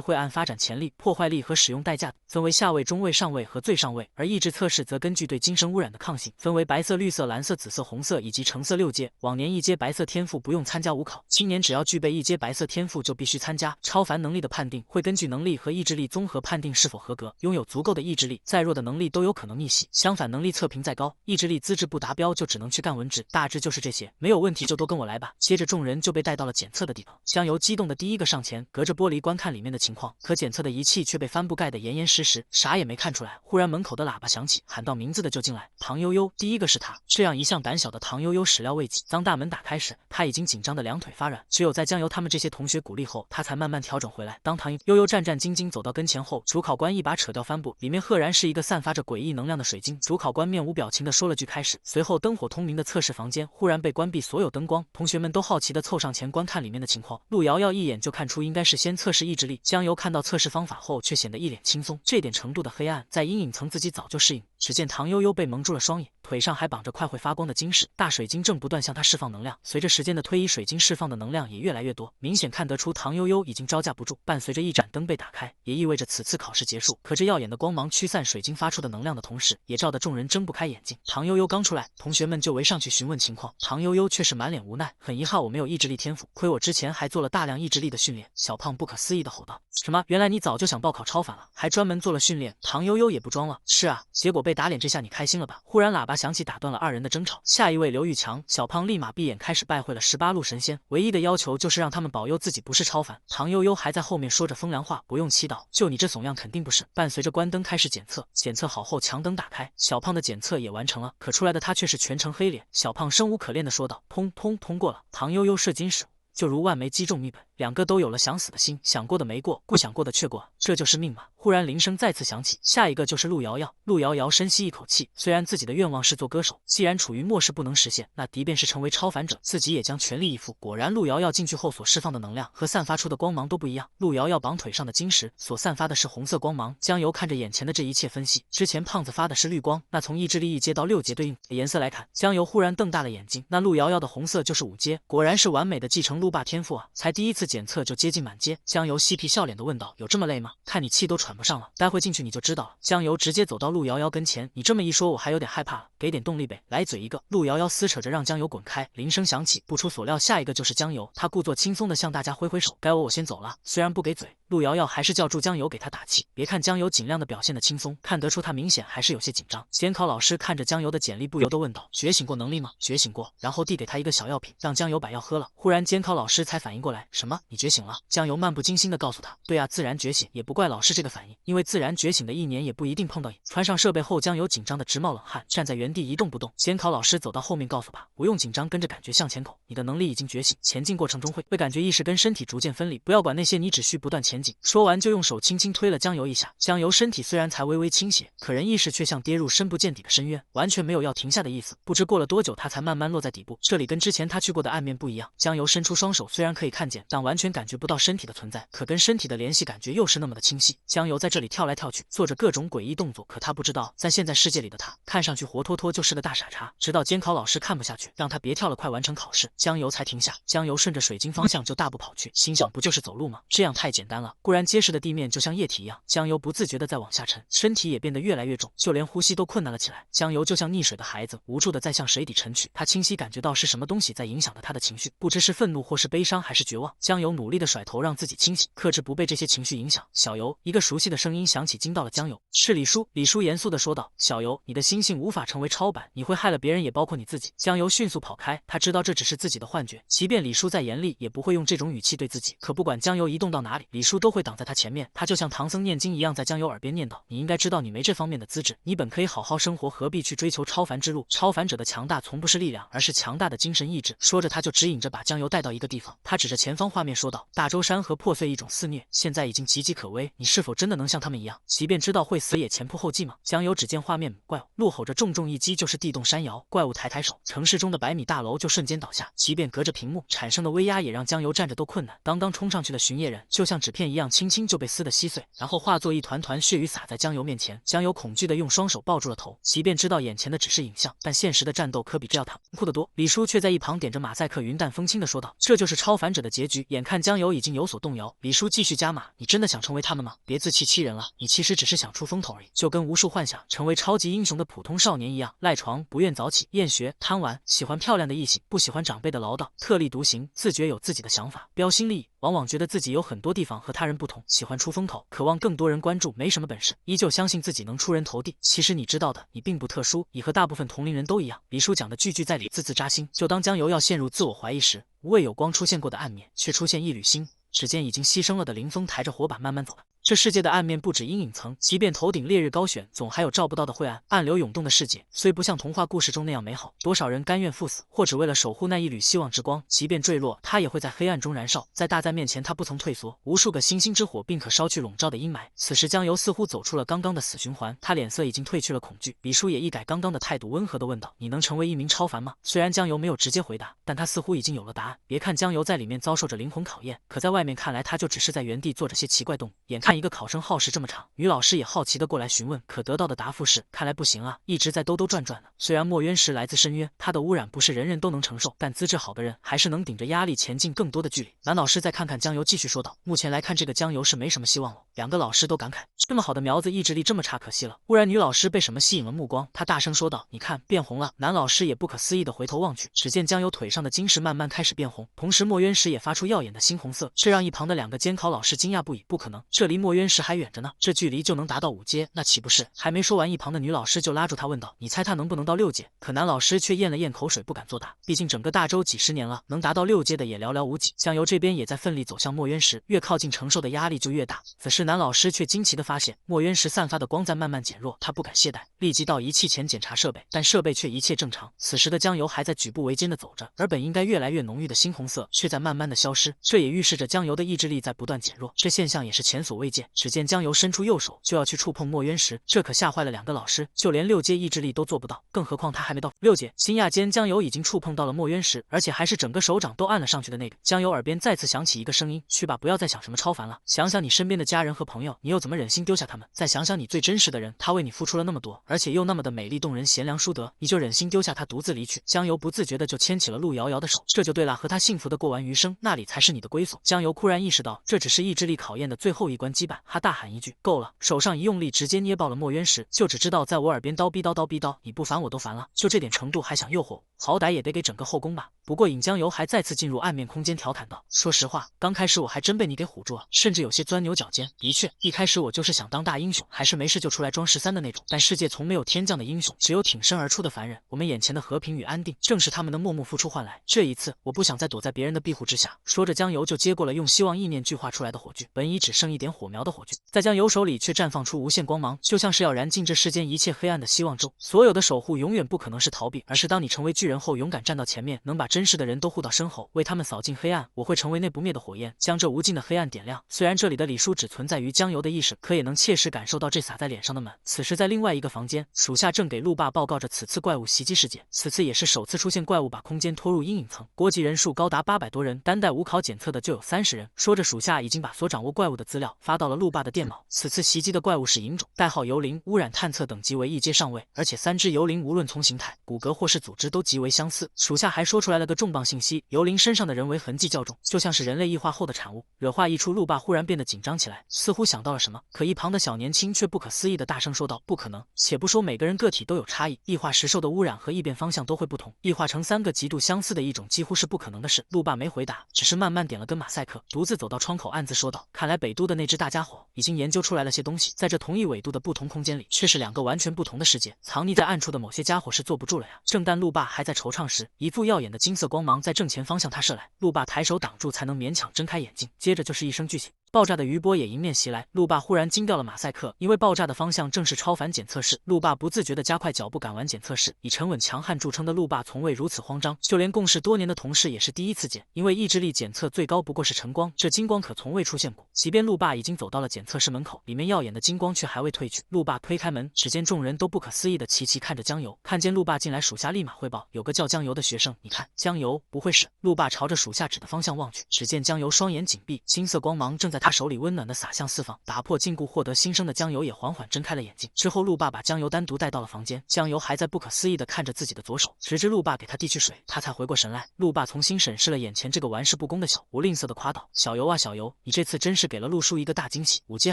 会按发展潜力、破坏力和使用代价分为下位、中位、上位和最上位，而意志测试则根据对精神污染的抗性，分为白色、绿色、蓝色、紫色、红色以及橙色6阶。往年1阶白色天赋不用参加5考，今年只要具备1阶白色天赋就必须参加。超凡能力的判定会根据能力和意志力综合判定是否合格，拥有足够的意志力，再弱的能力都有可能逆袭。相反，能力测评再高，意志力资质不达标就只能去干文职。大致就是这些，没有问题就都跟我来吧。接着众人就被带到了检测的地方，江油激动的第一个上前，隔着玻璃观看里面的情况，可检测的仪器却被帆布盖得严严实实，啥也没看出来。忽然门口的喇叭响起，喊到名字的就进来，唐悠悠，第一个是他。这样一向胆小的唐悠悠始料未及，当大门打开时，他已经紧张的两腿发软，只有在江油他们这些同学鼓励后，他才慢慢调整回来。当唐悠悠战战兢兢走到跟前后，主考官一把扯掉帆布，里面赫然是一个散发着诡异能量的水晶。主考官面无表情的说了句开始，随后灯火通明的测试房间忽然被关闭所有灯光，同学们都好奇的凑上前观看里面的情况。陆瑶瑶一眼就看出应该是先测试意志力，江油看到测试方法后却显得一脸轻松，这点程度的黑暗在阴影层自己早就适应。只见唐悠悠被蒙住了双眼，腿上还绑着快会发光的晶石，大水晶正不断向他释放能量。随着时间的推移，水晶释放的能量也越来越多，明显看得出唐悠悠已经招架不住。伴随着一盏灯被打开，也意味着此次考试结束。可这耀眼的光芒驱散水晶发出的能量的同时，也照得众人睁不开眼睛。唐悠悠刚出来，同学们就围上去询问情况，唐悠悠却是满脸无奈，很遗憾我没有意志力天赋，亏我之前还做了大量意志力的训练。小胖不可思议地吼道：“什么？原来你早就想报考超凡了，还专门做了训练？”唐悠悠也不装了：“是啊，结果被打脸，这下你开心了吧？”忽然喇叭响起，打断了二人的争吵。下一位刘玉强，小胖立马闭眼开始拜会了18路神仙，唯一的要求就是让他们保佑自己不是超凡。唐悠悠还在后面说着风凉话，不用祈祷，就你这怂样肯定不是。伴随着关灯开始检测，检测好后强灯打开，小胖的检测也完成了，可出来的他却是全程黑脸。小胖生无可恋的说道：“通过了。”唐悠悠射金石，就如万枚击中密本，两个都有了想死的心，想过的没过，不想过的却过，这就是命嘛。忽然铃声再次响起，下一个就是陆瑶瑶。陆瑶瑶深吸一口气，虽然自己的愿望是做歌手，既然处于末世不能实现，那即便是成为超凡者，自己也将全力以赴。果然，陆瑶瑶进去后所释放的能量和散发出的光芒都不一样。陆瑶瑶绑腿上的晶石所散发的是红色光芒。江油看着眼前的这一切分析，之前胖子发的是绿光，那从意志力1阶到6阶对应的颜色来看，江油忽然瞪大了眼睛，那陆瑶瑶的红色就是5阶，果然是完美的继承陆霸天赋啊！才第一次检测就接近满阶。江油嬉皮笑脸的问道：“有这么累吗？看你气都喘不上了，待会进去你就知道了。”江油直接走到陆瑶瑶跟前：“你这么一说，我还有点害怕了，给点动力呗，来嘴一个。”陆瑶瑶撕扯着让江油滚开。铃声响起，不出所料，下一个就是江油，他故作轻松的向大家挥挥手：“该我先走了。”虽然不给嘴，陆瑶瑶还是叫住江油给他打气。别看江油尽量的表现的轻松，看得出他明显还是有些紧张。监考老师看着江油的简历，不由得问道：“觉醒过能力吗？”“觉醒过。”然后递给他一个小药品，让江油把药喝了。忽然监考老师才反应过来，什么？么？你觉醒了？江油漫不经心地告诉他。对啊，自然觉醒，也不怪老师这个反应，因为自然觉醒的1年也不一定碰到瘾。穿上设备后，江油紧张的直冒冷汗，站在原地一动不动。监考老师走到后面告诉他，不用紧张，跟着感觉向前口，你的能力已经觉醒，前进过程中会感觉意识跟身体逐渐分离，不要管那些，你只需不断前进。说完就用手轻轻推了江油一下。江油身体虽然才微微倾斜，可人意识却像跌入深不见底的深渊，完全没有要停下的意思。不知过了多久，他才慢慢落在底部。这里跟之前他去过的暗面不一样，江油伸出双手，虽然可以看见，但完全感觉不到身体的存在，可跟身体的联系感觉又是那么的清晰。江油在这里跳来跳去，做着各种诡异动作，可他不知道，在现在世界里的他，看上去活脱脱就是个大傻叉。直到监考老师看不下去，让他别跳了，快完成考试，江油才停下。江油顺着水晶方向就大步跑去，心想不就是走路吗？这样太简单了。固然结实的地面就像液体一样，江油不自觉的在往下沉，身体也变得越来越重，就连呼吸都困难了起来。江油就像溺水的孩子，无助的在向水底沉去。他清晰感觉到是什么东西在影响着他的情绪，不知是愤怒或是悲伤还是绝望。江油努力的甩头让自己清醒，克制不被这些情绪影响。小油，一个熟悉的声音响起，惊到了江油。是李叔。李叔严肃的说道：小油，你的心性无法成为超版，你会害了别人，也包括你自己。江油迅速跑开，他知道这只是自己的幻觉，即便李叔再严厉，也不会用这种语气对自己。可不管江油移动到哪里，李叔都会挡在他前面。他就像唐僧念经一样，在江油耳边念叨：你应该知道你没这方面的资质，你本可以好好生活，何必去追求超凡之路？超凡者的强大从不是力量，而是强大的精神意志。说着，他就指引着把江油带到一个地方，他指着前方画面说道：大舟山河破碎，一种肆虐，现在已经岌岌可危，你是否真的能像他们一样，即便知道会死也前仆后继吗？江油只见画面怪物怒吼着，重重一击就是地动山摇，怪物抬手，城市中的100米大楼就瞬间倒下，即便隔着屏幕产生的威压也让江油站着都困难。刚刚冲上去的巡夜人就像纸片一样，轻轻就被撕得稀碎，然后化作一团团血雨洒在江油面前。江油恐惧的用双手抱住了头，即便知道眼前的只是影像，但现实的战斗可比这要残酷得多。李叔却在一旁点着马赛克，云淡风轻的说道：这就是超凡者的结局。眼看江油已经有所动摇，李叔继续加码：你真的想成为他们吗？别自欺欺人了，你其实只是想出风头而已，就跟无数幻想成为超级英雄的普通少年一样，赖床，不愿早起，厌学，贪玩，喜欢漂亮的异性，不喜欢长辈的唠叨，特立独行，自觉有自己的想法，标新立异，往往觉得自己有很多地方和他人不同，喜欢出风头，渴望更多人关注，没什么本事，依旧相信自己能出人头地。其实你知道的，你并不特殊，你和大部分同龄人都一样。李叔讲的句句在理，字字扎心。就当江油要陷入自我怀疑时，无畏有光出现过的暗面却出现一缕星，只见已经牺牲了的林峰抬着火把慢慢走了。这世界的暗面不止阴影层，即便头顶烈日高悬，总还有照不到的晦暗。暗流涌动的世界，虽不像童话故事中那样美好，多少人甘愿赴死，或只为了守护那一缕希望之光。即便坠落，它也会在黑暗中燃烧。在大灾面前，它不曾退缩。无数个星星之火，并可烧去笼罩的阴霾。此时，江油似乎走出了刚刚的死循环，他脸色已经褪去了恐惧。李叔也一改刚刚的态度，温和地问道：你能成为一名超凡吗？虽然江油没有直接回答，但他似乎已经有了答案。别看江油在里面遭受着灵魂考验，可在外面看来，他就只是在原地做着些奇怪动物。眼看一个考生耗时这么长，女老师也好奇的过来询问，可得到的答复是：看来不行啊，一直在兜兜转转呢。虽然墨渊石来自深渊，它的污染不是人人都能承受，但资质好的人还是能顶着压力前进更多的距离。男老师再看看江油，继续说道：目前来看，这个江油是没什么希望了。两个老师都感慨，这么好的苗子意志力这么差，可惜了。忽然女老师被什么吸引了目光，她大声说道：你看，变红了。男老师也不可思议的回头望去，只见江油腿上的晶石慢慢开始变红，同时墨渊石也发出耀眼的猩红色，这让一旁的2个监考老师惊讶不已。不可能，这离墨渊石还远着呢，这距离就能达到5阶，那岂不是？还没说完，一旁的女老师就拉住他问道：你猜他能不能到6阶？可男老师却咽了咽口水，不敢作答。毕竟整个大周几十年了，能达到6阶的也寥寥无几。江油这边也在奋力走向墨渊石，越靠近承受的压力就越大。此时男老师却惊奇地发现，墨渊石散发的光在慢慢减弱，他不敢懈怠，立即到仪器前检查设备，但设备却一切正常。此时的江油还在举步维艰地走着，而本应该越来越浓郁的猩红色却在慢慢地消失，这也预示着江油的意志力在不断减弱。这现象也是前所未见。只见江油伸出右手就要去触碰墨渊石，这可吓坏了2个老师，就连6阶意志力都做不到，更何况他还没到6阶。惊讶间，江油已经触碰到了墨渊石，而且还是整个手掌都按了上去的那个。江油耳边再次响起一个声音：去吧，不要再想什么超凡了，想想你身边的家人和朋友，你又怎么忍心丢下他们？再想想你最真实的人，他为你付出了那么多，而且又那么的美丽动人、贤良淑德，你就忍心丢下他独自离去？江油不自觉的就牵起了陆瑶瑶的手，这就对了，和他幸福的过完余生，那里才是你的归宿。江油忽然意识到，这只是意志力考验的最后一关。击板，哈大喊一句：“够了！”手上一用力，直接捏爆了墨渊石，就只知道在我耳边叨逼叨叨逼叨，你不烦我都烦了，就这点程度还想诱惑我，好歹也得给整个后宫吧。不过尹江油还再次进入暗面空间调侃道：“说实话，刚开始我还真被你给唬住了，甚至有些钻牛角尖。的确，一开始我就是想当大英雄，还是没事就出来装13的那种。但世界从没有天降的英雄，只有挺身而出的凡人。我们眼前的和平与安定，正是他们的默默付出换来。这一次，我不想再躲在别人的庇护之下。”说着，江油就接过了用希望意念具化出来的火炬，本已只剩一点火苗的火炬，在江油手里却绽放出无限光芒，就像是要燃尽这世间一切黑暗的希望舟。所有的守护永远不可能是逃避，而是当你成为巨人后，勇敢站到前面，能把真实的人都护到身后，为他们扫尽黑暗。我会成为那不灭的火焰，将这无尽的黑暗点亮。虽然这里的李叔只存在于江油的意识，可也能切实感受到这洒在脸上的暖。此时，在另外一个房间，属下正给陆霸报告着此次怪物袭击事件。此次也是首次出现怪物把空间拖入阴影层，国籍人数高达800多人，单带无考检测的就有30人。说着，属下已经把所掌握怪物的资料发到了陆霸的电脑。此次袭击的怪物是银种，代号幽灵，污染探测等级为1阶上位，而且3只幽灵无论从形态、骨骼或是组织都极为相似。属下还说出来了个重磅信息：幽灵身上的人为痕迹较重，就像是人类异化后的产物。惹话一出，陆霸忽然变得紧张起来，似乎想到了什么。可一旁的小年轻却不可思议的大声说道：“不可能！且不说每个人个体都有差异，异化时受的污染和异变方向都会不同，异化成3个极度相似的一种几乎是不可能的事。”陆霸没回答，只是慢慢点了根马赛克，独自走到窗口，暗自说道：“看来北都的那只大家伙已经研究出来了些东西，在这同一纬度的不同空间里，却是2个完全不同的世界。藏匿在暗处的某些家伙是坐不住了呀！”正当陆霸还在惆怅时，一副耀眼的金色光芒在正前方向他射来，陆霸抬手挡住，才能勉强睁开眼睛。接着就是一声巨响，爆炸的余波也迎面袭来，陆霸忽然惊掉了马赛克，因为爆炸的方向正是超凡检测室。陆霸不自觉地加快脚步赶完检测室。以沉稳强悍著称的陆霸从未如此慌张，就连共事多年的同事也是第一次见，因为意志力检测最高不过是晨光，这金光可从未出现过。即便陆霸已经走到了检测室门口，里面耀眼的金光却还未褪去。陆霸推开门，只见众人都不可思议地齐齐看着江油。看见陆霸进来，属下立马汇报，有个叫江油的学生，你看，江油不会是……陆霸朝着属下指的方向望去，只见江油双眼紧闭，金色光芒正在他手里温暖地洒向四方。打破禁锢获得新生的江油也缓缓睁开了眼睛。之后陆霸把江油单独带到了房间，江油还在不可思议地看着自己的左手，直至陆霸给他递去水，他才回过神来。陆霸重新审视了眼前这个玩世不恭的小，不吝啬地夸道：“小油啊小油，你这次真是给了陆叔一个大惊喜，5阶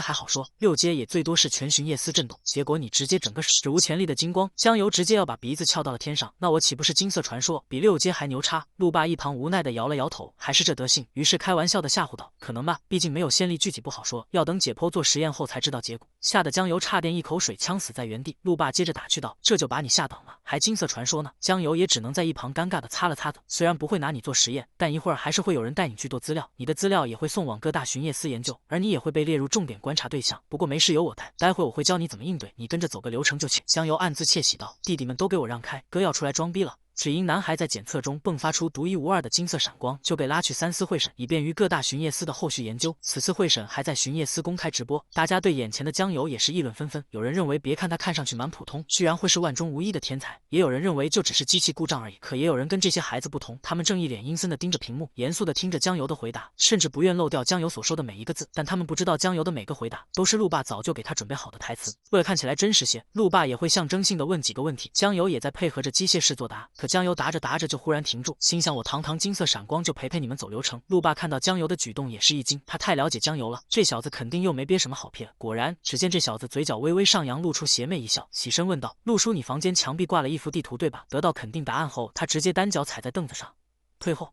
还好说，6阶也最多是全巡夜司震动，结果你直接整个史无前例的金光。”江油直接要把鼻子翘到了天上，那我岂不是金色传说，比6阶还牛叉？陆霸一旁无奈地摇了摇头，还是这德性，于是开玩笑地吓唬道：“可能吧，毕竟没有先例，具体不好说，要等解剖做实验后才知道结果。”吓得江油差点一口水呛死在原地。陆霸接着打趣道：“这就把你吓倒了，还金色传说呢？”江油也只能在一旁尴尬地擦了擦嘴，虽然不会拿你做实验，但一会儿还是会有人带你去做资料，你的资料也会送往各大巡夜司研究，而你也会被列入重点观察对象。不过没事有我带，待会我会教你怎么应对，你跟着走个流程就行。江油暗自窃喜道：“弟弟们都给我让开，哥要出来装逼了。”只因男孩在检测中迸发出独一无二的金色闪光，就被拉去3司会审，以便于各大巡夜司的后续研究。此次会审还在巡夜司公开直播，大家对眼前的江油也是议论纷纷。有人认为，别看他看上去蛮普通，居然会是万中无一的天才；也有人认为就只是机器故障而已。可也有人跟这些孩子不同，他们正一脸阴森地盯着屏幕，严肃地听着江油的回答，甚至不愿漏掉江油所说的每一个字。但他们不知道，江油的每个回答都是陆霸早就给他准备好的台词。为了看起来真实些，陆霸也会象征性地问几个问题，江油也在配合着机械式作答。可江油答着答着就忽然停住，心想我堂堂金色闪光就陪你们走流程。陆霸看到江油的举动也是一惊，他太了解江油了，这小子肯定又没憋什么好屁了。果然，只见这小子嘴角微微上扬，露出邪魅一笑，起身问道：“陆叔，你房间墙壁挂了一幅地图对吧？”得到肯定答案后，他直接单脚踩在凳子上，退后。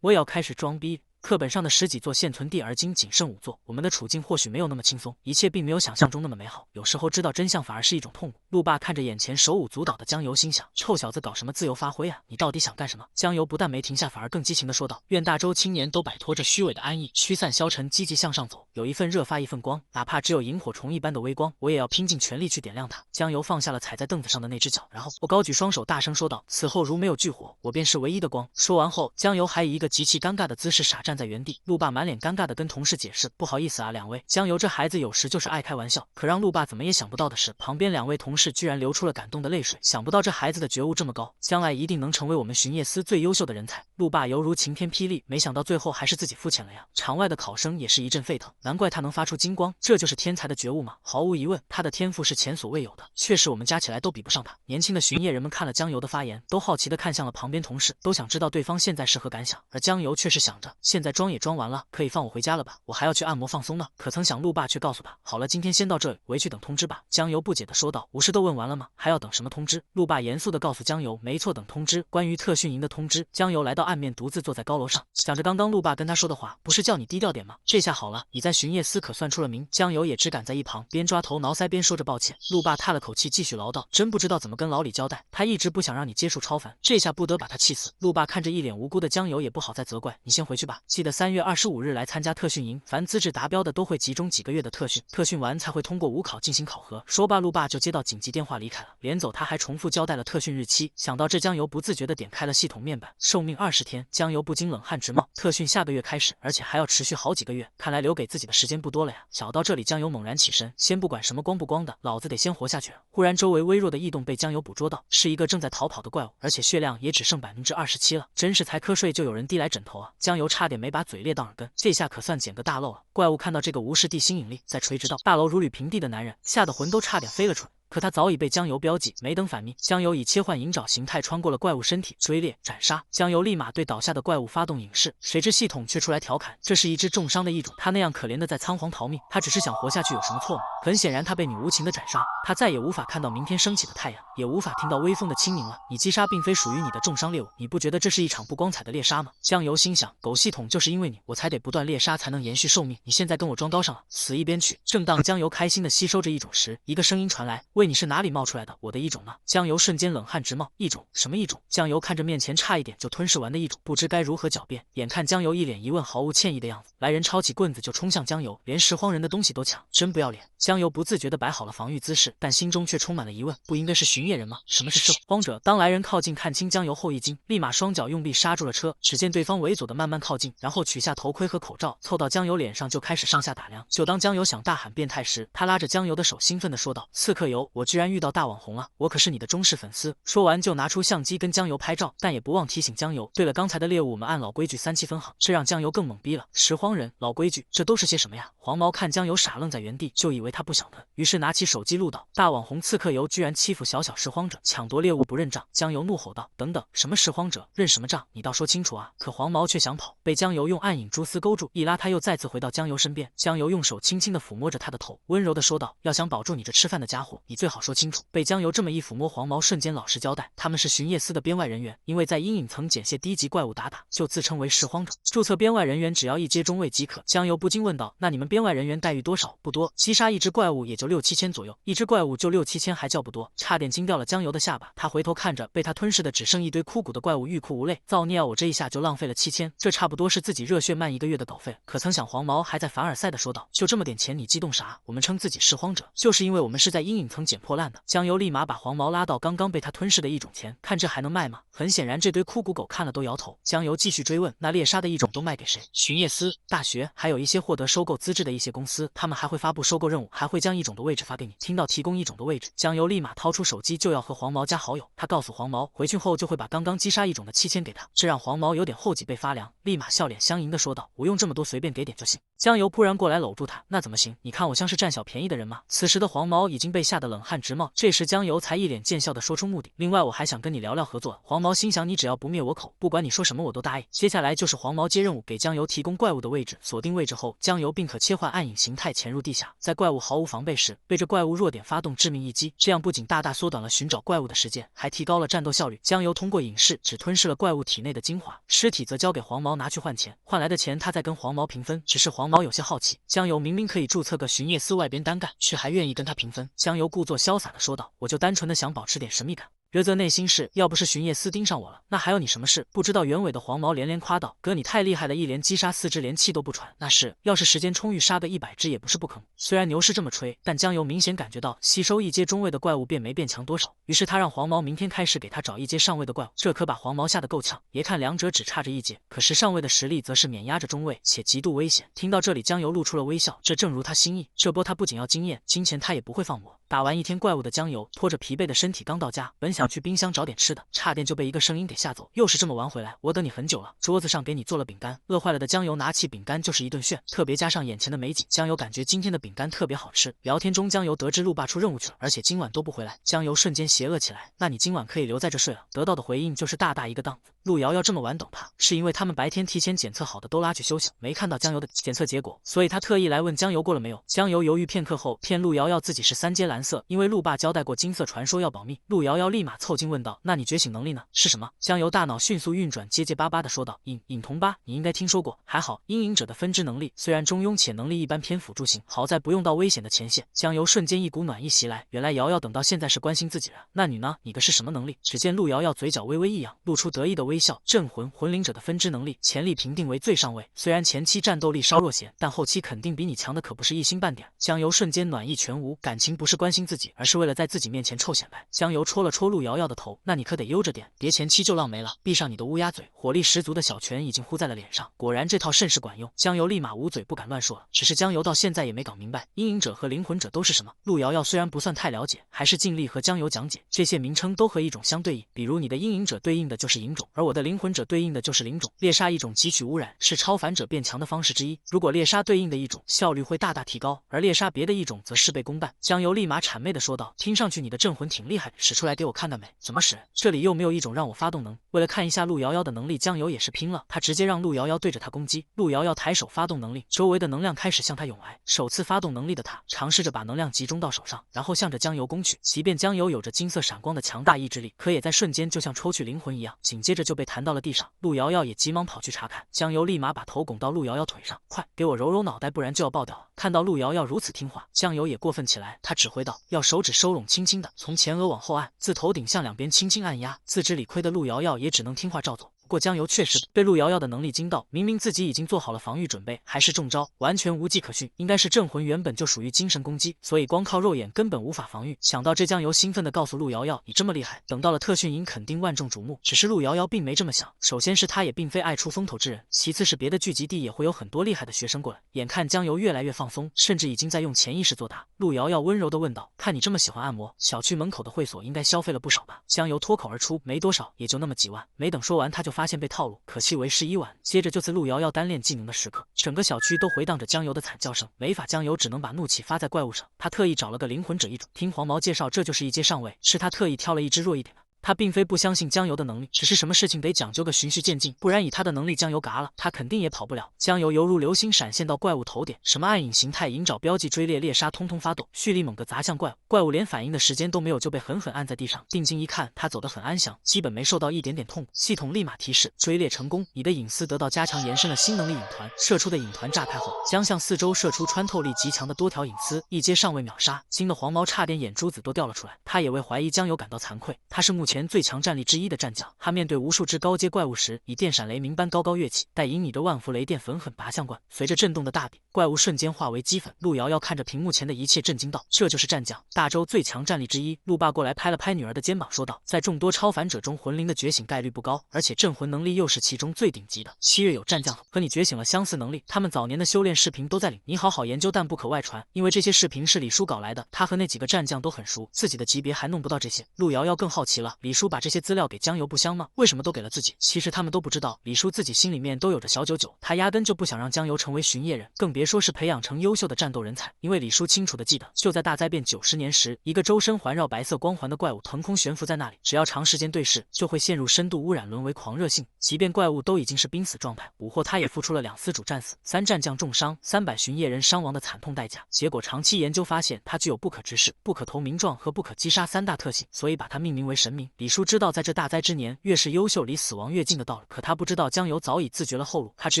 我也要开始装逼。课本上的10几座现存地，而今仅剩5座。我们的处境或许没有那么轻松，一切并没有想象中那么美好。有时候知道真相反而是一种痛苦。陆霸看着眼前手舞足蹈的江油，心想：臭小子搞什么自由发挥啊？你到底想干什么？江油不但没停下，反而更激情地说道：“愿大周青年都摆脱这虚伪的安逸，驱散消沉，积极向上走。有一份热发一份光，哪怕只有萤火虫一般的微光，我也要拼尽全力去点亮它。”江油放下了踩在凳子上的那只脚，然后我高举双手，大声说道：“此后如没有炬火，我便是唯一的光。”说完后，江油还以一个极其尴尬的姿势傻站在原地。陆霸满脸尴尬地跟同事解释：“不好意思啊，两位，江油这孩子有时就是爱开玩笑。”可让陆霸怎么也想不到的是，旁边2位同事居然流出了感动的泪水。想不到这孩子的觉悟这么高，将来一定能成为我们巡夜司最优秀的人才。陆霸犹如晴天霹雳，没想到最后还是自己肤浅了呀。场外的考生也是一阵沸腾，难怪他能发出金光，这就是天才的觉悟吗？毫无疑问，他的天赋是前所未有的，确实我们加起来都比不上他。年轻的巡夜人们看了江油的发言，都好奇地看向了旁边同事，都想知道对方现在是何感想。而江油却是想着，现在在装也装完了，可以放我回家了吧？我还要去按摩放松呢。可曾想陆爸却告诉他，好了，今天先到这里，回去等通知吧。江油不解地说道，不是都问完了吗？还要等什么通知？陆爸严肃地告诉江油，没错，等通知，关于特训营的通知。江油来到岸面，独自坐在高楼上，想着刚刚陆爸跟他说的话，不是叫你低调点吗？这下好了，你在巡夜司可算出了名。江油也只敢在一旁边抓头挠腮边说着抱歉。陆爸叹了口气，继续唠叨，真不知道怎么跟老李交代，他一直不想让你接触超凡，这下不得把他气死。陆爸看着一脸无辜的江油，也不好再责怪，你先回去吧，记得3月25日来参加特训营，凡资质达标的都会集中几个月的特训，特训完才会通过5考进行考核。说罢，陆爸就接到紧急电话离开了，临走他还重复交代了特训日期。想到这，江油不自觉地点开了系统面板，寿命20天，江油不禁冷汗直冒。特训下个月开始，而且还要持续好几个月，看来留给自己的时间不多了呀。想到这里，江油猛然起身，先不管什么光不光的，老子得先活下去。忽然，周围微弱的异动被江油捕捉到，是一个正在逃跑的怪物，而且血量也只剩27%了。真是才瞌睡就有人递来枕头啊！江油差点没把嘴裂到耳根，这下可算捡个大漏了。怪物看到这个无视地心引力，在垂直到大楼如履平地的男人，吓得魂都差点飞了出来。可他早已被江油标记，没等反应，江油已切换银爪形态穿过了怪物身体，追猎斩杀。江油立马对倒下的怪物发动影视，谁知系统却出来调侃，这是一只重伤的异种，他那样可怜的在仓皇逃命，他只是想活下去，有什么错吗？很显然，他被你无情的斩杀，他再也无法看到明天升起的太阳，也无法听到微风的清明了。你击杀并非属于你的重伤猎物，你不觉得这是一场不光彩的猎杀吗？江油心想，狗系统就是因为你，我才得不断猎杀才能延续寿命，你现在跟我装高尚了，死一边去！正当江油开心的吸收着异种时，一个声音传来，喂，你是哪里冒出来的？我的异种呢？江油瞬间冷汗直冒，异种？什么异种？江油看着面前差一点就吞噬完的异种，不知该如何狡辩。眼看江油一脸疑问，毫无歉意的样子，来人抄起棍子就冲向江油，连拾荒人的东西都抢，真不要脸！江油不自觉地摆好了防御姿势，但心中却充满了疑问，不应该是巡夜人吗？什么是拾荒者？当来人靠近看清江油后一惊，立马双脚用力刹住了车。只见对方猥琐地慢慢靠近，然后取下头盔和口罩，凑到江油脸上就开始上下打量。就当江油想大喊变态时，他拉着江油的手，兴奋地说道：“刺客油，我居然遇到大网红了，我可是你的忠实粉丝。”说完就拿出相机跟江油拍照，但也不忘提醒江油，对了，刚才的猎物我们按老规矩3期分好。这让江油更懵逼了，拾荒人、老规矩，这都是些什么呀？黄毛看江油傻愣在原地，就以为他不晓得，于是拿起手机录道：“大网红刺客油居然欺负小拾荒者，抢夺猎物不认账。”江油怒吼道：“等等，什么拾荒者，认什么账？你倒说清楚啊！”可黄毛却想跑，被江油用暗影蛛丝勾住，一拉他又再次回到江油身边。江油用手轻轻地抚摸着他的头，温柔地说道：“要想保住你这吃饭的家伙，你最好说清楚。”被江油这么一抚摸，黄毛瞬间老实交代，他们是巡夜司的编外人员，因为在阴影层捡些低级怪物打，就自称为拾荒者。注册编外人员只要1阶中尉即可。江油不禁问道：“那你们编外人员待遇多少？”不多，击杀一只怪物也就6、7千左右，一只怪物就6、7千，还叫不多，差点惊掉了江油的下巴。他回头看着被他吞噬的只剩一堆枯骨的怪物，欲哭无泪。造孽啊！我这一下就浪费了7千，这差不多是自己热血漫1个月的稿费。可曾想黄毛还在凡尔赛的说道：“就这么点钱，你激动啥？我们称自己拾荒者，就是因为我们是在阴影层捡破烂的。”江油立马把黄毛拉到刚刚被他吞噬的异种前，看这还能卖吗？很显然，这堆枯骨狗看了都摇头。江油继续追问：“那猎杀的异种都卖给谁？”巡夜司、大学，还有一些获得收购资质的一些公司，他们还会发布收购任务，还会将异种的位置发给你。听到提供异种的位置，江油立马掏出手机就要和黄毛加好友。他告诉黄毛，回去后就会把刚刚击杀异种的7千给他，这让黄毛有点后脊背发凉，立马笑脸相迎的说道：“不用这么多，随便给点就行。”江油突然过来搂住他：“那怎么行？你看我像是占小便宜的人吗？”此时的黄毛已经被吓得冷汗直冒，这时江油才一脸贱笑的说出目的：“另外我还想跟你聊聊合作。”黄毛心想，你只要不灭我口，不管你说什么我都答应。接下来就是黄毛接任务，给江油提供怪物的位置，锁定位置后，江油并可切换暗影形态潜入地下，在怪物毫无防备时，被这怪物弱点发动致命一击，这样不仅大大缩短了寻找怪物的时间，还提高了战斗效率。江油通过影视只吞噬了怪物体内的精华，尸体则交给黄毛拿去换钱，换来的钱他再跟黄毛平分。只是黄毛有些好奇，江油明明可以注册个巡夜司外边单干，却还愿意跟他平分。江油故作潇洒的说道：“我就单纯的想保持点神秘感。”啧啧内心是，要不是巡夜司盯上我了，那还有你什么事？不知道原委的黄毛连连夸道：“哥，你太厉害了，一连击杀4只，连气都不喘。”那是，要是时间充裕，杀个100只也不是不可能。虽然牛是这么吹，但江油明显感觉到吸收1阶中尉的怪物便没变强多少，于是他让黄毛明天开始给他找1阶上尉的怪物，这可把黄毛吓得够呛。别看两者只差着1阶，可是上尉的实力则是碾压着中尉，且极度危险。听到这里，江油露出了微笑，这正如他心意，这波他不仅要经验，金钱他也不会放过。打完一天怪物的江油拖着疲惫的身体刚到家，本想去冰箱找点吃的，差点就被一个声音给吓走。又是这么晚回来，我等你很久了。桌子上给你做了饼干。饿坏了的江油拿起饼干就是一顿炫，特别加上眼前的美景，江油感觉今天的饼干特别好吃。聊天中，江油得知陆爸出任务去了，而且今晚都不回来，江油瞬间邪恶起来。那你今晚可以留在这睡了。得到的回应就是大大一个档子。陆瑶瑶这么晚等他，是因为他们白天提前检测好的都拉去休息，没看到江油的检测结果，所以他特意来问江油过了没有。江油犹豫片刻后，骗陆瑶瑶自己是3阶蓝色，因为陆爸交代过金色传说要保密。陆瑶瑶立马凑近问道：“那你觉醒能力呢？是什么？”江油大脑迅速运转，结结巴巴的说道：“隐瞳吧，你应该听说过。还好，阴影者的分支能力虽然中庸且能力一般偏辅助型，好在不用到危险的前线。”江油瞬间一股暖意袭来，原来瑶瑶等到现在是关心自己人。那你呢？你个是什么能力？只见陆瑶瑶嘴角微微一扬，露出得意的微笑。镇魂魂灵者的分支能力，潜力评定为最上位。虽然前期战斗力稍弱些，但后期肯定比你强的可不是一星半点。江油瞬间暖意全无，感情不是关心自己，而是为了在自己面前臭显摆。江油戳了戳陆瑶瑶的头，那你可得悠着点，别前期就浪没了。闭上你的乌鸦嘴！火力十足的小拳已经呼在了脸上，果然这套甚是管用。江油立马捂嘴不敢乱说了，只是江油到现在也没搞明白阴影者和灵魂者都是什么。陆瑶瑶虽然不算太了解，还是尽力和江油讲解，这些名称都和一种相对应，比如你的阴影者对应的就是影种，而我的灵魂者对应的就是灵种。猎杀一种汲取污染是超凡者变强的方式之一，如果猎杀对应的一种，效率会大大提高，而猎杀别的一种则事倍功半。江油立马谄媚的说道：“听上去你的镇魂挺厉害，使出来给我看看没？怎么使？这里又没有一种让我发动能。”为了看一下陆瑶瑶的能力，江油也是拼了，他直接让陆瑶瑶对着他攻击。陆瑶瑶抬手发动能力，周围的能量开始向他涌来。首次发动能力的他尝试着把能量集中到手上，然后向着江油攻去。即便江油有着金色闪光的强大意志力，可也在瞬间就像抽去灵魂一样，紧接着就被弹到了地上。陆瑶瑶也急忙跑去查看，江油立马把头拱到陆瑶瑶腿上，快给我揉揉脑袋，不然就要爆掉了。看到陆瑶瑶如此听话，江油也过分起来，他指挥道：“要手指收拢，轻轻的从前额往后按，自头顶向两边轻轻按压。”自知理亏的陆瑶瑶也只能听话照做。不过江油确实被陆瑶瑶的能力惊到，明明自己已经做好了防御准备，还是中招，完全无迹可寻。应该是镇魂原本就属于精神攻击，所以光靠肉眼根本无法防御。想到这，江油兴奋地告诉陆瑶瑶：“你这么厉害，等到了特训营肯定万众瞩目。”只是陆瑶瑶并没这么想，首先是他也并非爱出风头之人，其次是别的聚集地也会有很多厉害的学生过来。眼看江油越来越放松，甚至已经在用潜意识作答，陆瑶瑶温柔地问道：“看你这么喜欢按摩，小区门口的会所应该消费了不少吧？”江油脱口而出：“没多少，也就那么几万。”没等说完，他就发现被套路，可惜为时已晚。接着就此陆瑶瑶单练技能的时刻，整个小区都回荡着江油的惨叫声。没法，江油只能把怒气发在怪物上。他特意找了个灵魂者一种，听黄毛介绍，这就是一阶上位，是他特意挑了一只弱一点的。他并非不相信江油的能力，只是什么事情得讲究个循序渐进，不然以他的能力，江油嘎了，他肯定也跑不了。江油犹如流星闪现到怪物头点，什么暗影形态、引找标记、追猎、猎杀，通通发动，蓄力猛地砸向怪物。怪物连反应的时间都没有，就被狠狠按在地上。定睛一看，他走得很安详，基本没受到一点点痛苦。系统立马提示：追猎成功，你的隐私得到加强，延伸了新能力影团。射出的影团炸开后，将向四周射出穿透力极强的多条隐私，一阶上位秒杀。惊得黄毛差点眼珠子都掉了出来。他也为怀疑江油感到惭愧，他是目前最强战力之一的战将，他面对无数只高阶怪物时，以电闪雷鸣般高高跃起，待引你的万伏雷电狠狠拔向怪。随着震动的大比，怪物瞬间化为齑粉。陆瑶瑶看着屏幕前的一切，震惊道：“这就是战将，大周最强战力之一。”陆爸过来拍了拍女儿的肩膀，说道：“在众多超凡者中，魂灵的觉醒概率不高，而且镇魂能力又是其中最顶级的。7月有战将和你觉醒了相似能力，他们早年的修炼视频都在里，你好好研究，但不可外传，因为这些视频是李叔搞来的，他和那几个战将都很熟，自己的级别还弄不到这些。”陆瑶瑶更好奇了，李叔把这些资料给江油不香吗？为什么都给了自己？其实他们都不知道，李叔自己心里面都有着小九九，他压根就不想让江油成为巡夜人，更别说是培养成优秀的战斗人才。因为李叔清楚的记得，就在大灾变90年时，一个周身环绕白色光环的怪物腾空悬浮在那里，只要长时间对视，就会陷入深度污染，沦为狂热性。即便怪物都已经是濒死状态，捕获他也付出了2司主战死、3战将重伤、300巡夜人伤亡的惨痛代价。结果长期研究发现，他具有不可直视、不可投名状和不可击杀3大特性，所以把他命名为神明。李叔知道，在这大灾之年，越是优秀离死亡越近的道理，可他不知道江油早已自绝了后路，他只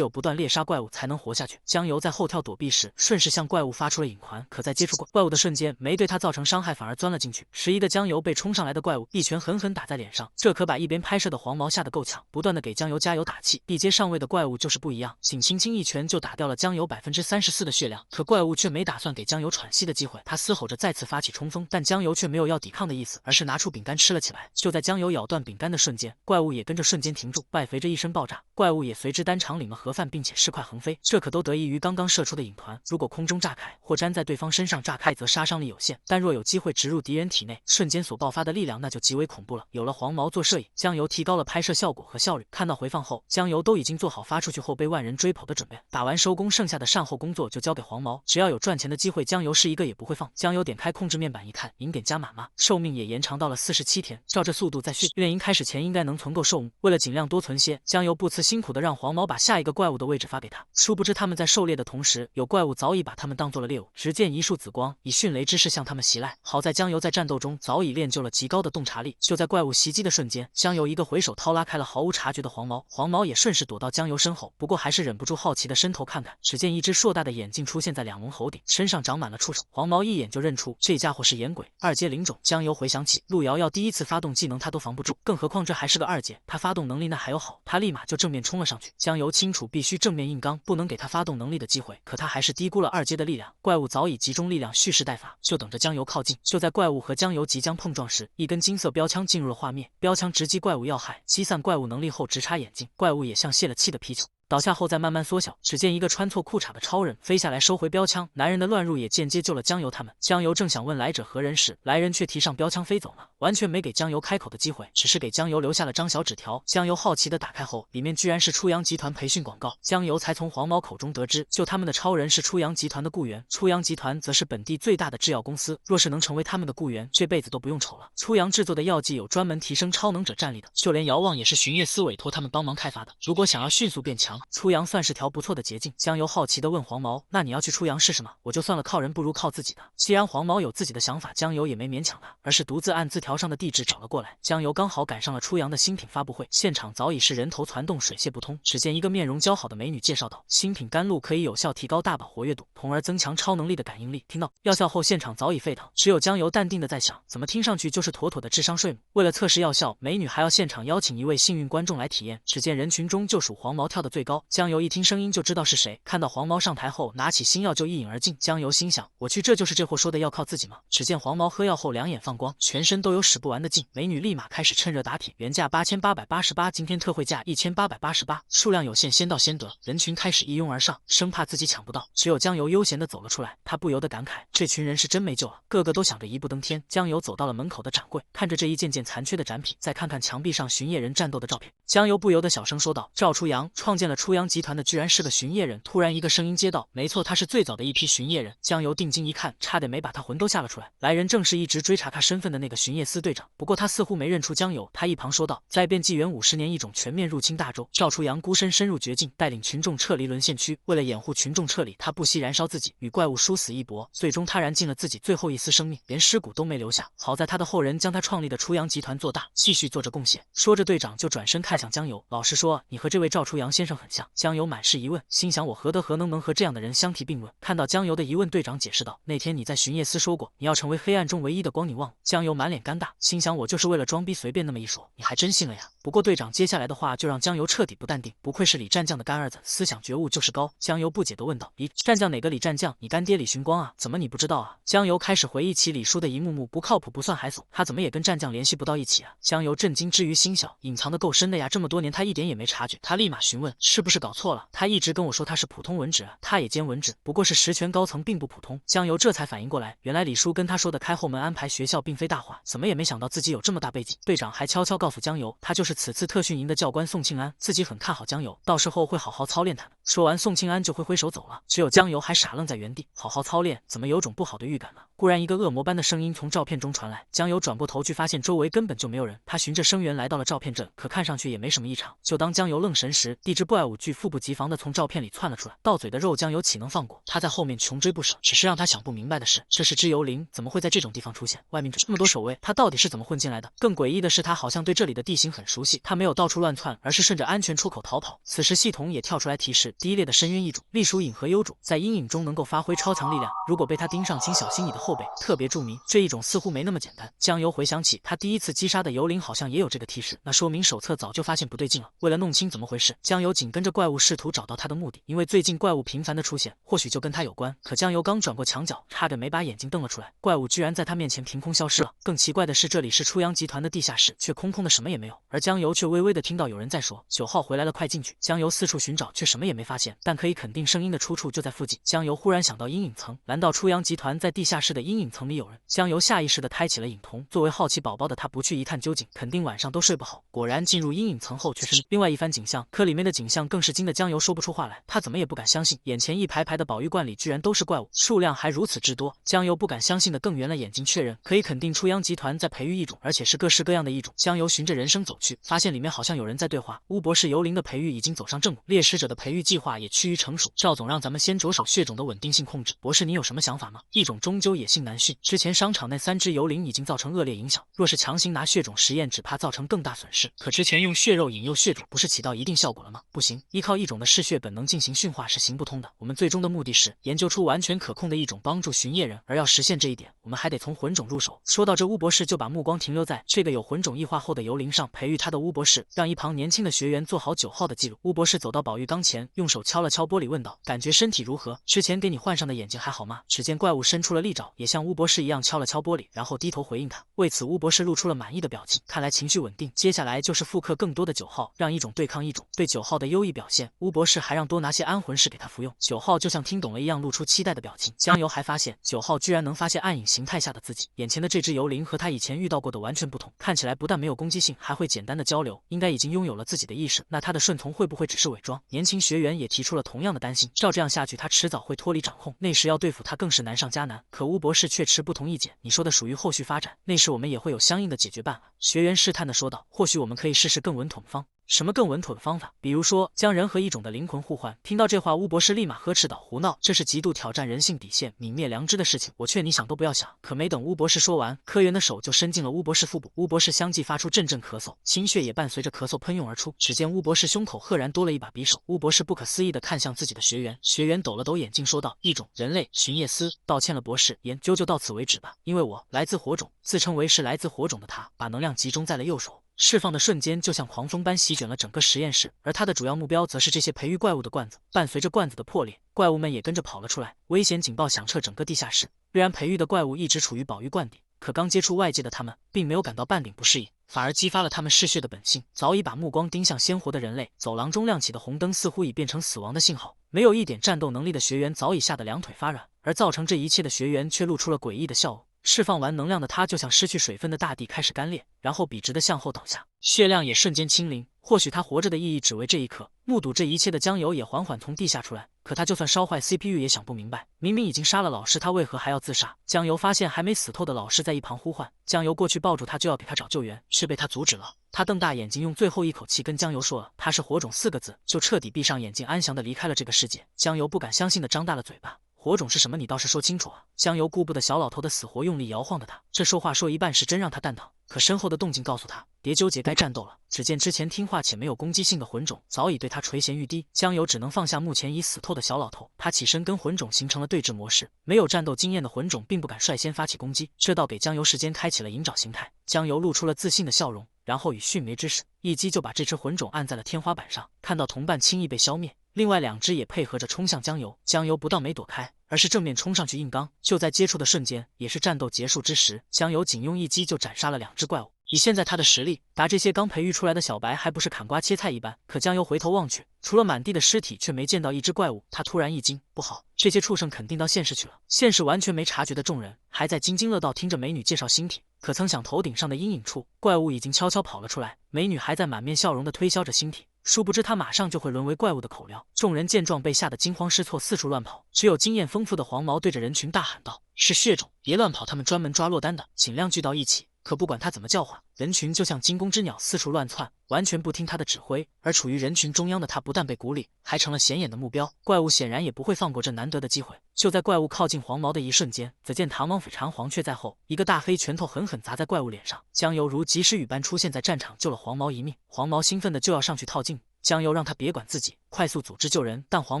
有不断猎杀怪物才能活下去。江油在后跳躲避时，顺势向怪物发出了隐环，可在接触过怪物的瞬间，没对他造成伤害，反而钻了进去。迟疑的江油被冲上来的怪物一拳狠狠打在脸上，这可把一边拍摄的黄毛吓得够呛，不断的给江油加油打气。地阶上位的怪物就是不一样，仅轻轻一拳就打掉了江油34%的血量，可怪物却没打算给江油喘息的机会，他嘶吼着再次发起冲锋，但江油却没有要抵抗的意思，而是拿出饼干吃了起来。就在江油咬断饼干的瞬间，怪物也跟着瞬间停住，外随着一声爆炸，怪物也随之当场领了盒饭，并且势快横飞。这可都得益于刚刚射出的影团，如果空中炸开或粘在对方身上炸开，则杀伤力有限；但若有机会植入敌人体内，瞬间所爆发的力量那就极为恐怖了。有了黄毛做摄影，江油提高了拍摄效果和效率。看到回放后，江油都已经做好发出去后被万人追捧的准备。打完收工，剩下的善后工作就交给黄毛，只要有赚钱的机会，江油是一个也不会放。江油点开控制面板一看，银点加满吗？寿命也延长到了47天，照这速度再训练营开始前应该能存够寿命。为了尽量多存些，江油不辞辛苦的让黄毛把下一个怪物的位置发给他。殊不知他们在狩猎的同时，有怪物早已把他们当做了猎物。只见一束紫光以迅雷之势向他们袭来，好在江油在战斗中早已练就了极高的洞察力。就在怪物袭击的瞬间，江油一个回手掏拉开了毫无察觉的黄毛，黄毛也顺势躲到江油身后，不过还是忍不住好奇的伸头看看。只见一只硕大的眼镜出现在两龙头顶，身上长满了触手。黄毛一眼就认出这家伙是眼鬼，二阶灵种。江油回想起陆瑶瑶第一次发动技能他都防不住，更何况这还是个二阶，他发动能力那还有好，他立马就正面冲了上去。江油清楚必须正面硬刚，不能给他发动能力的机会，可他还是低估了二阶的力量。怪物早已集中力量蓄势待发，就等着江油靠近。就在怪物和江油即将碰撞时，一根金色标枪进入了画面，标枪直击怪物要害，击散怪物能力后直插眼睛，怪物也像泄了气的皮球，倒下后再慢慢缩小。只见一个穿错裤衩的超人飞下来收回标枪，男人的乱入也间接救了江油他们。江油正想问来者何人时，来人却提上标枪飞走了，完全没给江油开口的机会，只是给江油留下了张小纸条。江油好奇的打开后，里面居然是初阳集团培训广告。江油才从黄毛口中得知，救他们的超人是初阳集团的雇员，初阳集团则是本地最大的制药公司，若是能成为他们的雇员，这辈子都不用愁了。初阳制作的药剂有专门提升超能者战力的，就连遥望也是巡夜司委托他们帮忙开发的。如果想要迅速变强，初阳算是条不错的捷径。江油好奇地问黄毛，那你要去初阳试试吗？我就算了靠人不如靠自己的。既然黄毛有自己的想法，江油也没勉强他，而是独自按字条上的地址找了过来。江油刚好赶上了初阳的新品发布会，现场早已是人头攒动水泄不通。只见一个面容姣好的美女介绍道，新品甘露可以有效提高大脑活跃度，从而增强超能力的感应力。听到药效后，现场早已沸腾，只有江油淡定的在想，怎么听上去就是妥妥的智商税母。为了测试药效，美女还要现场邀请一位幸运观众来体验。只见人群中就属黄毛跳得最高，江油一听声音就知道是谁，看到黄毛上台后拿起新药就一饮而尽。江油心想，我去，这就是这货说的要靠自己吗？只见黄毛喝药后两眼放光，全身都有使不完的劲，美女立马开始趁热打铁，原价8888，今天特惠价1888，数量有限，先到先得。人群开始一拥而上，生怕自己抢不到，只有江油悠闲地走了出来，他不由得感慨，这群人是真没救了，个个都想着一步登天。江油走到了门口的展柜，看着这一件件残缺的展品，再看看墙壁上巡夜人战斗的照片，江油不由得小声说道，赵初阳创建了初阳集团的居然是个巡夜人。突然一个声音接道，没错，他是最早的一批巡夜人。江油定睛一看，差点没把他魂都吓了出来，来人正是一直追查他身份的那个巡夜司队长，不过他似乎没认出江油。他一旁说道，在变纪元50年，一种全面入侵大周，赵初阳孤身深入绝境，带领群众撤离沦陷区，为了掩护群众撤离，他不惜燃烧自己，与怪物殊死一搏，最终他燃尽了自己最后一丝生命，连尸骨都没留下。好在他的后人将他创立的初阳集团做大，继续做着贡献。说着队长就转身看向江油，老实说，你和这位赵初阳先生很像。江油满是疑问，心想我何德何能和这样的人相提并论。看到江油的疑问，队长解释道，那天你在巡夜司说过，你要成为黑暗中唯一的光，你忘了？江油满脸尴尬，心想我就是为了装逼随便那么一说，你还真信了呀。不过队长接下来的话就让江油彻底不淡定，不愧是李战将的干儿子，思想觉悟就是高。江油不解地问道，李战将哪个李战将？你干爹李寻光啊？怎么你不知道啊？江油开始回忆起李叔的一幕幕，不靠谱不算还怂，他怎么也跟战将联系不到一起啊？江油震惊之余心想，隐藏的够深的呀，这么多年他一点也没察觉。他立马询问，是不是搞错了？他一直跟我说他是普通文职啊，他也兼文职，不过是实权高层，并不普通。江油这才反应过来，原来李叔跟他说的开后门安排学校并非大话，怎么也没想到自己有这么大背景。队长还悄悄告诉江油，他就是此次特训营的教官宋庆安，自己很看好江油，到时候会好好操练他的。说完，宋庆安就挥挥手走了，只有江油还傻愣在原地。好好操练，怎么有种不好的预感呢？忽然一个恶魔般的声音从照片中传来，江油转过头去，发现周围根本就没有人。他循着声源来到了照片镇，可看上去也没什么异常。就当江油愣神时，一只怪物巨猝不及防的从照片里窜了出来，到嘴的肉江油岂能放过？他在后面穷追不舍。只是让他想不明白的是，这是只幽灵，怎么会在这种地方出现？外面这么多守卫，他到底是怎么混进来的？更诡异的是，他好像对这里的地形很熟悉，他没有到处乱窜，而是顺着安全出口逃跑。此时系统也跳出来提示，低劣的深渊异种，隶属隐和幽种，在阴影中能够发挥超强力量，如果被他盯上，请小心你的后背。特别注明，这一种似乎没那么简单。江油回想起他第一次击杀的幽灵好像也有这个提示，那说明手册早就发现不对劲了。为了弄清怎么回事，江油紧跟着怪物试图找到他的目的，因为最近怪物频繁的出现，或许就跟他有关。可江油刚转过墙角，差点没把眼睛瞪了出来，怪物居然在他面前凭空消失了。更奇怪的是，这里是初阳集团的地下室，却空空的，什么也没有。而江油却微微的听到有人在说：“9号回来了，快进去。”江油四处寻找，却什么也没发现，但可以肯定声音的出处就在附近。江油忽然想到阴影层，难道初阳集团在地下室的阴影层里有人？江油下意识的开启了影瞳，作为好奇宝宝的他不去一探究竟，肯定晚上都睡不好。果然进入阴影层后却是另外一番景象，可里面的景象更是惊得江油说不出话来。他怎么也不敢相信，眼前一排排的宝玉罐里居然都是怪物，数量还如此之多。江油不敢相信的更圆了眼睛确认，可以肯定初阳集团在培育异种，而且是各式各样的异种。江油循着人声走去，发现里面好像有人在对话。巫博士幽灵的培育已经走上正轨，猎食者的培育计划也趋于成熟。赵总让咱们先着手血种的稳定性控制，博士你有什么想法吗？异种终究野性难驯，之前商场那3只幽灵已经造成恶劣影响，若是强行拿血种实验，只怕造成更大损失。可之前用血肉引诱血种，不是起到一定效果了吗？不行，依靠异种的嗜血本能进行驯化是行不通的。我们最终的目的是研究出完全可控的异种，帮助巡夜人，而要实现这一点，我们还得从魂种入手。说到这，巫博士就把目光停留在这个有魂种异化后的幽灵上，培育他的巫博士让一旁年轻的学员做好9号的记录。巫博士走到宝玉缸前，用手敲了敲玻璃，问道：“感觉身体如何？之前给你换上的眼睛还好吗？”只见怪物伸出了利爪，也像巫博士一样敲了敲玻璃，然后低头回应他。为此，巫博士露出了满意的表情，看来情绪稳定。接下来就是复刻更多的9号，让异种对抗异种。对9号的优异表现，巫博士还让多拿些安魂石给他服用。9号就像听懂了一样，露出期待的表情。江油还发现9号居然能发现暗影形态下的自己，眼前的这只幽灵和他以前遇到过的完全不同，看起来不但没有攻击性，还会简单的交流，应该已经拥有了自己的意识。那他的顺从会不会只是伪装？年轻学员也提出了同样的担心，照这样下去，他迟早会脱离掌控，那时要对付他更是难上加难。可巫博士却持不同意见，你说的属于后续发展，那时我们也会有相应的解决办法。学员试探的说道，或许我们可以试试更稳妥方。什么更稳妥的方法？比如说将人和异种的灵魂互换。听到这话，巫博士立马呵斥道：“胡闹！这是极度挑战人性底线、泯灭良知的事情，我劝你想都不要想。”可没等巫博士说完，科员的手就伸进了巫博士腹部，巫博士相继发出阵阵咳嗽，清血也伴随着咳嗽喷涌而出。只见巫博士胸口赫然多了一把匕首。巫博士不可思议地看向自己的学员，学员抖了抖眼镜说道：“异种人类巡夜司，道歉了博士，研究就到此为止吧。因为我来自火种。”自称为是来自火种的他，把能量集中在了右手。释放的瞬间，就像狂风般席卷了整个实验室，而他的主要目标则是这些培育怪物的罐子。伴随着罐子的破裂，怪物们也跟着跑了出来，危险警报响彻整个地下室。虽然培育的怪物一直处于宝玉罐底，可刚接触外界的他们，并没有感到半点不适应，反而激发了他们嗜血的本性，早已把目光盯向鲜活的人类。走廊中亮起的红灯似乎已变成死亡的信号，没有一点战斗能力的学员早已吓得两腿发软，而造成这一切的学员却露出了诡异的笑容。释放完能量的他，就像失去水分的大地开始干裂，然后笔直的向后倒下，血量也瞬间清零。或许他活着的意义只为这一刻。目睹这一切的江油也缓缓从地下出来，可他就算烧坏 CPU 也想不明白，明明已经杀了老师，他为何还要自杀？江油发现还没死透的老师在一旁呼唤，江油过去抱住他就要给他找救援，却被他阻止了。他瞪大眼睛，用最后一口气跟江油说了他是火种4个字，就彻底闭上眼睛，安详的离开了这个世界。江油不敢相信的张大了嘴巴。火种是什么？你倒是说清楚啊！江油顾不得小老头的死活，用力摇晃着他。这说话说一半是真让他蛋疼，可身后的动静告诉他，别纠结，该战斗了。只见之前听话且没有攻击性的魂种早已对他垂涎欲滴，江油只能放下目前已死透的小老头，他起身跟魂种形成了对峙模式。没有战斗经验的魂种并不敢率先发起攻击，这倒给江油时间开启了隐爪形态。江油露出了自信的笑容，然后以迅雷之势一击就把这只魂种按在了天花板上。看到同伴轻易被消灭，另外2只也配合着冲向江油，江油不但没躲开，而是正面冲上去硬刚。就在接触的瞬间，也是战斗结束之时，江油仅用一击就斩杀了2只怪物。以现在他的实力，打这些刚培育出来的小白还不是砍瓜切菜一般。可江油回头望去，除了满地的尸体，却没见到一只怪物。他突然一惊，不好，这些畜生肯定到现实去了。现实完全没察觉的众人，还在津津乐道听着美女介绍新品，可曾想头顶上的阴影处，怪物已经悄悄跑了出来，美女还在满面笑容地推销着新品。殊不知他马上就会沦为怪物的口粮。众人见状被吓得惊慌失措，四处乱跑。只有经验丰富的黄毛对着人群大喊道：“是血种，别乱跑，他们专门抓落单的，尽量聚到一起。”可不管他怎么叫唤，人群就像惊弓之鸟四处乱窜，完全不听他的指挥。而处于人群中央的他不但被孤立，还成了显眼的目标。怪物显然也不会放过这难得的机会。就在怪物靠近黄毛的一瞬间，只见唐王府禅黄却在后，一个大黑拳头狠狠砸在怪物脸上。江油如及时雨般出现在战场，救了黄毛一命。黄毛兴奋的就要上去套近乎，江油让他别管自己，快速组织救人，但黄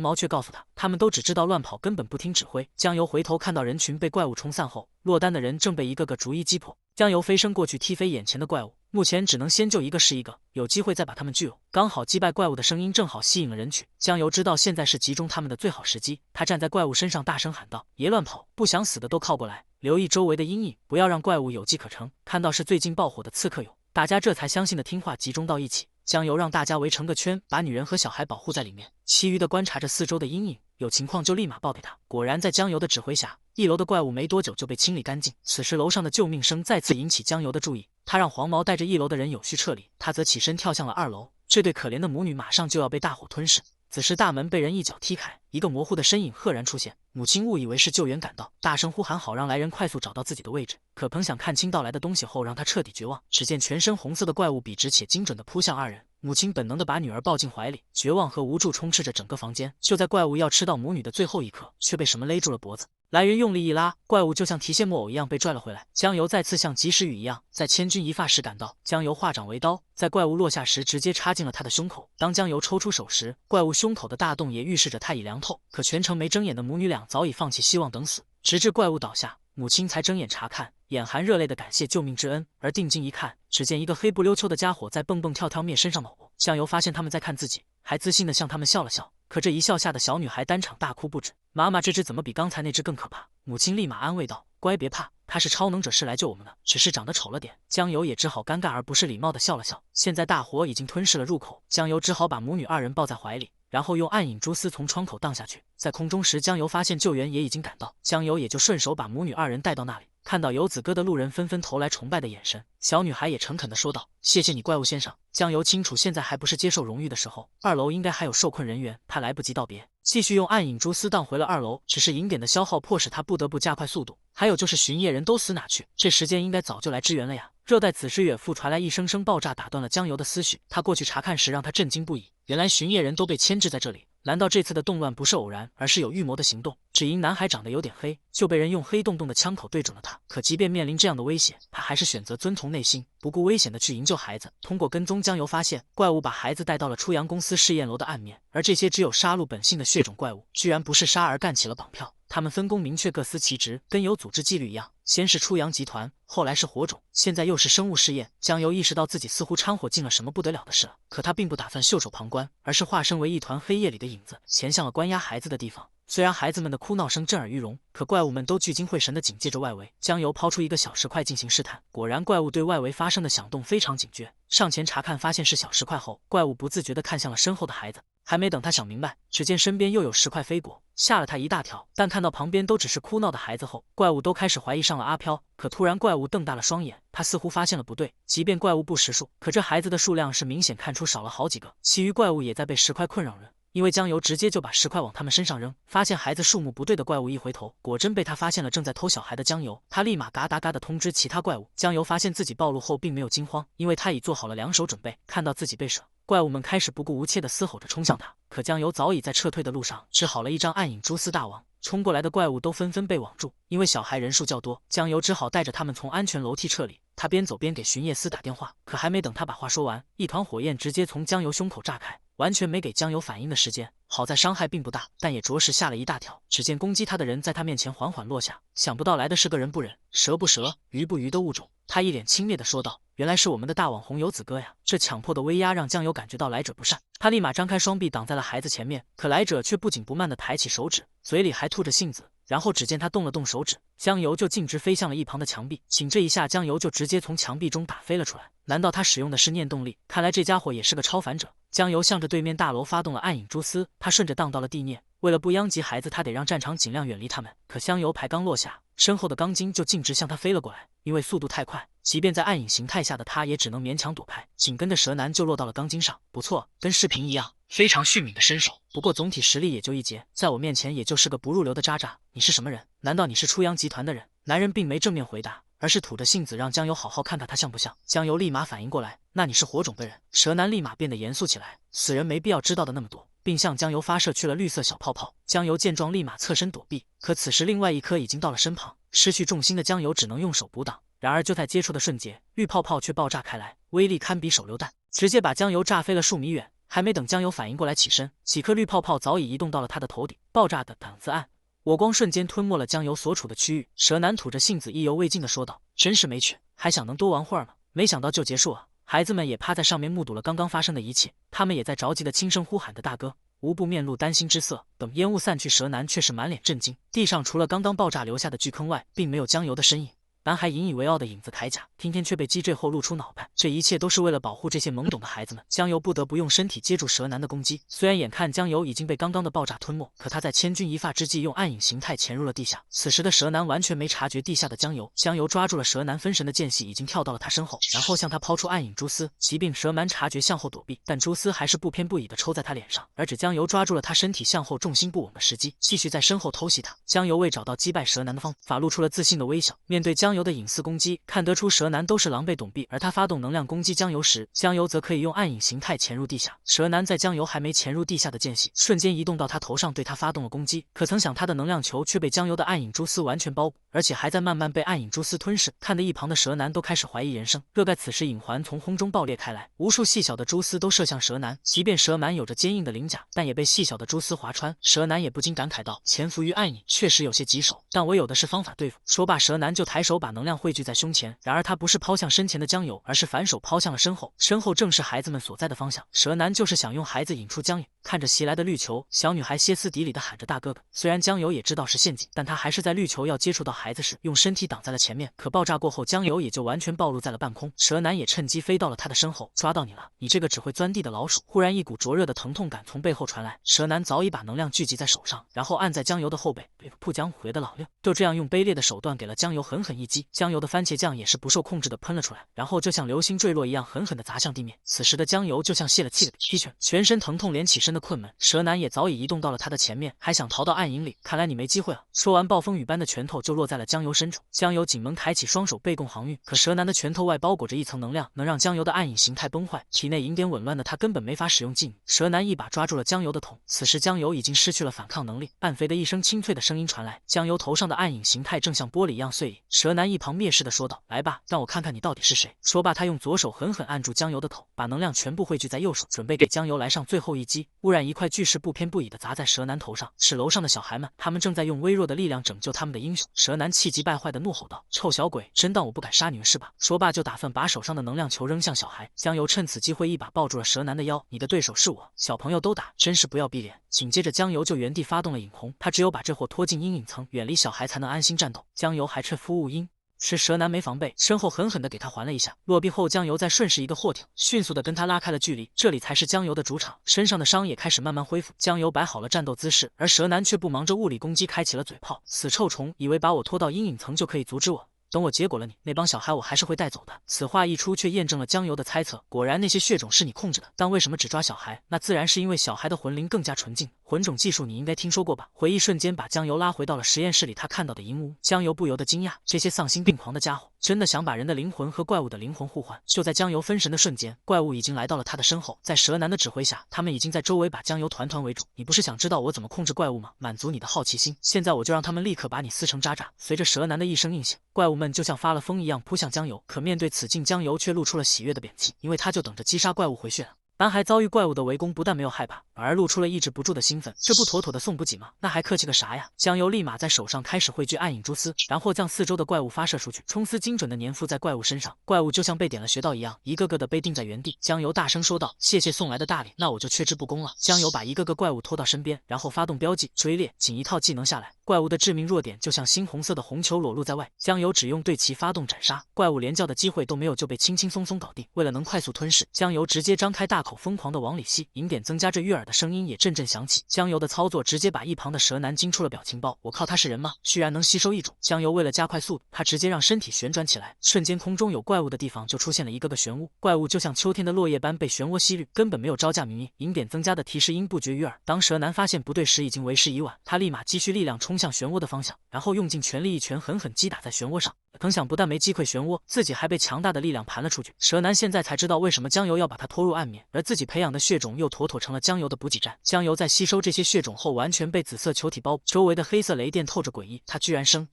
毛却告诉他，他们都只知道乱跑，根本不听指挥。江油回头看到人群被怪物冲散后，落单的人正被一个个逐一击破。江油飞身过去踢飞眼前的怪物，目前只能先救一个是一个，有机会再把他们聚拢。刚好击败怪物的声音正好吸引了人群，江油知道现在是集中他们的最好时机，他站在怪物身上大声喊道：“别乱跑，不想死的都靠过来，留意周围的阴影，不要让怪物有机可乘。”看到是最近爆火的刺客友，大家这才相信的听话，集中到一起。江油让大家围成个圈，把女人和小孩保护在里面，其余的观察着四周的阴影，有情况就立马报给他。果然，在江油的指挥下，1楼的怪物没多久就被清理干净。此时，楼上的救命声再次引起江油的注意，他让黄毛带着1楼的人有序撤离，他则起身跳向了2楼。这对可怜的母女马上就要被大火吞噬。此时大门被人一脚踢开，一个模糊的身影赫然出现。母亲误以为是救援赶到，大声呼喊好让来人快速找到自己的位置。可甭想看清到来的东西后，让他彻底绝望。只见全身红色的怪物笔直且精准地扑向2人。母亲本能地把女儿抱进怀里，绝望和无助充斥着整个房间。就在怪物要吃到母女的最后一刻，却被什么勒住了脖子。来人用力一拉，怪物就像提线木偶一样被拽了回来。江油再次像及时雨一样，在千钧一发时赶到。江油化掌为刀，在怪物落下时直接插进了他的胸口。当江油抽出手时，怪物胸口的大洞也预示着他已凉透。可全程没睁眼的母女俩早已放弃希望，等死。直至怪物倒下，母亲才睁眼查看，眼含热泪的感谢救命之恩。而定睛一看，只见一个黑不溜秋的家伙在蹦蹦跳跳灭身上脑部。江油发现他们在看自己，还自信地向他们笑了笑。可这一笑吓得小女孩当场大哭不止。妈妈，这只怎么比刚才那只更可怕？母亲立马安慰道：“乖，别怕，他是超能者，是来救我们的，只是长得丑了点。”江油也只好尴尬而不失礼貌地笑了笑。现在大火已经吞噬了入口，江油只好把母女2人抱在怀里，然后用暗影蛛丝从窗口荡下去。在空中时，江油发现救援也已经赶到，江油也就顺手把母女2人带到那里。看到游子哥的路人纷纷投来崇拜的眼神，小女孩也诚恳地说道：“谢谢你，怪物先生。”江油清楚现在还不是接受荣誉的时候，2楼应该还有受困人员，他来不及道别，继续用暗影蛛丝荡回了2楼。只是银点的消耗迫使他不得不加快速度。还有就是巡夜人都死哪去？这时间应该早就来支援了呀！热带此时远处传来一声声爆炸，打断了江油的思绪。他过去查看时，让他震惊不已。原来巡夜人都被牵制在这里。难道这次的动乱不是偶然，而是有预谋的行动？只因男孩长得有点黑，就被人用黑洞洞的枪口对准了他。可即便面临这样的威胁，他还是选择遵从内心，不顾危险的去营救孩子。通过跟踪，江油发现怪物把孩子带到了出洋公司试验楼的暗面，而这些只有杀戮本性的血种怪物，居然不是杀而干起了绑票。他们分工明确，各司其职，跟有组织纪律一样。先是出洋集团，后来是火种，现在又是生物试验。江油意识到自己似乎掺和进了什么不得了的事了，可他并不打算袖手旁观，而是化身为一团黑夜里的影子，潜向了关押孩子的地方。虽然孩子们的哭闹声震耳欲聋，可怪物们都聚精会神地警戒着外围。江油抛出一个小石块进行试探，果然怪物对外围发生的响动非常警觉。上前查看，发现是小石块后，怪物不自觉地看向了身后的孩子。还没等他想明白，只见身边又有石块飞过，吓了他一大跳。但看到旁边都只是哭闹的孩子后，怪物都开始怀疑上了阿飘。可突然怪物瞪大了双眼，他似乎发现了不对。即便怪物不识数，可这孩子的数量是明显看出少了好几个。其余怪物也在被石块困扰着，因为江油直接就把石块往他们身上扔。发现孩子数目不对的怪物一回头，果真被他发现了正在偷小孩的江油。他立马嘎哒嘎的通知其他怪物。江油发现自己暴露后并没有惊慌，因为他已做好了两手准备。看到自己被舍，怪物们开始不顾无切的嘶吼着冲向他，可江油早已在撤退的路上织好了一张暗影蛛丝大网。冲过来的怪物都纷纷被网住，因为小孩人数较多，江油只好带着他们从安全楼梯撤离。他边走边给巡夜司打电话，可还没等他把话说完，一团火焰直接从江油胸口炸开，完全没给江油反应的时间。好在伤害并不大，但也着实吓了一大跳。只见攻击他的人在他面前缓缓落下，想不到来的是个人不人、蛇不蛇、鱼不鱼的物种。他一脸轻蔑地说道：“原来是我们的大网红游子哥呀！”这强迫的威压让江油感觉到来者不善，他立马张开双臂挡在了孩子前面，可来者却不紧不慢地抬起手指，嘴里还吐着信子。然后只见他动了动手指，江油就径直飞向了一旁的墙壁，仅这一下，江油就直接从墙壁中打飞了出来。难道他使用的是念动力？看来这家伙也是个超凡者。江油向着对面大楼发动了暗影蛛丝，他顺着荡到了地面。为了不殃及孩子，他得让战场尽量远离他们。可香油牌刚落下，身后的钢筋就径直向他飞了过来，因为速度太快，即便在暗影形态下的他也只能勉强躲开。紧跟着蛇男就落到了钢筋上，不错，跟视频一样，非常迅敏的身手。不过总体实力也就一截，在我面前也就是个不入流的渣渣。你是什么人？难道你是出洋集团的人？男人并没正面回答，而是吐着信子让江油好好看看他像不像。江油立马反应过来，那你是火种的人。蛇男立马变得严肃起来，死人没必要知道的那么多，并向江油发射去了绿色小泡泡。江油见状立马侧身躲避，可此时另外一颗已经到了身旁，失去重心的江油只能用手补挡。然而就在接触的瞬间，绿泡泡却爆炸开来，威力堪比手榴弹，直接把江油炸飞了数米远。还没等江油反应过来起身，几颗绿泡泡早已移动到了他的头顶，爆炸的档次暗，火光瞬间吞没了江油所处的区域。蛇男吐着信子，意犹未尽地说道：“真是没趣，还想能多玩会儿吗？”没想到就结束了。孩子们也趴在上面目睹了刚刚发生的一切，他们也在着急的轻声呼喊的大哥。无不面露担心之色。等烟雾散去，蛇男却是满脸震惊，地上除了刚刚爆炸留下的巨坑外，并没有江油的身影。男孩引以为傲的影子铠甲，今天却被击坠后露出脑袋。这一切都是为了保护这些懵懂的孩子们。江油不得不用身体接住蛇男的攻击。虽然眼看江油已经被刚刚的爆炸吞没，可他在千钧一发之际用暗影形态潜入了地下。此时的蛇男完全没察觉地下的江油。江油抓住了蛇男分神的间隙，已经跳到了他身后，然后向他抛出暗影蛛丝。即便蛇男察觉向后躲避，但蛛丝还是不偏不倚地抽在他脸上。而只江油抓住了他身体向后重心不稳的时机，继续在身后偷袭他。江油为找到击败蛇男的方法，露出了自信的微笑。面对江油的隐私攻击，看得出蛇男都是狼狈躲避，而他发动能量攻击江油时，江油则可以用暗影形态潜入地下。蛇男在江油还没潜入地下的间隙，瞬间移动到他头上，对他发动了攻击。可曾想他的能量球却被江油的暗影蛛丝完全包裹，而且还在慢慢被暗影蛛丝吞噬，看得一旁的蛇男都开始怀疑人生。热盖此时影环从空中爆裂开来，无数细小的蛛丝都射向蛇男。即便蛇男有着坚硬的鳞甲，但也被细小的蛛丝划穿。蛇男也不禁感慨道：潜伏于暗影确实有些棘手，但我有的是方法对付。说罢，蛇男就抬手把能量汇聚在胸前。然而他不是抛向身前的江油，而是反手抛向了身后，身后正是孩子们所在的方向。蛇男就是想用孩子引出江油。看着袭来的绿球，小女孩歇斯底里地喊着大哥哥。虽然江油也知道是陷阱，但她还是在绿球要接触到孩子时，用身体挡在了前面。可爆炸过后，江油也就完全暴露在了半空。蛇男也趁机飞到了他的身后，抓到你了，你这个只会钻地的老鼠。忽然一股灼热的疼痛感从背后传来，蛇男早已把能量聚集在手上，然后按在江油的后背，扑江回的老六，就这样用卑劣的手段给了江油狠狠一击。江油的番茄酱也是不受控制的喷了出来，然后就像流星坠落一样狠狠地砸向地面。此时的江油就像泄了气的踢拳，全身疼痛连起身的困门。蛇男也早已移动到了他的前面，还想逃到暗影里，看来你没机会了。说完，暴风雨般的拳头就落在了江油身处。江油紧猛抬起双手背供航运，可蛇男的拳头外包裹着一层能量，能让江油的暗影形态崩坏。体内银点紊乱的他根本没法使用技能。蛇男一把抓住了江油的头，此时江油已经失去了反抗能力。暗肥的一声清脆的声音传来，江油头上的暗影形态正像玻璃一样碎裂。蛇男一旁蔑视地说道：来吧，让我看看你到底是谁。说罢，他用左手狠狠按住江油的头，把能量全部汇聚在右手，准备给江油来上最后一击。忽然一块巨石不偏不倚地砸在蛇男头上，是楼上的小孩们，他们正在用微弱的力量拯救他们的英雄。蛇男气急败坏地怒吼道：臭小鬼，真当我不敢杀你们是吧？说罢就打算把手上的能量球扔向小孩。江油趁此机会一把抱住了蛇男的腰，你的对手是我，小朋友都打，真是不要逼脸。紧接着江油就原地发动了影红，他只有把这货拖进阴影层，远离小孩才能安心战斗。江油还趁夫误因是蛇男没防备，身后狠狠地给他还了一下。落地后，江油再顺势一个后挺，迅速地跟他拉开了距离。这里才是江油的主场，身上的伤也开始慢慢恢复。江油摆好了战斗姿势，而蛇男却不忙着物理攻击，开启了嘴炮。死臭虫，以为把我拖到阴影层就可以阻止我？等我结果了你，那帮小孩我还是会带走的。此话一出，却验证了江油的猜测，果然那些血种是你控制的。但为什么只抓小孩？那自然是因为小孩的魂灵更加纯净。魂种技术你应该听说过吧？回忆瞬间把江油拉回到了实验室里，他看到的一幕，江油不由得惊讶，这些丧心病狂的家伙真的想把人的灵魂和怪物的灵魂互换。就在江油分神的瞬间，怪物已经来到了他的身后，在蛇男的指挥下，他们已经在周围把江油团团围住。你不是想知道我怎么控制怪物吗？满足你的好奇心，现在我就让他们立刻把你撕成渣渣。随着蛇男的一声应响，怪物们就像发了疯一样扑向江油，可面对此境，江油却露出了喜悦的扁气，因为他就等着击杀怪物回血了。男孩遭遇怪物的围攻，不但没有害怕，反而露出了抑制不住的兴奋。这不妥妥的送补给吗？那还客气个啥呀？江油立马在手上开始汇聚暗影蛛丝，然后将四周的怪物发射出去，冲丝精准的粘附在怪物身上。怪物就像被点了穴道一样，一个个的被定在原地。江油大声说道：谢谢送来的大礼，那我就却之不恭了。江油把一个个怪物拖到身边，然后发动标记追猎，仅一套技能下来，怪物的致命弱点就像猩红色的红球裸露在外。江油只用对其发动斩杀，怪物连叫的机会都没有，就被轻轻松松搞定。为了能快速吞噬，江油直接张开大口疯狂的往里吸，银点增加着悦耳的声音也阵阵响起。江油的操作直接把一旁的蛇男惊出了表情包，我靠，他是人吗？居然能吸收异种！江油为了加快速度，他直接让身体旋转起来，瞬间空中有怪物的地方就出现了一个个漩涡，怪物就像秋天的落叶般被漩涡吸绿，根本没有招架名义。银点增加的提示音不绝于耳。当蛇男发现不对时，已经为时已晚，他立马积蓄力量冲向漩涡的方向，然后用尽全力一拳狠狠击打在漩涡上。可想不但没击溃漩涡，自己还被强大的力量盘了出去。蛇男现在才知道为什么江油要把他拖入暗面，而自己培养的血种又妥妥成了江油的补给站。江油在吸收这些血种后，完全被紫色球体包，周围的黑色雷电透着诡异，他居然升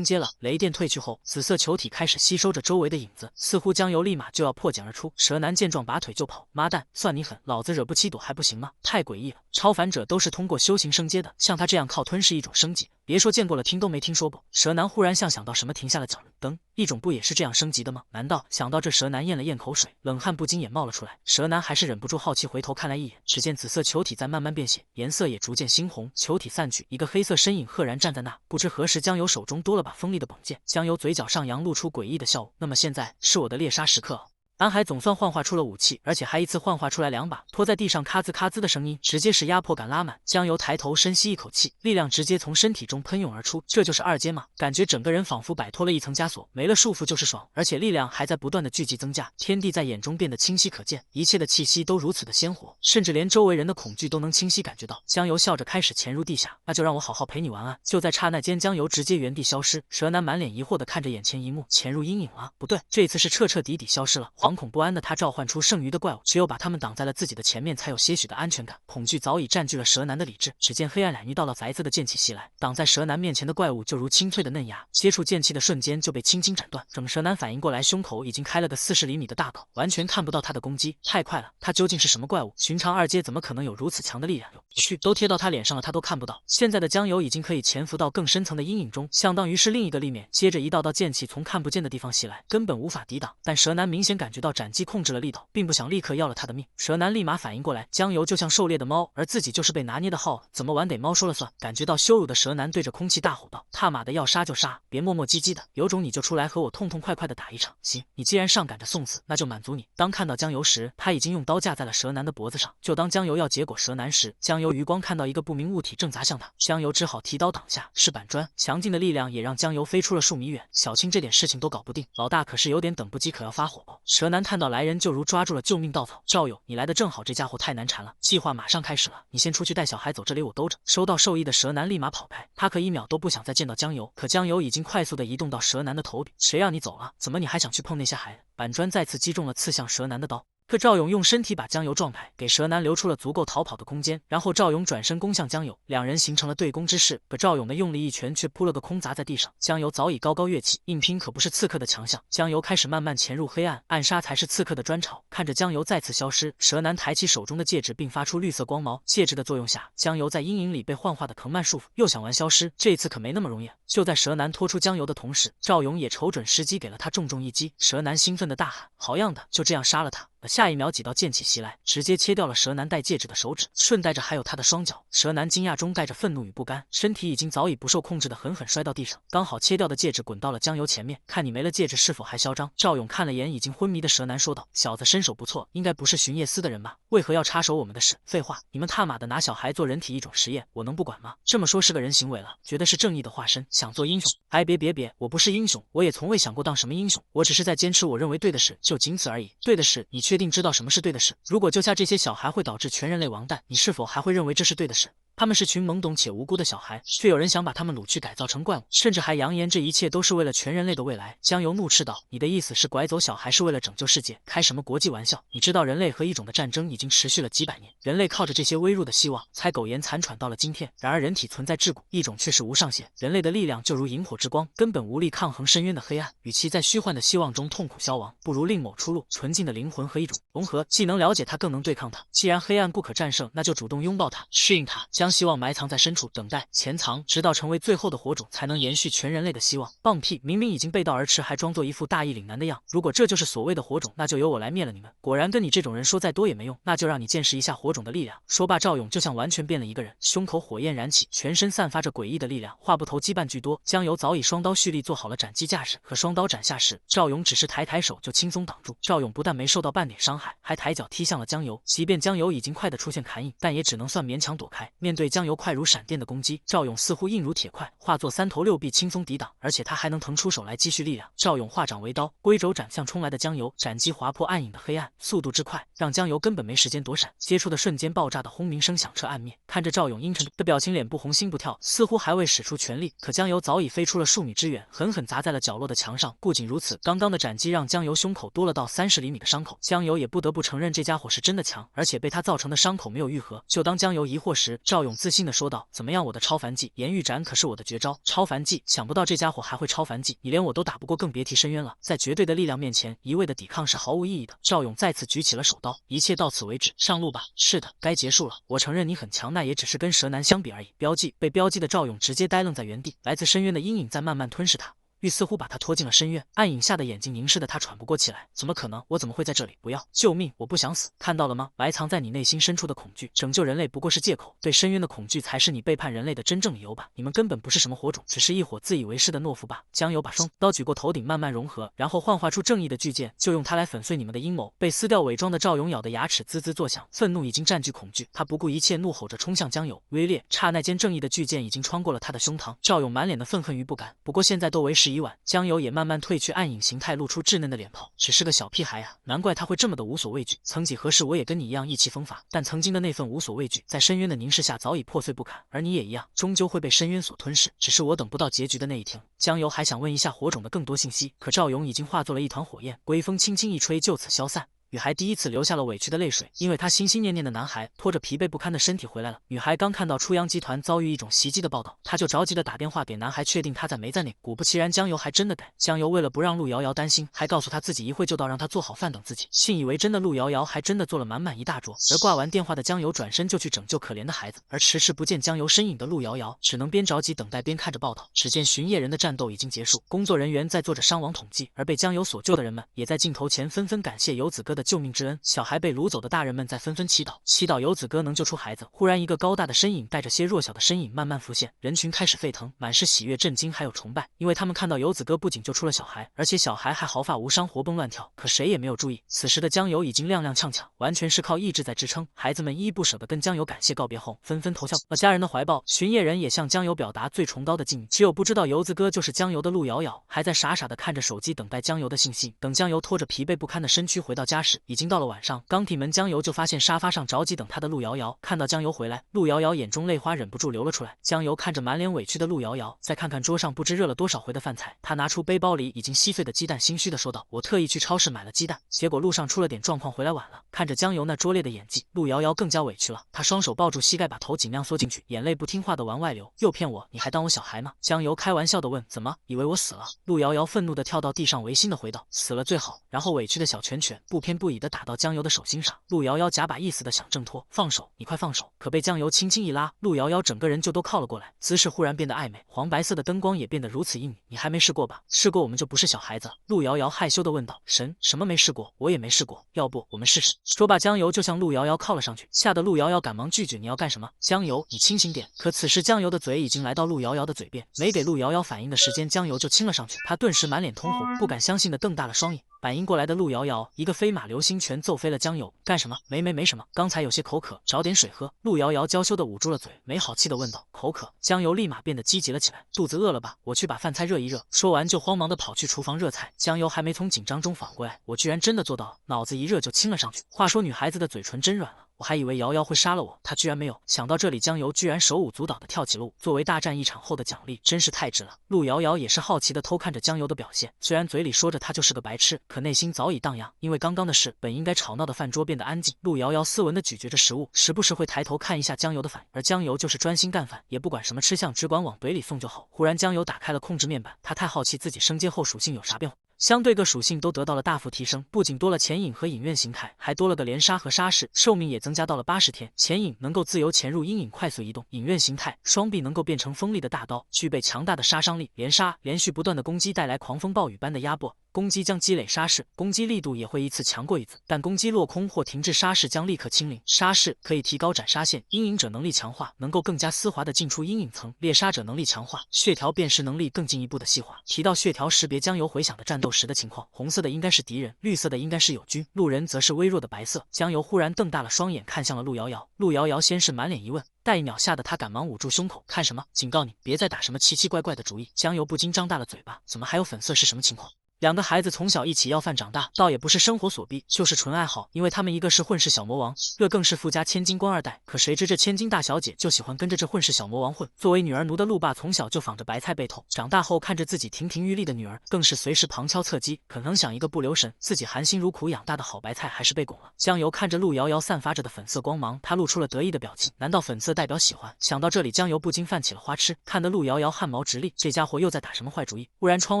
阶了。雷电退去后，紫色球体开始吸收着周围的影子，似乎江油立马就要破茧而出。蛇男见状拔腿就跑，妈蛋，算你狠，老子惹不起躲还不行吗？太诡异了，超凡者都是通过修行升阶的，像他这样靠吞噬一种升级，别说见过了，听都没听说过。蛇男忽然像想到什么，停下了脚。灯一种不也是这样升级的吗？难道？想到这，蛇男咽了咽口水，冷汗不禁也冒了出来。蛇男还是忍不住好奇回头看来一眼，只见紫色球体在慢慢变血，颜色也逐渐猩红。球体散去，一个黑色身影赫然站在那。不知何时，江油手中多了把锋利的宝剑。江油嘴角上扬，露出诡异的笑容。那么现在是我的猎杀时刻哦。安海总算幻化出了武器，而且还一次幻化出来2把，拖在地上咔吱咔吱的声音，直接使压迫感拉满。江油抬头深吸一口气，力量直接从身体中喷涌而出。这就是2阶吗？感觉整个人仿佛摆脱了一层枷锁，没了束缚就是爽，而且力量还在不断的聚集增加。天地在眼中变得清晰可见，一切的气息都如此的鲜活，甚至连周围人的恐惧都能清晰感觉到。江油笑着开始潜入地下，那就让我好好陪你玩啊！就在刹那间，江油直接原地消失。蛇男满脸疑惑的看着眼前一幕，潜入阴影了？不对，这次是彻彻底底消失了。惶恐不安的他召唤出剩余的怪物，只有把他们挡在了自己的前面，才有些许的安全感。恐惧早已占据了蛇男的理智。只见黑暗染遇到了宅子的剑气袭来，挡在蛇男面前的怪物就如清脆的嫩芽，接触剑气的瞬间就被轻轻斩断。等蛇男反应过来，胸口已经开了个40厘米的大口，完全看不到他的攻击，太快了！他究竟是什么怪物？寻常2阶怎么可能有如此强的力量？有去，都贴到他脸上了，他都看不到。现在的江油已经可以潜伏到更深层的阴影中，相当于是另一个立面。接着一道道剑气从看不见的地方袭来，根本无法抵挡。但蛇男明显感觉到斩击控制了力道，并不想立刻要了他的命。蛇男立马反应过来，江油就像狩猎的猫，而自己就是被拿捏的耗，怎么玩得猫说了算。感觉到羞辱的蛇男对着空气大吼道：“他妈的，要杀就杀，别磨磨唧唧的，有种你就出来和我痛痛快快的打一场。行，你既然上赶着送死，那就满足你。”当看到江油时，他已经用刀架在了蛇男的脖子上。就当江油要结果蛇男时，江油余光看到一个不明物体正砸向他，江油只好提刀挡下。是板砖，强劲的力量也让江油飞出了数米远。小青这点事情都搞不定，老大可是有点等不及，可要发火哦。蛇男看到来人就如抓住了救命稻草。赵勇，你来的正好，这家伙太难缠了，计划马上开始了，你先出去带小孩走，这里我兜着。收到授意的蛇男立马跑开，他可1秒都不想再见到江油，可江油已经快速的移动到蛇男的头顶。谁让你走了？怎么你还想去碰那些孩子？板砖再次击中了刺向蛇男的刀。可赵勇用身体把江油撞开，给蛇男留出了足够逃跑的空间。然后赵勇转身攻向江油，两人形成了对攻之势。可赵勇的用力一拳却扑了个空，砸在地上。江油早已高高跃起，硬拼可不是刺客的强项。江油开始慢慢潜入黑暗，暗杀才是刺客的专长。看着江油再次消失，蛇男抬起手中的戒指，并发出绿色光芒。戒指的作用下，江油在阴影里被幻化的藤蔓束缚，又想玩消失，这次可没那么容易。就在蛇男拖出江油的同时，赵勇也瞅准时机给了他重重一击。蛇男兴奋的大喊：“好样的，就这样杀了他！”下一秒，几道剑气袭来，直接切掉了蛇男戴戒指的手指，顺带着还有他的双脚。蛇男惊讶中带着愤怒与不甘，身体已经早已不受控制的狠狠摔到地上。刚好切掉的戒指滚到了江油前面，看你没了戒指，是否还嚣张？赵勇看了眼已经昏迷的蛇男，说道：“小子身手不错，应该不是巡夜司的人吧？为何要插手我们的事？废话，你们他妈的拿小孩做人体一种实验，我能不管吗？这么说是个人行为了，觉得是正义的化身，想做英雄？哎，别，我不是英雄，我也从未想过当什么英雄，我只是在坚持我认为对的事，就仅此而已。对的事，你确定知道什么是对的事？如果救下这些小孩会导致全人类亡诞，你是否还会认为这是对的事？他们是群懵懂且无辜的小孩，却有人想把他们掳去改造成怪物，甚至还扬言这一切都是为了全人类的未来。”江油怒斥道：“你的意思是拐走小孩是为了拯救世界？开什么国际玩笑？你知道人类和异种的战争已经持续了几百年，人类靠着这些微弱的希望才苟延残喘到了今天。然而人体存在桎梏，异种却是无上限。人类的力量就如萤火之光，根本无力抗衡深渊的黑暗。与其在虚幻的希望中痛苦消亡，不如另谋出路。纯净的灵魂和异种融合，既能了解它，更能对抗它。既然黑暗不可战胜，那就主动拥抱它，适应它，将希望埋藏在深处，等待潜藏，直到成为最后的火种，才能延续全人类的希望。”放屁！明明已经背道而驰，还装作一副大义岭南的样。如果这就是所谓的火种，那就由我来灭了你们。果然跟你这种人说再多也没用，那就让你见识一下火种的力量。说罢，赵勇就像完全变了一个人，胸口火焰燃起，全身散发着诡异的力量。话不投机半句多，江油早已双刀蓄力，做好了斩击架势。可双刀斩下时，赵勇只是抬手就轻松挡住。赵勇不但没受到半点伤害，还抬脚踢向了江油。即便江油已经快得出现砍影，但也只能算勉强躲开。面对江油快如闪电的攻击，赵勇似乎硬如铁块，化作3头6臂轻松抵挡，而且他还能腾出手来积蓄力量。赵勇化掌为刀，龟肘斩向冲来的江油，斩击划破暗影的黑暗，速度之快让江油根本没时间躲闪。接触的瞬间，爆炸的轰鸣声响彻暗灭。看着赵勇阴沉的表情，脸不红心不跳，似乎还未使出全力，可江油早已飞出了数米之远，狠狠砸在了角落的墙上。不仅如此，刚刚的斩击让江油胸口多了道30厘米的伤口。江油也不得不承认，这家伙是真的强，而且被他造成的伤口没有愈合。就当江油疑惑时，赵勇勇自信地说道：“怎么样，我的超凡技炎狱斩可是我的绝招。超凡技，想不到这家伙还会超凡技，你连我都打不过，更别提深渊了。在绝对的力量面前，一味的抵抗是毫无意义的。”赵勇再次举起了手刀，一切到此为止，上路吧。是的，该结束了。我承认你很强，那也只是跟蛇男相比而已。标记被标记的赵勇直接呆愣在原地，来自深渊的阴影在慢慢吞噬他。欲似乎把他拖进了深渊，暗影下的眼睛凝视的他喘不过气来。怎么可能？我怎么会在这里？不要！救命！我不想死！看到了吗？埋藏在你内心深处的恐惧，拯救人类不过是借口，对深渊的恐惧才是你背叛人类的真正理由吧？你们根本不是什么火种，只是一伙自以为是的懦夫吧？江油把双刀举过头顶，慢慢融合，然后幻化出正义的巨剑，就用它来粉碎你们的阴谋。被撕掉伪装的赵勇咬得牙齿滋滋作响，愤怒已经占据恐惧，他不顾一切怒吼着冲向江油。威烈，刹那间正义的巨剑已经穿过了他的胸膛，赵勇满脸的愤恨与不甘。不过现在都为时已晚，江油也慢慢褪去暗影形态，露出稚嫩的脸庞。只是个小屁孩啊，难怪他会这么的无所畏惧。曾几何时，我也跟你一样意气风发，但曾经的那份无所畏惧，在深渊的凝视下早已破碎不堪。而你也一样，终究会被深渊所吞噬。只是我等不到结局的那一天。江油还想问一下火种的更多信息，可赵勇已经化作了一团火焰，微风轻轻一吹，就此消散。女孩第一次流下了委屈的泪水，因为她心心念念的男孩拖着疲惫不堪的身体回来了。女孩刚看到初阳集团遭遇一种袭击的报道，她就着急的打电话给男孩，确定他在没在内。果不其然，江油还真的在。江油为了不让陆瑶瑶担心，还告诉她自己一会就到，让她做好饭等自己。信以为真的陆瑶瑶还真的做了满满一大桌。而挂完电话的江油转身就去拯救可怜的孩子，而迟迟不见江油身影的陆瑶瑶只能边着急等待边看着报道。只见巡夜人的战斗已经结束，工作人员在做着伤亡统计，而被江油所救的人们也在镜头前纷纷感谢游子哥的救命之恩。小孩被掳走的大人们在纷纷祈祷游子哥能救出孩子。忽然，一个高大的身影带着些弱小的身影慢慢浮现，人群开始沸腾，满是喜悦、震惊还有崇拜，因为他们看到游子哥不仅救出了小孩，而且小孩还毫发无伤，活蹦乱跳。可谁也没有注意，此时的江油已经踉踉跄跄，完全是靠意志在支撑。孩子们依依不舍地跟江油感谢告别后，纷纷投向了家人的怀抱。巡夜人也向江油表达最崇高的敬意，只有不知道游子哥就是江油的陆瑶瑶，还在傻傻地看着手机等待江油的信息。等江油拖着疲惫不堪的身躯回到家时，已经到了晚上。刚踢门，江油就发现沙发上着急等他的陆瑶瑶。看到江油回来，陆瑶瑶眼中泪花忍不住流了出来。江油看着满脸委屈的陆瑶瑶，再看看桌上不知热了多少回的饭菜，他拿出背包里已经稀碎的鸡蛋，心虚的说道：“我特意去超市买了鸡蛋，结果路上出了点状况，回来晚了。”看着江油那拙劣的演技，陆瑶瑶更加委屈了。她双手抱住膝盖，把头尽量缩进去，眼泪不听话的往外流。又骗我，你还当我小孩吗？江油开玩笑的问。怎么，以为我死了？陆瑶瑶愤怒的跳到地上，违心的回道：“死了最好。”然后委屈的小拳拳不偏不倚的打到江油的手心上。陆瑶瑶假把意思的想挣脱，放手，你快放手！可被江油轻轻一拉，陆瑶瑶整个人就都靠了过来，姿势忽然变得暧昧，黄白色的灯光也变得如此旖旎。你还没试过吧？试过我们就不是小孩子了。陆瑶瑶害羞的问道。神，什么没试过？我也没试过，要不我们试试？说罢，江油就向陆瑶瑶靠了上去，吓得陆瑶瑶赶忙拒绝。你要干什么？江油，你清醒点！可此时江油的嘴已经来到陆瑶瑶的嘴边，没给陆瑶瑶反应的时间，江油就亲了上去。她顿时满脸通红，不敢相信的瞪大了双眼。反应过来的陆瑶瑶一个飞马流星拳揍飞了江油。干什么？没什么，刚才有些口渴，找点水喝。陆瑶瑶娇羞的捂住了嘴，没好气的问道：“口渴？”江油立马变得积极了起来，肚子饿了吧？我去把饭菜热一热。说完就慌忙的跑去厨房热菜。江油还没从紧张中缓过来，我居然真的做到了，脑子一热就亲了上去。话说女孩子的嘴唇真软了。我还以为瑶瑶会杀了我，她居然没有。想到这里，江油居然手舞足蹈的跳起了舞，作为大战一场后的奖励，真是太值了。陆瑶瑶也是好奇的偷看着江油的表现，虽然嘴里说着她就是个白痴，可内心早已荡漾。因为刚刚的事，本应该吵闹的饭桌变得安静。陆瑶瑶斯文的咀嚼着食物，时不时会抬头看一下江油的反应，而江油就是专心干饭，也不管什么吃相，只管往嘴里送就好。忽然，江油打开了控制面板，她太好奇自己升阶后属性有啥变化。相对各属性都得到了大幅提升，不仅多了潜影和影院形态，还多了个连杀和杀式，寿命也增加到了80天。潜影能够自由潜入阴影，快速移动；影院形态，双臂能够变成锋利的大刀，具备强大的杀伤力。连杀，连续不断的攻击带来狂风暴雨般的压迫。攻击将积累杀式，攻击力度也会一次强过一次，但攻击落空或停滞杀式将立刻清零。杀式可以提高斩杀线，阴影者能力强化，能够更加丝滑的进出阴影层；猎杀者能力强化，血条辨识能力更进一步的细化。提到血条识别，江油回想的战斗时的情况，红色的应该是敌人，绿色的应该是友军，路人则是微弱的白色。江油忽然瞪大了双眼看向了陆瑶瑶，陆瑶瑶先是满脸疑问，待一秒吓得他赶忙捂住胸口，看什么？警告你别再打什么奇奇怪怪的主意。江油不禁张大了嘴巴，怎么还有粉色是什么情况？两个孩子从小一起要饭长大，倒也不是生活所逼，就是纯爱好。因为他们一个是混世小魔王，这更是富家千金官二代。可谁知这千金大小姐就喜欢跟着这混世小魔王混。作为女儿奴的陆爸从小就仿着白菜被偷，长大后看着自己亭亭玉立的女儿，更是随时旁敲侧击。可能想一个不留神，自己含辛茹苦养大的好白菜还是被拱了。江油看着陆瑶瑶散发着的粉色光芒，他露出了得意的表情。难道粉色代表喜欢？想到这里，江油不禁泛起了花痴，看得陆瑶瑶汗毛直立。这家伙又在打什么坏主意？忽然，窗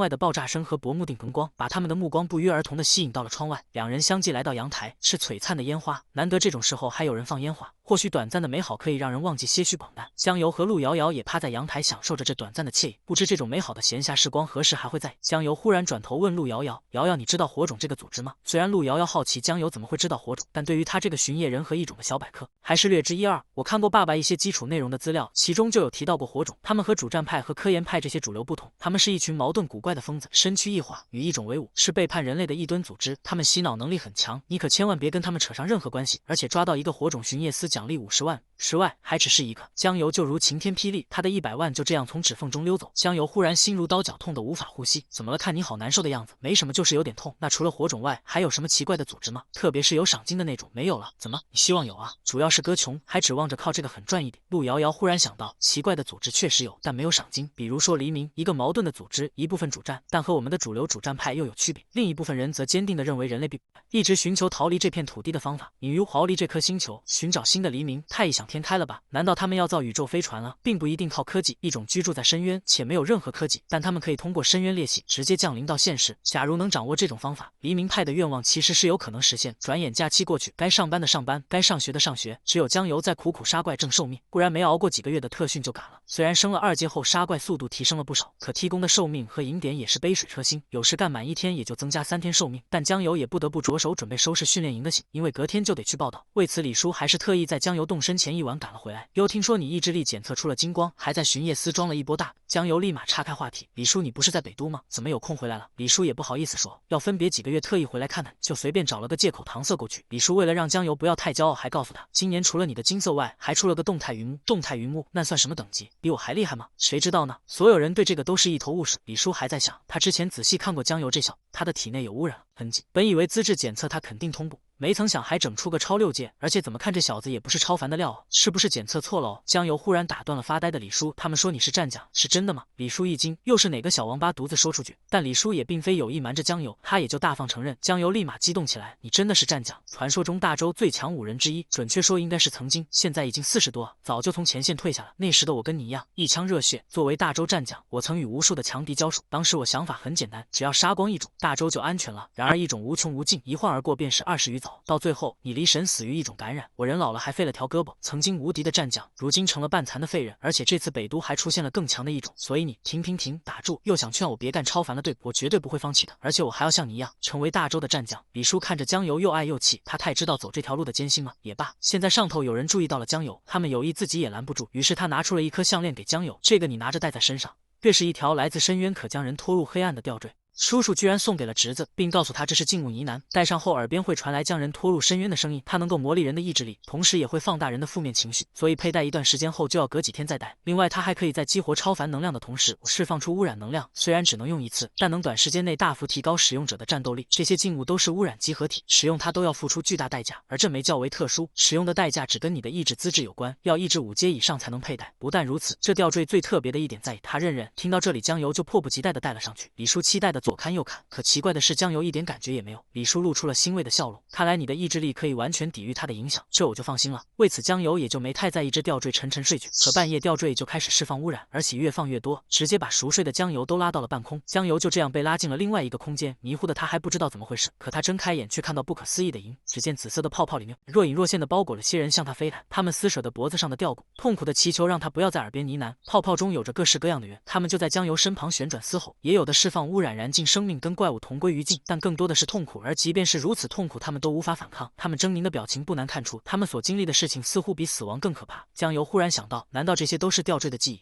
外的爆炸声和薄幕顶灯光把他们的目光不约而同地吸引到了窗外。两人相继来到阳台，是璀璨的烟花。难得这种时候还有人放烟花，或许短暂的美好可以让人忘记些许广淡。江油和陆瑶瑶也趴在阳台享受着这短暂的惬意，不知这种美好的闲暇时光何时还会在。江油忽然转头问陆瑶瑶：“瑶瑶，你知道火种这个组织吗？”虽然陆瑶瑶好奇江油怎么会知道火种，但对于他这个巡夜人和异种的小百科，还是略知一二。我看过爸爸一些基础内容的资料，其中就有提到过火种。他们和主战派和科研派这些主流不同，他们是一群矛盾古怪的疯子，身躯异化，与异种为伍，是背叛人类的异端组织。他们洗脑能力很强，你可千万别跟他们扯上任何关系。而且抓到一个火种巡夜司奖励50万，10万还只是一个。江油就如晴天霹雳，他的100万就这样从指缝中溜走。江油忽然心如刀绞，痛得无法呼吸。怎么了？看你好难受的样子。没什么，就是有点痛。那除了火种外，还有什么奇怪的组织吗？特别是有赏金的那种？没有了。怎么？你希望有啊？主要是哥穷，还指望着靠这个很赚一点。陆瑶瑶忽然想到，奇怪的组织确实有，但没有赏金。比如说黎明，一个矛盾的组织，一部分主战，但和我们的主流主战派又有区别。另一部分人则坚定地认为人类必一直寻求逃离这片土地的方法，隐于逃离这颗星球，寻找新的黎明，太异想天开了吧？难道他们要造宇宙飞船了？并不一定靠科技，一种居住在深渊且没有任何科技，但他们可以通过深渊裂隙直接降临到现实。假如能掌握这种方法，黎明派的愿望其实是有可能实现。转眼假期过去，该上班的上班，该上学的上学，只有江油在苦苦杀怪正受命，不然没熬过几个月的特训就赶了。虽然升了2阶后杀怪速度提升了不少，可踢工的寿命和银点也是杯水车薪，有时干满1天也就增加3天寿命。但江油也不得不着手准备收拾训练营的信，因为隔天就得去报道。为此李叔还是特意在江油动身前1晚赶了回来。又听说你意志力检测出了金光，还在巡夜司装了一波大。江油立马岔开话题：“李叔，你不是在北都吗？怎么有空回来了？”李叔也不好意思说，要分别几个月特意回来看看，就随便找了个借口搪塞过去。李叔为了让江油不要太骄傲，还告诉他，今年除了你的金色外，还出了个动态云幕。动态云幕那算什么等级？比我还厉害吗？谁知道呢？所有人对这个都是一头雾水。李叔还在想，他之前仔细看过江油这小，他的体内有污染痕迹，本以为资质检测他肯定通不。没曾想还整出个超6阶，而且怎么看这小子也不是超凡的料，是不是检测错了哦？江油忽然打断了发呆的李叔，他们说你是战将，是真的吗？李叔一惊，又是哪个小王八犊子说出去？但李叔也并非有意瞒着江油，他也就大方承认。江油立马激动起来，你真的是战将，传说中大周最强5人之一，准确说应该是曾经，现在已经40多，早就从前线退下了。那时的我跟你一样，一腔热血，作为大周战将，我曾与无数的强敌交手，当时我想法很简单，只要杀光异种，大周就安全了。然而异种无穷无尽，一晃而过便是20余遭，到最后你离神死于异种感染，我人老了还废了条胳膊，曾经无敌的战将，如今成了半残的废人，而且这次北都还出现了更强的异种，所以你停，打住！又想劝我别干超凡了，对，我绝对不会放弃的，而且我还要像你一样成为大周的战将。李叔看着江油又爱又气，他太知道走这条路的艰辛了。也罢，现在上头有人注意到了江油，他们有意自己也拦不住，于是他拿出了一颗项链给江油，这个你拿着戴在身上，这是一条来自深渊可将人拖入黑暗的吊坠。叔叔居然送给了侄子，并告诉他这是静物呢喃，戴上后耳边会传来将人拖入深渊的声音，它能够磨砺人的意志力，同时也会放大人的负面情绪，所以佩戴一段时间后就要隔几天再戴。另外它还可以在激活超凡能量的同时释放出污染能量，虽然只能用1次，但能短时间内大幅提高使用者的战斗力。这些静物都是污染集合体，使用它都要付出巨大代价，而这枚较为特殊，使用的代价只跟你的意志资质有关，要意志5阶以上才能佩戴。不但如此，这吊坠最特别的一点在于它刃刃。听到这里，江油就迫不及待地戴了上去。李叔期待的左看右看，可奇怪的是江油一点感觉也没有。李叔露出了欣慰的笑容，看来你的意志力可以完全抵御它的影响，这我就放心了。为此江油也就没太在意这吊坠，沉沉睡去。可半夜吊坠就开始释放污染，而且越放越多，直接把熟睡的江油都拉到了半空。江油就这样被拉进了另外一个空间，迷糊的他还不知道怎么回事，可他睁开眼却看到不可思议的影，只见紫色的泡泡里面若隐若现的包裹了些人向他飞来，他们撕舍的脖子上的吊骨，痛苦的祈求让他不要在耳边呢喃。泡泡中有着各式各样的圆，他们就在江油身旁旋转嘶吼，也有的释放污染燃尽生命，跟怪物同归于尽，但更多的是痛苦，而即便是如此痛苦，他们都无法反抗。他们狰狞的表情不难看出，他们所经历的事情似乎比死亡更可怕。江油忽然想到，难道这些都是吊坠的记忆？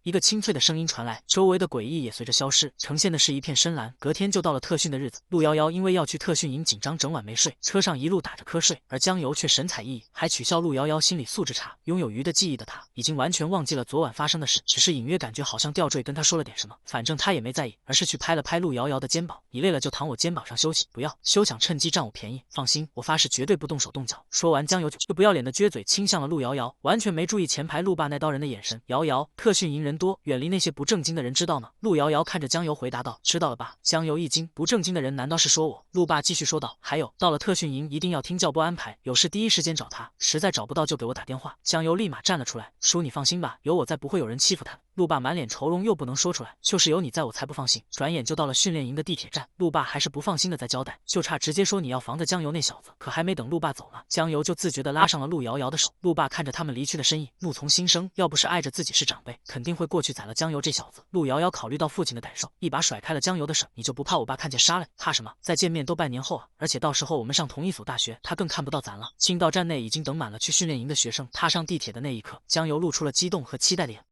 一个清脆的声音传来，周围的诡异也随着消失，呈现的是一片深蓝。隔天就到了特训的日子，陆瑶瑶因为要去特训营，紧张整晚没睡，车上一路打着瞌睡，而江油却神采奕奕，还取笑陆瑶瑶心理素质差。拥有鱼的记忆的他，已经完全忘记了昨晚发生的事，只是隐约感觉好像吊坠跟他说了点什么，反正他也没在意，而是去拍了拍陆瑶瑶的肩膀：“你累了就躺我肩膀上休息，不要休想趁机占我便宜。放心，我发誓绝对不动手动脚。”说完，江油就不要脸的撅嘴倾向了陆瑶瑶，完全没注意前排陆霸那刀人的眼神。瑶瑶，特训营人多，远离那些不正经的人，知道吗？陆瑶瑶看着江油回答道：“知道了吧？”江油一惊，不正经的人难道是说我？陆霸继续说道：“还有，到了特训营一定要听教播安排，有事第一时间找他，实在找不到就给我打电话。”江油立马站了出来：“叔，你放心吧，有我在，不会有人欺负他。”陆霸满脸愁容，又不能说出来，就是有你在我才不放心。转眼就到了训练营的地铁站，陆霸还是不放心的在交代，就差直接说你要防着江油那小子。可还没等陆霸走呢，江油就自觉地拉上了陆瑶瑶的手。陆霸看着他们离去的身影，怒从心生，要不是碍着自己是长辈，肯定会过去宰了江油这小子。陆瑶瑶考虑到父亲的感受，一把甩开了江油的手：“你就不怕我爸看见杀了你？怕什么？再见面都半年后啊，而且到时候我们上同一所大学，他更看不到咱了。”进到站内已经等满了去训练营的学生，踏上地铁的那一刻，江油露出了激动和期待的眼